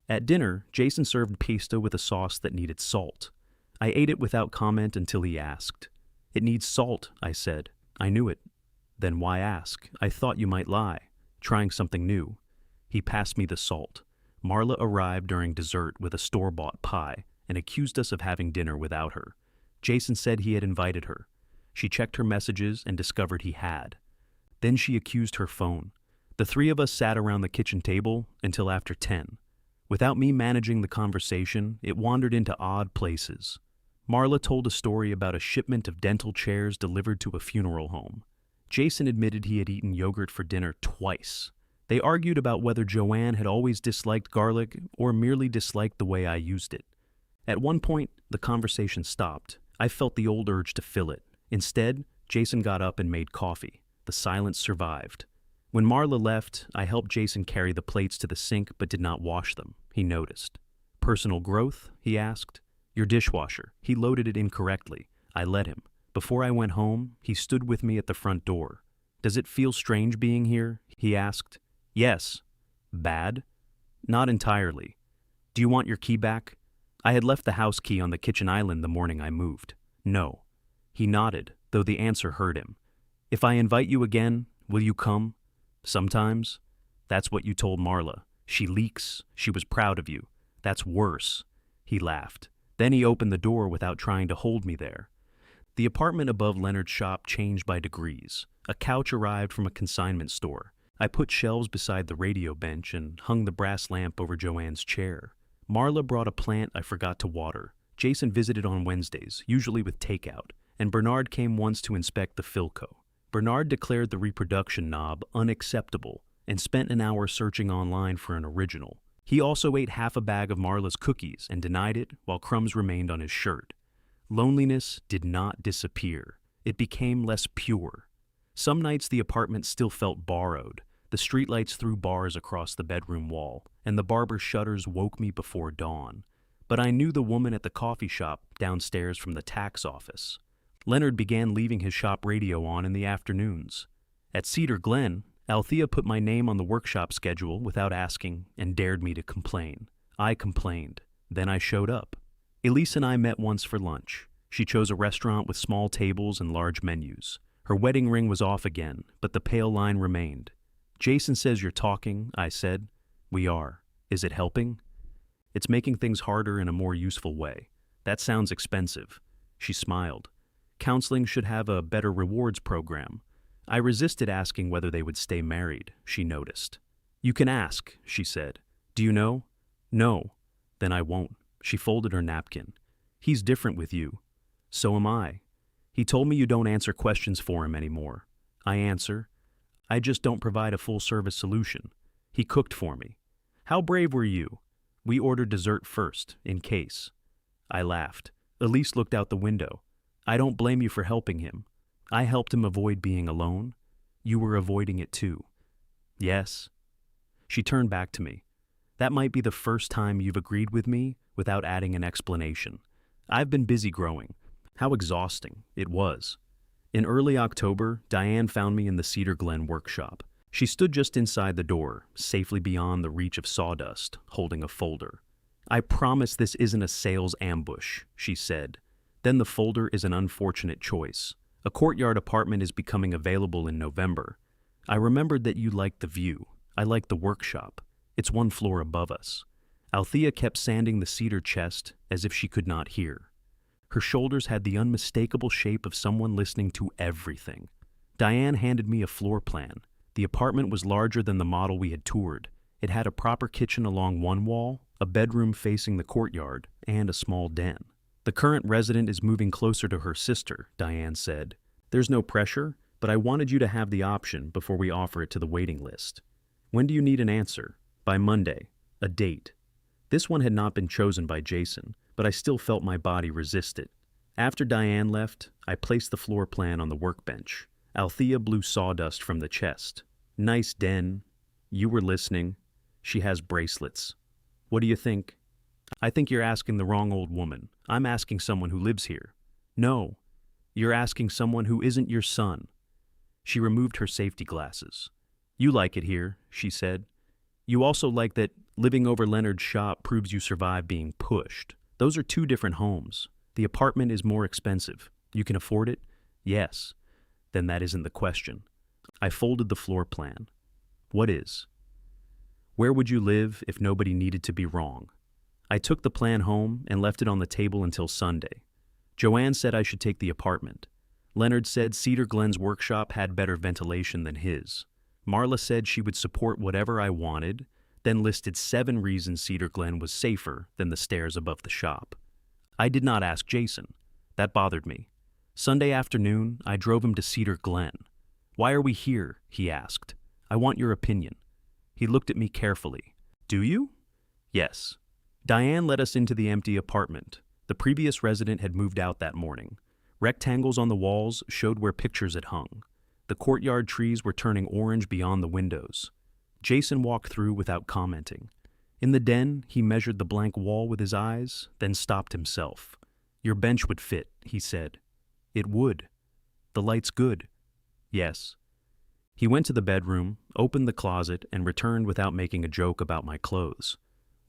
At dinner, Jason served pesto with a sauce that needed salt. I ate it without comment until he asked. "It needs salt," I said. "I knew it." "Then why ask? I thought you might lie. Trying something new." He passed me the salt. Marla arrived during dessert with a store-bought pie and accused us of having dinner without her. Jason said he had invited her. She checked her messages and discovered he had. Then she accused her phone. The three of us sat around the kitchen table until after 10. Without me managing the conversation, it wandered into odd places. Marla told a story about a shipment of dental chairs delivered to a funeral home. Jason admitted he had eaten yogurt for dinner twice. They argued about whether Joanne had always disliked garlic or merely disliked the way I used it. At one point, the conversation stopped. I felt the old urge to fill it. Instead, Jason got up and made coffee. The silence survived. When Marla left, I helped Jason carry the plates to the sink but did not wash them. He noticed. "Personal growth?" he asked. "Your dishwasher." He loaded it incorrectly. I let him. Before I went home, he stood with me at the front door. "Does it feel strange being here?" he asked. "Yes." "Bad?" "Not entirely." "Do you want your key back?" I had left the house key on the kitchen island the morning I moved. "No." He nodded, though the answer hurt him. "If I invite you again, will you come?" "Sometimes." "That's what you told Marla. She leaks. She was proud of you. That's worse." He laughed. Then he opened the door without trying to hold me there. The apartment above Leonard's shop changed by degrees. A couch arrived from a consignment store. I put shelves beside the radio bench and hung the brass lamp over Joanne's chair. Marla brought a plant I forgot to water. Jason visited on Wednesdays, usually with takeout, and Bernard came once to inspect the Philco. Bernard declared the reproduction knob unacceptable and spent an hour searching online for an original. He also ate half a bag of Marla's cookies and denied it while crumbs remained on his shirt. Loneliness did not disappear. It became less pure. Some nights the apartment still felt borrowed. The streetlights threw bars across the bedroom wall, and the barber's shutters woke me before dawn. But I knew the woman at the coffee shop downstairs from the tax office. Leonard began leaving his shop radio on in the afternoons. At Cedar Glen, Althea put my name on the workshop schedule without asking and dared me to complain. I complained. Then I showed up. Elise and I met once for lunch. She chose a restaurant with small tables and large menus. Her wedding ring was off again, but the pale line remained. "Jason says you're talking," I said. "We are. Is it helping?" "It's making things harder in a more useful way." "That sounds expensive." She smiled. "Counseling should have a better rewards program." I resisted asking whether they would stay married, she noticed. "You can ask," she said. "Do you know?" "No." "Then I won't." She folded her napkin. "He's different with you." "So am I." "He told me you don't answer questions for him anymore." "I answer. I just don't provide a full-service solution." He cooked for me. "How brave were you?" "We ordered dessert first, in case." I laughed. Elise looked out the window. "I don't blame you for helping him. I helped him avoid being alone. You were avoiding it too." "Yes." She turned back to me. "That might be the first time you've agreed with me without adding an explanation. I've been busy growing." How exhausting it was. In early October, Diane found me in the Cedar Glen workshop. She stood just inside the door, safely beyond the reach of sawdust, holding a folder. "I promise this isn't a sales ambush," she said. Then the folder is an unfortunate choice. A courtyard apartment is becoming available in November. I remembered that you liked the view. I like the workshop. It's one floor above us. Althea kept sanding the cedar chest as if she could not hear. Her shoulders had the unmistakable shape of someone listening to everything. Diane handed me a floor plan. The apartment was larger than the model we had toured. It had a proper kitchen along one wall, a bedroom facing the courtyard, and a small den. The current resident is moving closer to her sister, Diane said. There's no pressure, but I wanted you to have the option before we offer it to the waiting list. When do you need an answer? By Monday. A date. This one had not been chosen by Jason, but I still felt my body resist it. After Diane left, I placed the floor plan on the workbench. Althea blew sawdust from the chest. Nice den. You were listening. She has bracelets. What do you think? I think you're asking the wrong old woman. I'm asking someone who lives here. No, you're asking someone who isn't your son. She removed her safety glasses. You like it here, she said. You also like that living over Leonard's shop proves you survive being pushed. Those are two different homes. The apartment is more expensive. You can afford it? Yes. Then that isn't the question. I folded the floor plan. What is? Where would you live if nobody needed to be wrong? I took the plan home and left it on the table until Sunday. Joanne said I should take the apartment. Leonard said Cedar Glen's workshop had better ventilation than his. Marla said she would support whatever I wanted, then listed 7 reasons Cedar Glen was safer than the stairs above the shop. I did not ask Jason. That bothered me. Sunday afternoon, I drove him to Cedar Glen. Why are we here? He asked. I want your opinion. He looked at me carefully. Do you? Yes. Diane led us into the empty apartment. The previous resident had moved out that morning. Rectangles on the walls showed where pictures had hung. The courtyard trees were turning orange beyond the windows. Jason walked through without commenting. In the den, he measured the blank wall with his eyes, then stopped himself. Your bench would fit, he said. It would. The light's good. Yes. He went to the bedroom, opened the closet, and returned without making a joke about my clothes.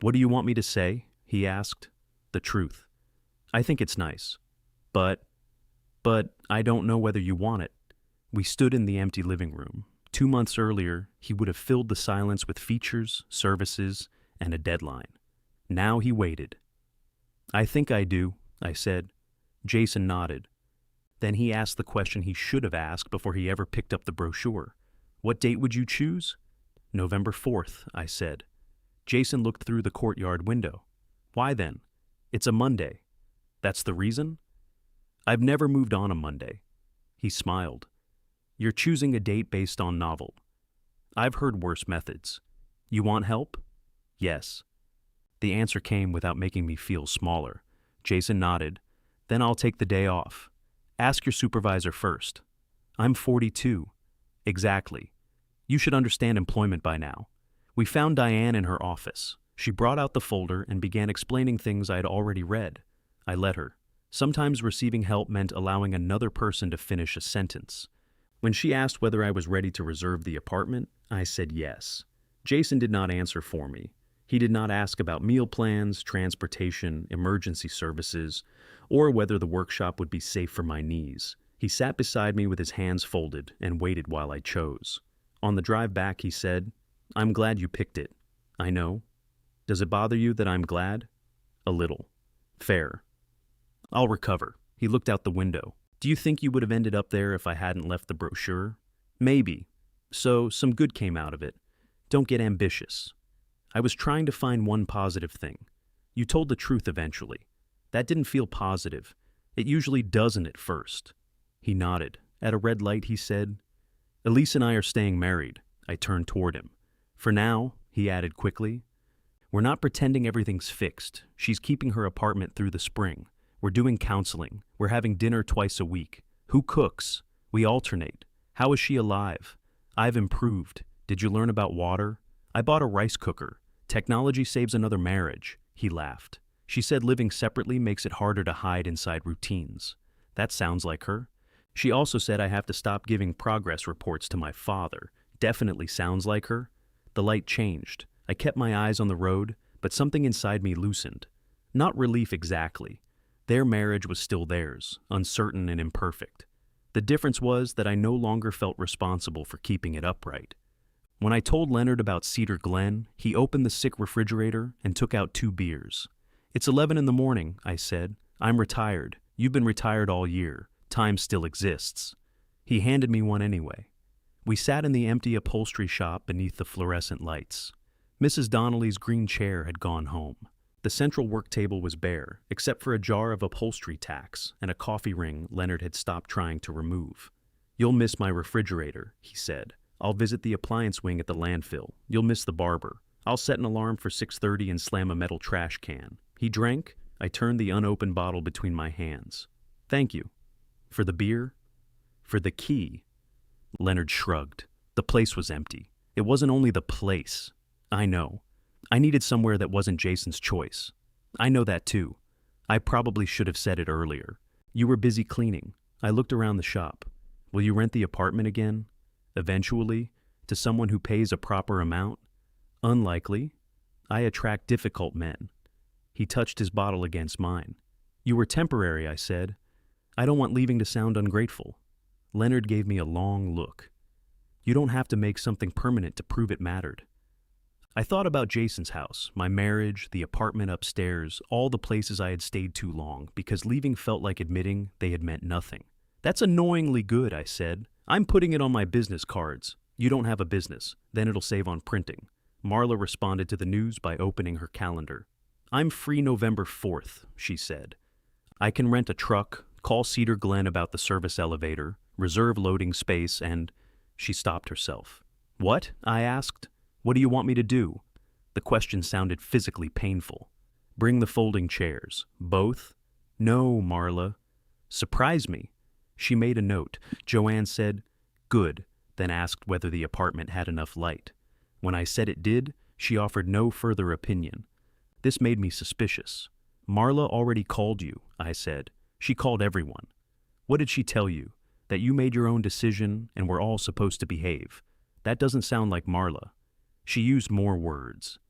What do you want me to say? He asked. The truth. I think it's nice. But I don't know whether you want it. We stood in the empty living room. 2 months earlier, he would have filled the silence with features, services, and a deadline. Now he waited. I think I do, I said. Jason nodded. Then he asked the question he should have asked before he ever picked up the brochure. What date would you choose? November 4th, I said. Jason looked through the courtyard window. Why then? It's a Monday. That's the reason? I've never moved on a Monday. He smiled. You're choosing a date based on novel. I've heard worse methods. You want help? Yes. The answer came without making me feel smaller. Jason nodded. Then I'll take the day off. Ask your supervisor first. I'm 42. Exactly. You should understand employment by now. We found Diane in her office. She brought out the folder and began explaining things I had already read. I let her. Sometimes receiving help meant allowing another person to finish a sentence. When she asked whether I was ready to reserve the apartment, I said yes. Jason did not answer for me. He did not ask about meal plans, transportation, emergency services, or whether the workshop would be safe for my knees. He sat beside me with his hands folded and waited while I chose. On the drive back, he said, I'm glad you picked it. I know. Does it bother you that I'm glad? A little. Fair. I'll recover. He looked out the window. Do you think you would have ended up there if I hadn't left the brochure? Maybe. So, some good came out of it. Don't get ambitious. I was trying to find one positive thing. You told the truth eventually. That didn't feel positive. It usually doesn't at first. He nodded. At a red light, he said, Elise and I are staying married. I turned toward him. For now, he added quickly, we're not pretending everything's fixed. She's keeping her apartment through the spring. We're doing counseling. We're having dinner twice a week. Who cooks? We alternate. How is she alive? I've improved. Did you learn about water? I bought a rice cooker. Technology saves another marriage. He laughed. She said living separately makes it harder to hide inside routines. That sounds like her. She also said I have to stop giving progress reports to my father. Definitely sounds like her. The light changed. I kept my eyes on the road, but something inside me loosened. Not relief exactly. Their marriage was still theirs, uncertain and imperfect. The difference was that I no longer felt responsible for keeping it upright. When I told Leonard about Cedar Glen, he opened the sick refrigerator and took out 2 beers. "It's 11 in the morning," I said. "I'm retired. You've been retired all year. Time still exists." He handed me one anyway. We sat in the empty upholstery shop beneath the fluorescent lights. Mrs. Donnelly's green chair had gone home. The central work table was bare, except for a jar of upholstery tacks and a coffee ring Leonard had stopped trying to remove. "You'll miss my refrigerator," he said. "I'll visit the appliance wing at the landfill. You'll miss the barber. I'll set an alarm for 6:30 and slam a metal trash can." He drank. I turned the unopened bottle between my hands. "Thank you." "For the beer?" "For the key." Leonard shrugged. The place was empty. It wasn't only the place. I know. I needed somewhere that wasn't Jason's choice. I know that too. I probably should have said it earlier. "You were busy cleaning." I looked around the shop. "Will you rent the apartment again? Eventually? To someone who pays a proper amount?" "Unlikely. I attract difficult men." He touched his bottle against mine. "You were temporary," I said. "I don't want leaving to sound ungrateful." Leonard gave me a long look. "You don't have to make something permanent to prove it mattered." I thought about Jason's house, my marriage, the apartment upstairs, all the places I had stayed too long, because leaving felt like admitting they had meant nothing. "That's annoyingly good," I said. "I'm putting it on my business cards." "You don't have a business. Then it'll save on printing." Marla responded to the news by opening her calendar. "I'm free November 4th, she said. "I can rent a truck, call Cedar Glen about the service elevator, reserve loading space, and—" She stopped herself. "What?" I asked. "What do you want me to do?" The question sounded physically painful. "Bring the folding chairs. Both?" "No, Marla." "Surprise me." She made a note. Joanne said, "Good," then asked whether the apartment had enough light. When I said it did, she offered no further opinion. This made me suspicious. "Marla already called you," I said. "She called everyone." "What did she tell you? That you made your own decision and we're all supposed to behave?" "That doesn't sound like Marla." She used more words.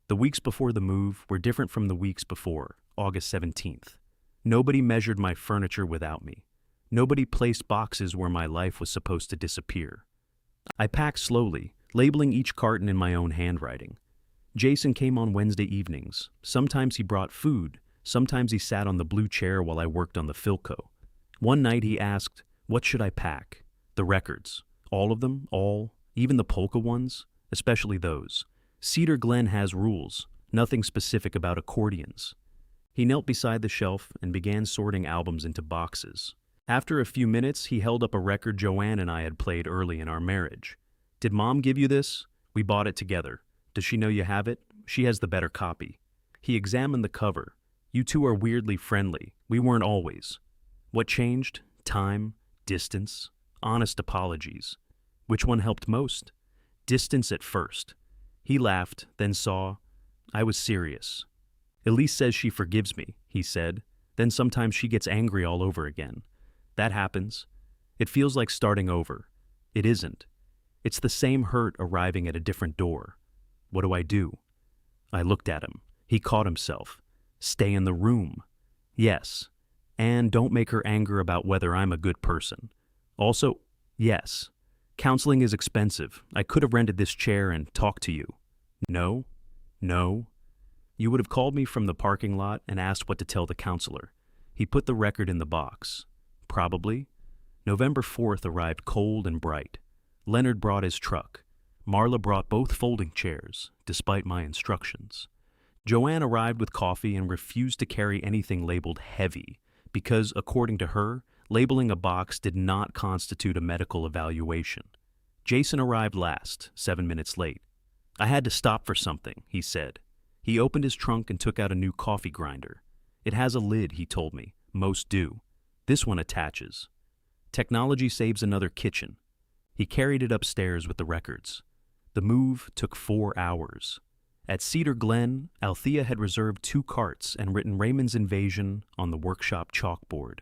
"The weeks before the move were different from the weeks before, August 17th. Nobody measured my furniture without me. Nobody placed boxes where my life was supposed to disappear." I packed slowly, labeling each carton in my own handwriting. Jason came on Wednesday evenings. Sometimes he brought food. Sometimes he sat on the blue chair while I worked on the Philco. One night he asked, "What should I pack?" "The records. All of them, all, even the polka ones? Especially those. Cedar Glen has rules, nothing specific about accordions." He knelt beside the shelf and began sorting albums into boxes. After a few minutes, he held up a record Joanne and I had played early in our marriage. "Did Mom give you this? We bought it together. Does she know you have it? She has the better copy." He examined the cover. "You two are weirdly friendly. We weren't always." "What changed? Time? Distance? Honest apologies." "Which one helped most?" "Distance at first." He laughed, then saw I was serious. "Elise says she forgives me," he said. "Then sometimes she gets angry all over again. That happens. It feels like starting over. It isn't. It's the same hurt arriving at a different door. What do I do?" I looked at him. He caught himself. "Stay in the room." "Yes. And don't make her anger about whether I'm a good person." "Also, yes. Counseling is expensive. I could have rented this chair and talked to you." "No. No. You would have called me from the parking lot and asked what to tell the counselor." He put the record in the box. "Probably." November 4th arrived cold and bright. Leonard brought his truck. Marla brought both folding chairs, despite my instructions. Joanne arrived with coffee and refused to carry anything labeled heavy, because, according to her, labeling a box did not constitute a medical evaluation. Jason arrived last, 7 minutes late. "I had to stop for something," he said. He opened his trunk and took out a new coffee grinder. "It has a lid," he told me. "Most do. This one attaches. Technology saves another kitchen." He carried it upstairs with the records. The move took 4 hours. At Cedar Glen, Althea had reserved 2 carts and written Raymond's Invasion on the workshop chalkboard.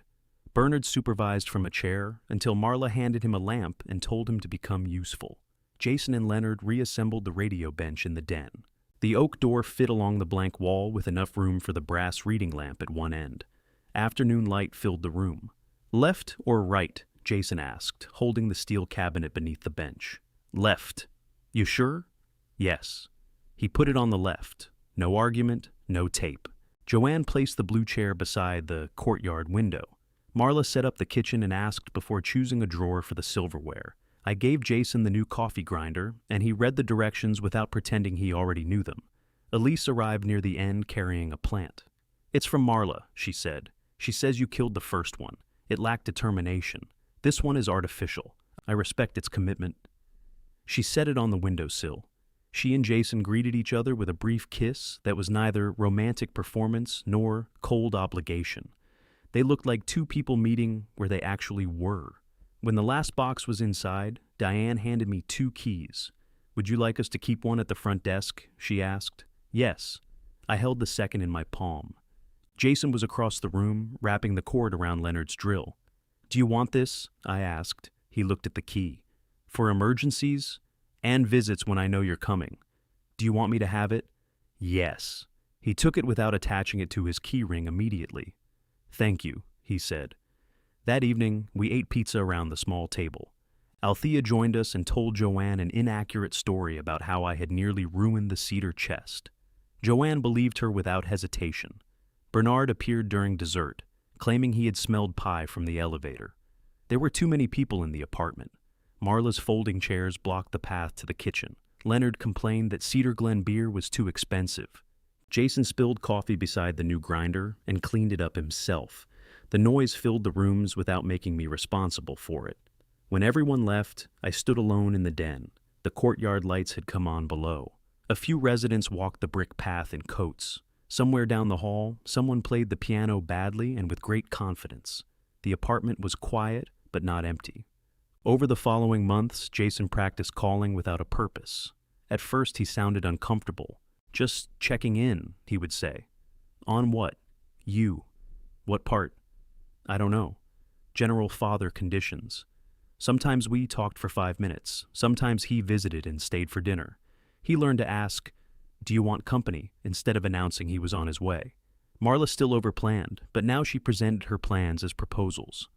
Bernard supervised from a chair until Marla handed him a lamp and told him to become useful. Jason and Leonard reassembled the radio bench in the den. The oak door fit along the blank wall with enough room for the brass reading lamp at one end. Afternoon light filled the room. Left or right? Jason asked, holding the steel cabinet beneath the bench. Left. You sure? Yes. He put it on the left. No argument, no tape. Joanne placed the blue chair beside the courtyard window. Marla set up the kitchen and asked before choosing a drawer for the silverware. I gave Jason the new coffee grinder, and he read the directions without pretending he already knew them. Elise arrived near the end carrying a plant. It's from Marla, she said. She says you killed the first one. It lacked determination. This one is artificial. I respect its commitment. She set it on the windowsill. She and Jason greeted each other with a brief kiss that was neither romantic performance nor cold obligation. They looked like two people meeting where they actually were. When the last box was inside, Diane handed me 2 keys. Would you like us to keep one at the front desk? She asked. Yes. I held the second in my palm. Jason was across the room, wrapping the cord around Leonard's drill. Do you want this? I asked. He looked at the key. For emergencies and visits when I know you're coming. Do you want me to have it? Yes. He took it without attaching it to his key ring immediately. Thank you, he said. That evening, we ate pizza around the small table. Althea joined us and told Joanne an inaccurate story about how I had nearly ruined the cedar chest. Joanne believed her without hesitation. Bernard appeared during dessert, claiming he had smelled pie from the elevator. There were too many people in the apartment. Marla's folding chairs blocked the path to the kitchen. Leonard complained that Cedar Glen beer was too expensive. Jason spilled coffee beside the new grinder and cleaned it up himself. The noise filled the rooms without making me responsible for it. When everyone left, I stood alone in the den. The courtyard lights had come on below. A few residents walked the brick path in coats. Somewhere down the hall, someone played the piano badly and with great confidence. The apartment was quiet, but not empty. Over the following months, Jason practiced calling without a purpose. At first, he sounded uncomfortable. Just checking in, he would say. On what? You. What part? I don't know. General father conditions. Sometimes we talked for 5 minutes. Sometimes he visited and stayed for dinner. He learned to ask, do you want company, instead of announcing he was on his way. Marla still overplanned, but now she presented her plans as proposals.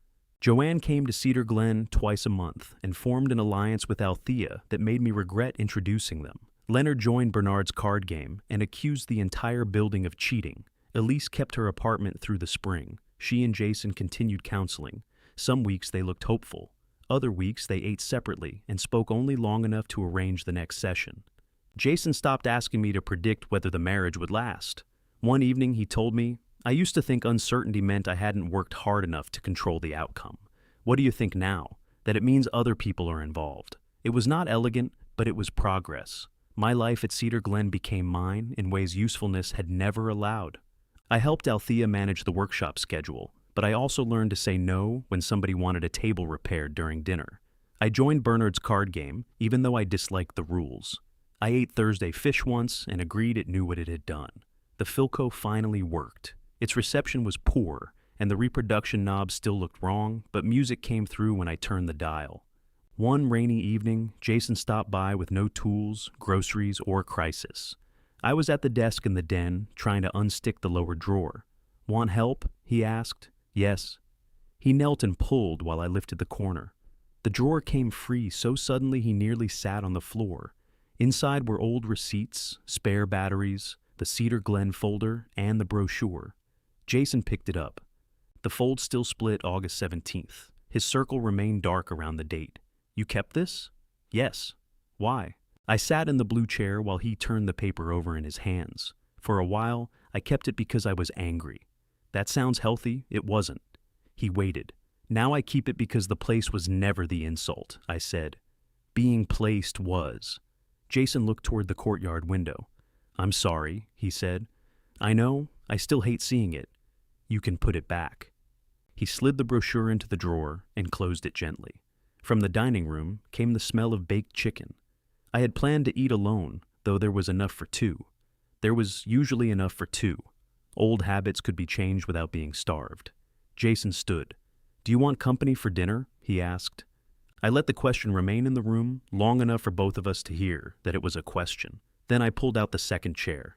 Joanne came to Cedar Glen twice a month and formed an alliance with Althea that made me regret introducing them. Leonard joined Bernard's card game and accused the entire building of cheating. Elise kept her apartment through the spring. She and Jason continued counseling. Some weeks they looked hopeful. Other weeks they ate separately and spoke only long enough to arrange the next session. Jason stopped asking me to predict whether the marriage would last. One evening he told me, I used to think uncertainty meant I hadn't worked hard enough to control the outcome. What do you think now? That it means other people are involved. It was not elegant, but it was progress. My life at Cedar Glen became mine in ways usefulness had never allowed. I helped Althea manage the workshop schedule, but I also learned to say no when somebody wanted a table repaired during dinner. I joined Bernard's card game, even though I disliked the rules. I ate Thursday fish once and agreed it knew what it had done. The Philco finally worked. Its reception was poor, and the reproduction knob still looked wrong, but music came through when I turned the dial. One rainy evening, Jason stopped by with no tools, groceries, or crisis. I was at the desk in the den, trying to unstick the lower drawer. Want help? He asked. Yes. He knelt and pulled while I lifted the corner. The drawer came free so suddenly he nearly sat on the floor. Inside were old receipts, spare batteries, the Cedar Glen folder, and the brochure. Jason picked it up. The fold still split August 17th. His circle remained dark around the date. You kept this? Yes. Why? I sat in the blue chair while he turned the paper over in his hands. For a while, I kept it because I was angry. That sounds healthy. It wasn't. He waited. Now I keep it because the place was never the insult, I said. Being placed was. Jason looked toward the courtyard window. I'm sorry, he said. I know. I still hate seeing it. You can put it back. He slid the brochure into the drawer and closed it gently. From the dining room came the smell of baked chicken. I had planned to eat alone, though there was enough for 2. There was usually enough for 2. Old habits could be changed without being starved. Jason stood. Do you want company for dinner? He asked. I let the question remain in the room long enough for both of us to hear that it was a question. Then I pulled out the second chair.